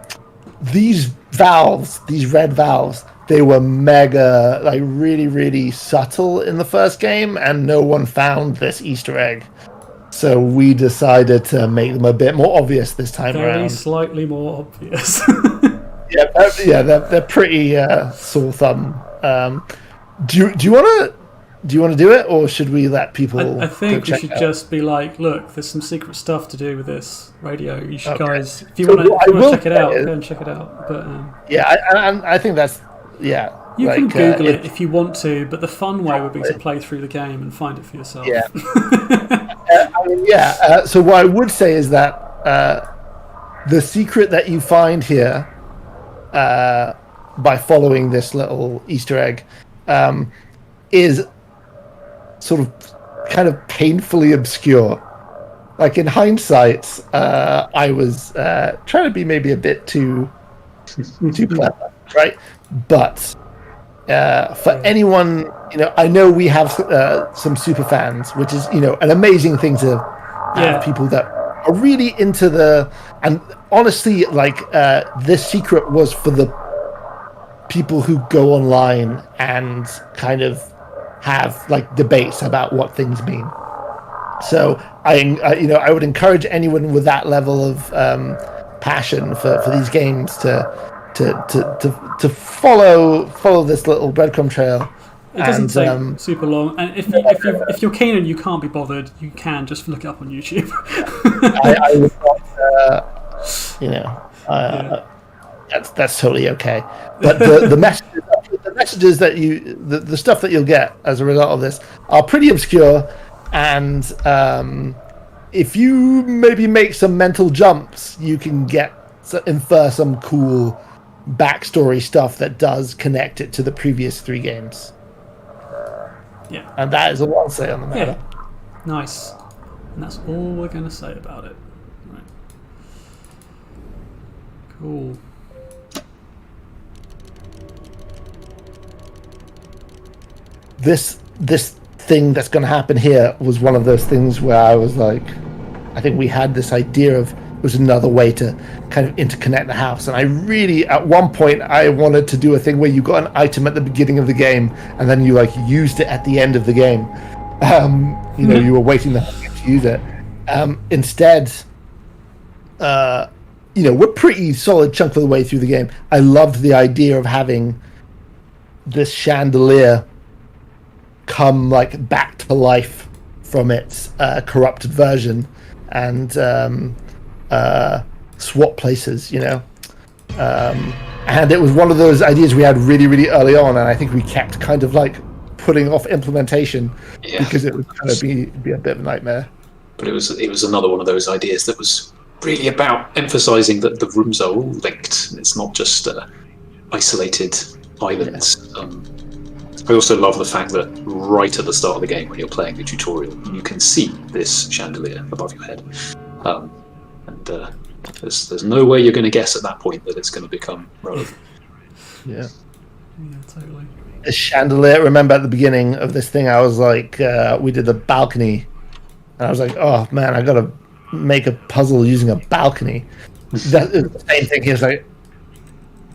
these valves, these red valves, they were mega, like really, really subtle in the first game, and no one found this Easter egg. So we decided to make them a bit more obvious this time Very around. slightly more obvious. They're pretty sore thumb. Do you want to do it, or should we let people? I think go we check should it out? just be like, look, there's some secret stuff to do with this radio. You should Okay. guys, if you So want what I to will check it out, say is- go and check it out. But Yeah, I think that's you like, can Google it- it if you want to, but the fun way would be to play through the game and find it for yourself. Yeah. So what I would say is that the secret that you find here by following this little Easter egg is sort of kind of painfully obscure. Like in hindsight, I was trying to be maybe a bit too clever, right? But for anyone, I know we have some super fans, which is an amazing thing to have people that are really into and honestly, like this secret was for the people who go online and kind of have like debates about what things mean. So I would encourage anyone with that level of passion for these games to to follow this little breadcrumb trail. It doesn't take super long, and if you're keen and you can't be bothered, you can just look it up on YouTube. I would not, that's totally okay. But the messages that the stuff that you'll get as a result of this are pretty obscure, and if you maybe make some mental jumps, you can infer some cool backstory stuff that does connect it to the previous 3 games. Yeah. And that is all I'll say on the matter. Yeah. Nice. And that's all we're going to say about it. Right. Cool. This thing that's going to happen here was one of those things where I was like, I think we had this idea of it was another way to kind of interconnect the house, and I really, at one point, I wanted to do a thing where you got an item at the beginning of the game and then you like used it at the end of the game. You were waiting to use it. Instead, we're pretty solid chunk of the way through the game. I loved the idea of having this chandelier come like back to life from its corrupted version and swap places, and it was one of those ideas we had really, really early on, and I think we kept kind of like putting off implementation because it would kind of be a bit of a nightmare. But it was another one of those ideas that was really about emphasizing that the rooms are all linked. It's not just isolated islands. I also love the fact that right at the start of the game, when you're playing the tutorial, you can see this chandelier above your head. There's no way you're going to guess at that point that it's going to become relevant. Yeah, totally. A chandelier. Remember at the beginning of this thing, I was like, we did the balcony, and I was like, oh man, I got to make a puzzle using a balcony. That is the same thing. He was like,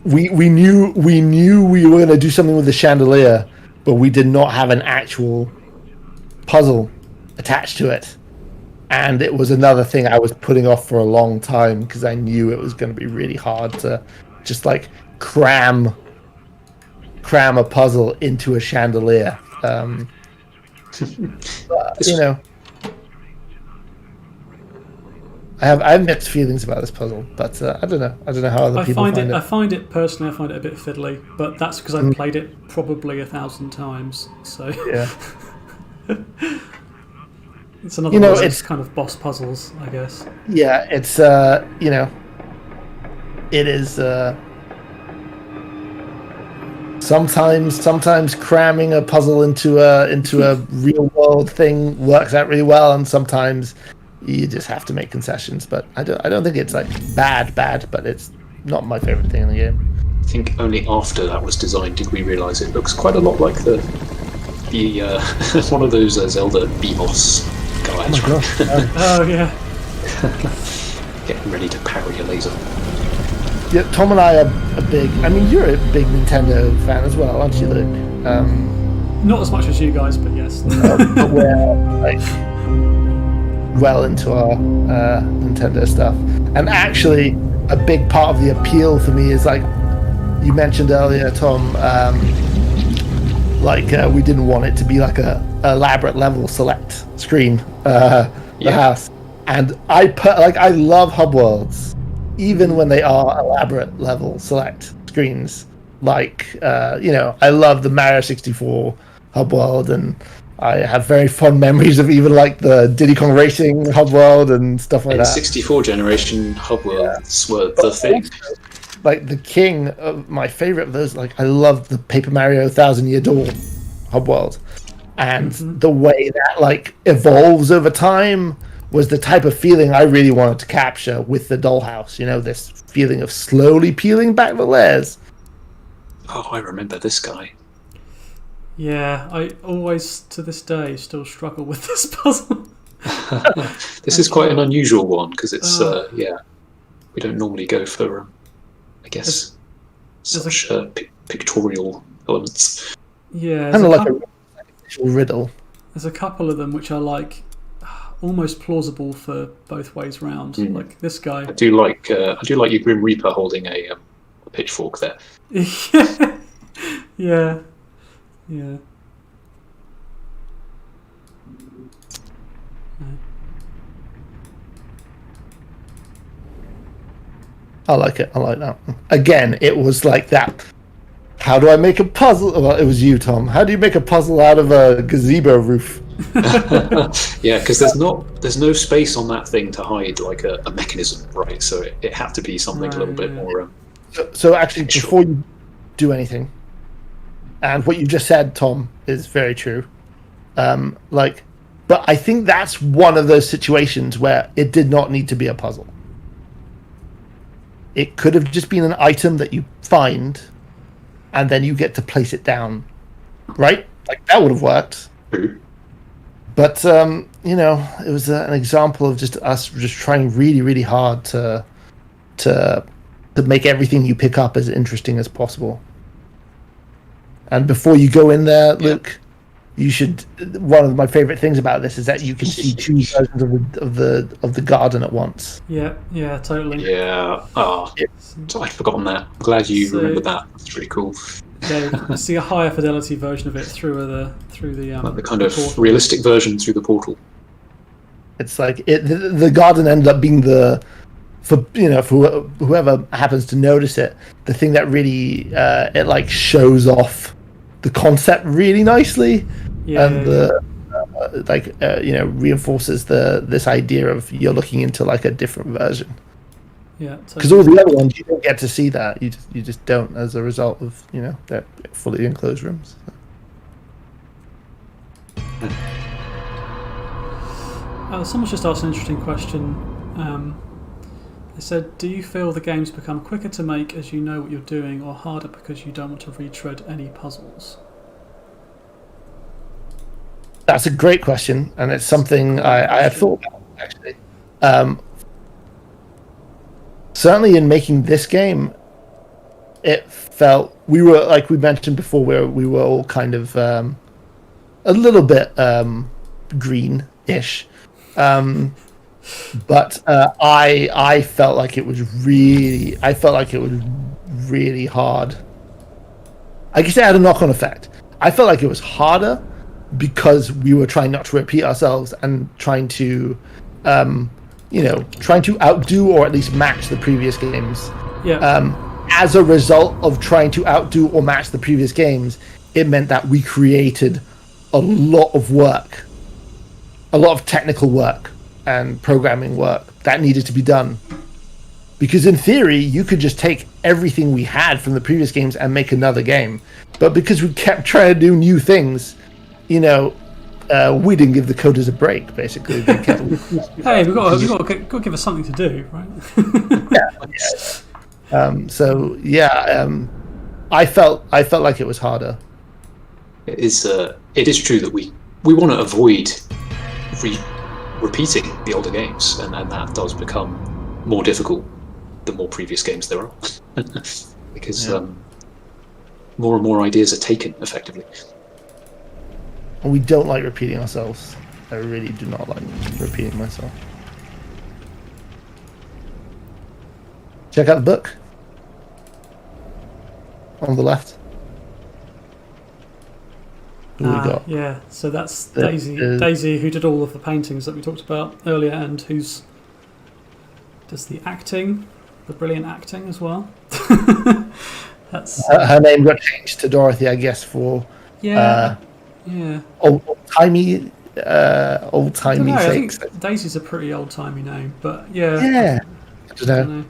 we knew we were going to do something with the chandelier, but we did not have an actual puzzle attached to it. And it was another thing I was putting off for a long time because I knew it was going to be really hard to just like cram a puzzle into a chandelier. But, I have mixed feelings about this puzzle, but I don't know. I don't know how other people find it. I find it personally, a bit fiddly, but that's because I've played it probably 1,000 times. So yeah. It's another one of those kind of boss puzzles, I guess. Yeah, it's it is sometimes cramming a puzzle into a real world thing works out really well, and sometimes you just have to make concessions. But I don't think it's like bad, but it's not my favorite thing in the game. I think only after that was designed did we realise it looks quite a lot like the one of those Zelda BMOS guys. Oh my gosh. Oh yeah. Getting ready to parry a laser. Yeah, Tom and I are a big. I mean, you're a big Nintendo fan as well, aren't you, Luke? Not as much as you guys, but yes. But we're like well into our Nintendo stuff, and actually, a big part of the appeal for me is like you mentioned earlier, Tom. We didn't want it to be like a elaborate level select screen, the house, and I love hub worlds, even when they are elaborate level select screens. I love the Mario 64 hub world, and I have very fond memories of even like the Diddy Kong Racing hub world and stuff like that. 64 generation hub worlds were the thing. Like the king of my favorite of those, like I love the Paper Mario 1000 Year Door hub world, and the way that like evolves over time was the type of feeling I really wanted to capture with the Dollhouse. This feeling of slowly peeling back the layers. Oh, I remember this guy. Yeah, I always to this day still struggle with this puzzle. This is quite an unusual one because it's we don't normally go for I guess such pictorial elements. Yeah, Kind of like a riddle. There's a couple of them which are like almost plausible for both ways round. Like this guy. I do like your Grim Reaper holding a pitchfork there. Yeah. Yeah. I like it. I like that. Again, it was like that. How do I make a puzzle? Well, it was you, Tom. How do you make a puzzle out of a gazebo roof? Yeah, because there's no space on that thing to hide like a mechanism, right? So it had to be something a little bit more. So actually, before you do anything, and what you just said, Tom, is very true. But I think that's one of those situations where it did not need to be a puzzle. It could have just been an item that you find, and then you get to place it down, right? Like that would have worked. But it was an example of just us just trying really, really hard to make everything you pick up as interesting as possible. And before you go in there, Luke, you should. One of my favorite things about this is that you can see two versions of the garden at once. Yeah, totally. Yeah. I'd forgotten that. I'm glad you remembered that. That's really cool. Yeah, you see a higher fidelity version of it through the like the kind of realistic version through the portal. It's like the garden ended up being for whoever happens to notice it, the thing that really it like shows off the concept really nicely, reinforces this idea of you're looking into like a different version. Yeah, because all the other ones you don't get to see that. You just don't as a result of they're fully enclosed rooms. Someone's just asked an interesting question. They said, do you feel the games become quicker to make as you know what you're doing, or harder because you don't want to retread any puzzles? That's a great question, and it's something I have thought about, actually. Certainly in making this game, it felt... We were, like we mentioned before, where we were all kind of a little bit green-ish. But I felt like it was really... I felt like it was really hard. I guess it had a knock-on effect. I felt like it was harder because we were trying not to repeat ourselves and trying to outdo or at least match the previous games. Yeah. As a result of trying to outdo or match the previous games, it meant that we created a lot of work, a lot of technical work and programming work that needed to be done. Because in theory, you could just take everything we had from the previous games and make another game. But because we kept trying to do new things, we didn't give the coders a break, basically. Hey, we've got to give us something to do, right? I felt like it was harder. It is true that we want to avoid repeating the older games, and that does become more difficult the more previous games there are. Because more and more ideas are taken effectively. And we don't like repeating ourselves. I really do not like repeating myself. Check out the book. On the left. Who we got? Yeah, so that's Daisy. Daisy, who did all of the paintings that we talked about earlier, and who's does the acting, the brilliant acting as well. That's her name got changed to Dorothy, I guess, for old-timey I sakes. think Daisy's a pretty old-timey name, but yeah. I don't know.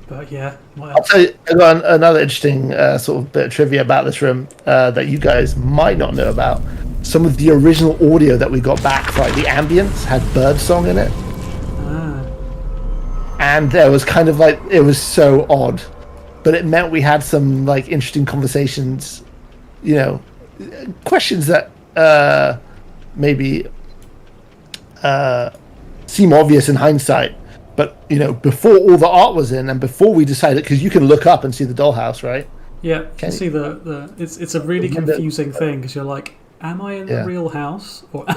But yeah, I'll tell you another interesting sort of bit of trivia about this room that you guys might not know about. Some of the original audio that we got back for the ambience had birdsong in it. And there was kind of like, it was so odd, but it meant we had some like interesting conversations, questions that maybe seem obvious in hindsight. But, before all the art was in and before we decided, because you can look up and see the dollhouse, right? Yeah, you can see it's a really confusing thing because you're like, am I in the real house? Or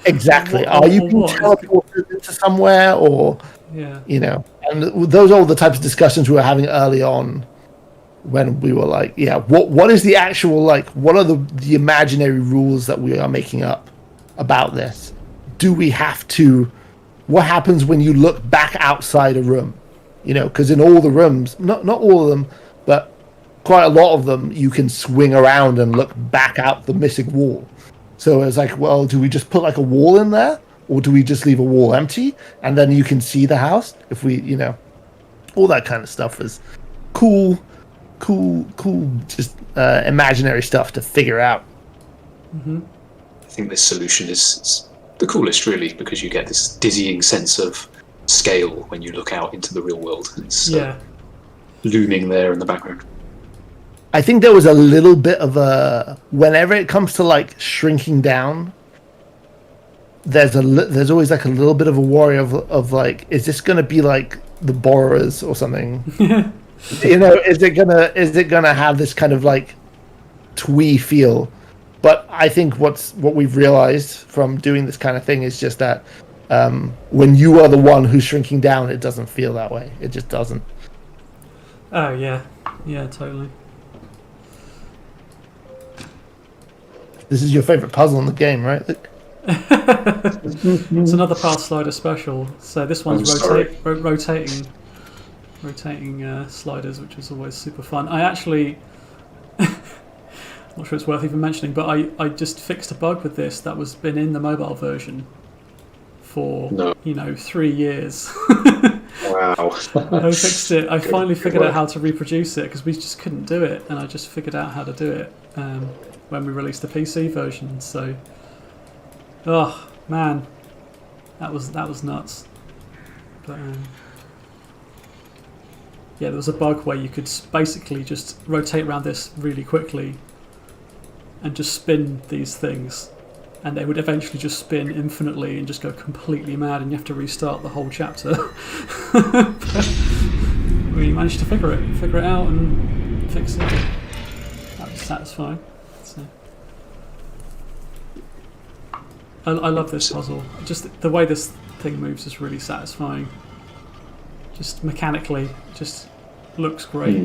exactly. Are you being teleported into somewhere? Or Yeah. You know, and those are all the types of discussions we were having early on, when we were like, yeah, what is the actual, like, what are the imaginary rules that we are making up about this? Do we have to? What happens when you look back outside a room? You know, because in all the rooms, not all of them, but quite a lot of them, you can swing around and look back out the missing wall. So it's like, well, do we just put like a wall in there, or do we just leave a wall empty and then you can see the house? If we, you know, all that kind of stuff is cool, just imaginary stuff to figure out. Mm-hmm. I think this solution is the coolest, really, because you get this dizzying sense of scale when you look out into the real world. It's looming there in the background. I think there was a little bit of a, whenever it comes to like shrinking down, there's always like a little bit of a worry of like, is this going to be like The Borrowers or something? You know, is it gonna have this kind of like twee feel? But I think what we've realized from doing this kind of thing is just that when you are the one who's shrinking down, it doesn't feel that way. It just doesn't. Oh yeah, totally. This is your favorite puzzle in the game, right? It's another Path Slider special. So this one's rotating sliders, which is always super fun. I actually, I'm not sure it's worth even mentioning, but I just fixed a bug with this that was been in the mobile version for 3 years. Wow. I fixed it. I finally figured out how to reproduce it because we just couldn't do it, and I just figured out how to do it when we released the PC version. So, oh man, that was nuts. But yeah, there was a bug where you could basically just rotate around this really quickly and just spin these things, and they would eventually just spin infinitely and just go completely mad, and you have to restart the whole chapter. We managed to figure it out and fix it. That was satisfying. So, I love this puzzle. Just the way this thing moves is really satisfying. Just mechanically, just looks great.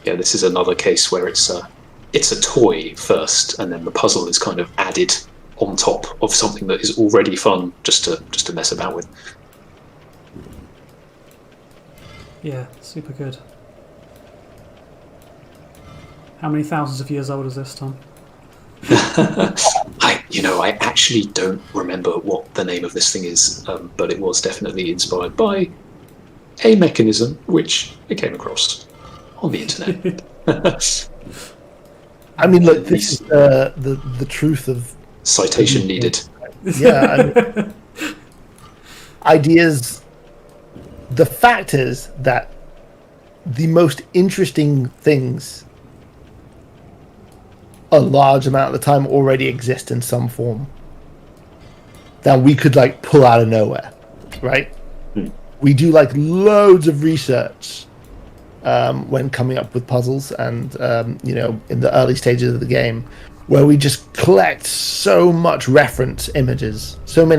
Yeah, this is another case where it's a toy first, and then the puzzle is kind of added on top of something that is already fun, just to mess about with. Yeah, super good. How many thousands of years old is this, Tom? I actually don't remember what the name of this thing is, but it was definitely inspired by a mechanism which I came across on the internet. I mean, look, this is the truth of citation needed. Yeah, ideas. The fact is that the most interesting things a large amount of the time already exist in some form that we could like pull out of nowhere, right? We do like loads of research when coming up with puzzles, and in the early stages of the game, where we just collect so many reference images, and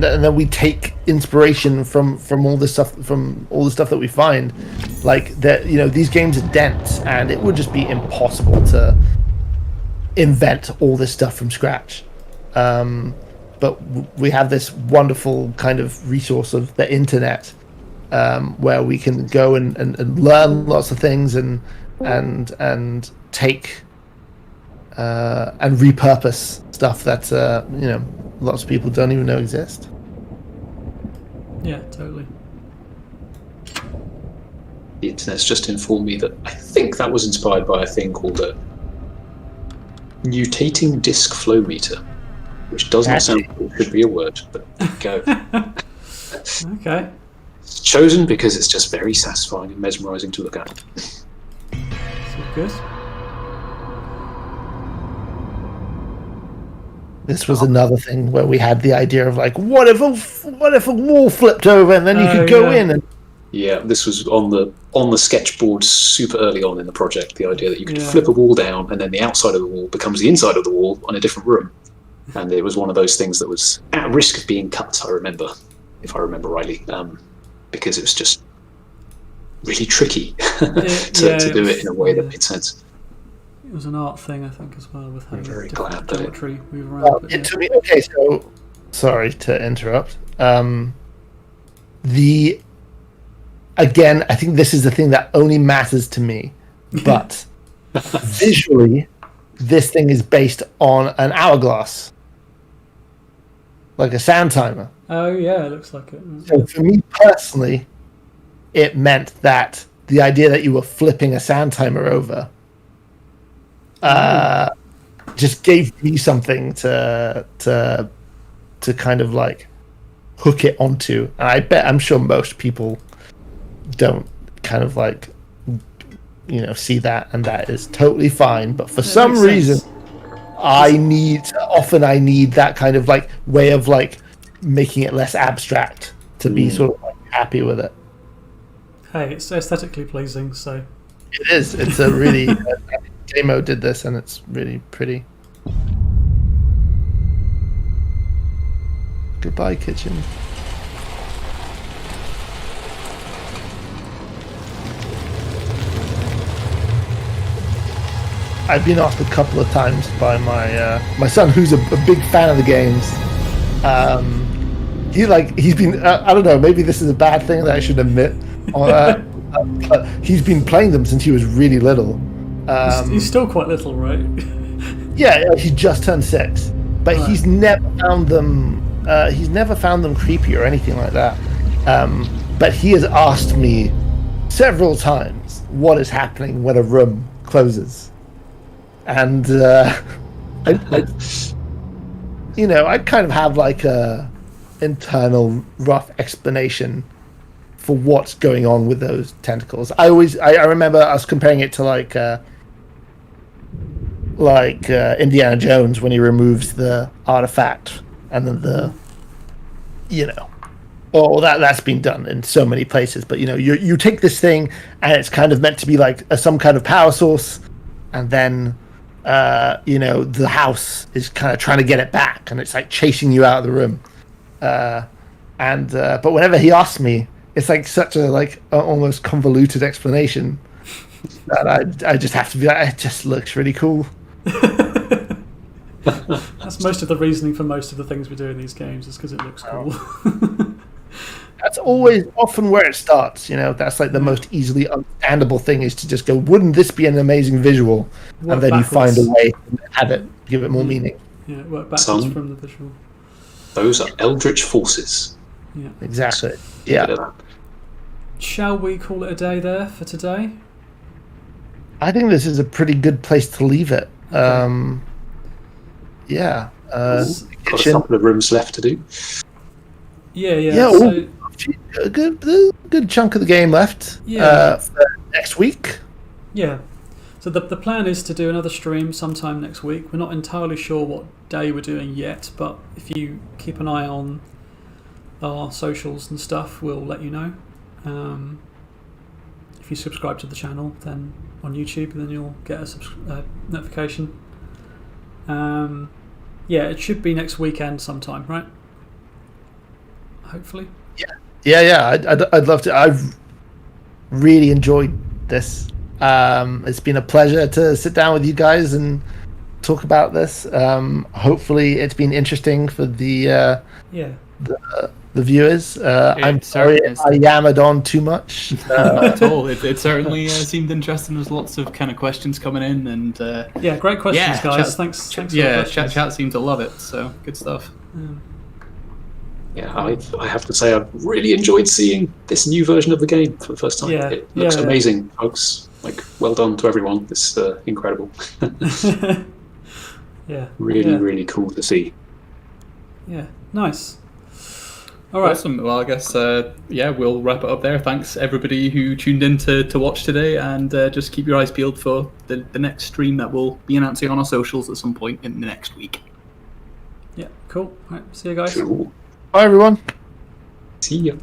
then we take inspiration from all this stuff, from all the stuff that we find. Like that, these games are dense, and it would just be impossible to invent all this stuff from scratch. But we have this wonderful kind of resource of the internet, where we can go and learn lots of things and take and repurpose stuff that lots of people don't even know exist. Yeah, totally. The internet's just informed me that I think that was inspired by a thing called a mutating disk flow meter, which does not sound like it should be a word, but there you go. Okay. It's chosen because it's just very satisfying and mesmerising to look at. So good. This was another thing where we had the idea of like, what if a wall flipped over and then you could go in and Yeah, this was on the sketchboard super early on in the project. The idea that you could Yeah. flip a wall down and then the outside of the wall becomes the inside of the wall on a different room, and it was one of those things that was at risk of being cut. I remember, if I remember rightly, because it was just really tricky to do it in a way that made sense. It was an art thing, I think, as well, with having very different glad that geometry move around. Well, but it took me, okay, so sorry to interrupt. Again, I think this is the thing that only matters to me, but visually, this thing is based on an hourglass, like a sand timer. Oh yeah, it looks like it. So for me personally, it meant that the idea that you were flipping a sand timer over just gave me something to kind of like hook it onto. And I'm sure most people don't kind of like, see that, and that is totally fine. But for some reason, I need that kind of like way of like making it less abstract to be sort of like happy with it. Hey, it's aesthetically pleasing, so It is. It's a really Demo did this, and it's really pretty. Goodbye, kitchen. I've been asked a couple of times by my son, who's a big fan of the games. He's been I don't know, maybe this is a bad thing that I should admit. He's been playing them since he was really little. he's still quite little, right? Yeah, he just turned 6, but Right. he's never found them. He's never found them creepy or anything like that. But he has asked me several times what is happening when a room closes, and I kind of have like a internal rough explanation for what's going on with those tentacles. I remember us comparing it to like Indiana Jones when he removes the artifact, and then that's been done in so many places. But you take this thing and it's kind of meant to be like some kind of power source, and then the house is kind of trying to get it back, and it's like chasing you out of the room. But whenever he asks me, it's like such a almost convoluted explanation that I just have to be like, it just looks really cool. That's most of the reasoning for most of the things we do in these games, is because it looks cool. That's often where it starts. That's like the most easily understandable thing, is to just go, wouldn't this be an amazing visual? Work and then backwards. you find a way to have it, give it more meaning. Yeah, work backwards Some- from the visual. Those are eldritch forces. Yeah. Exactly. Bit Yeah. of that. Shall we call it a day there for today? I think this is a pretty good place to leave it. Yeah. Got a Kitchen. couple of rooms left to do. Yeah. Yeah, So, a good chunk of the game left. Yeah. For next week. yeah. So the plan is to do another stream sometime next week. We're not entirely sure what day we're doing yet, but if you keep an eye on our socials and stuff, we'll let you know. If you subscribe to the channel, then on YouTube, then you'll get a notification. Yeah, it should be next weekend sometime, right? Hopefully. Yeah. I'd love to. I've really enjoyed this. It's been a pleasure to sit down with you guys and talk about this. Hopefully, it's been interesting for the viewers. I'm sorry certainly is. I yammered on too much. Not at all. It certainly seemed interesting. There's lots of kind of questions coming in, and Yeah, great questions, Yeah, guys. chat- Thanks for the yeah, questions. chat seemed to love it. So good stuff. Yeah, I have to say I've really enjoyed seeing this new version of the game for the first time. Yeah, It looks yeah. amazing, folks. Well done to everyone. It's incredible. Yeah. Really cool to see. Yeah. Nice. All right. Awesome. Well, I guess we'll wrap it up there. Thanks everybody who tuned in to watch today, and just keep your eyes peeled for the next stream that we'll be announcing on our socials at some point in the next week. Yeah. Cool. All right. See you guys. Cool. Bye, everyone. See ya.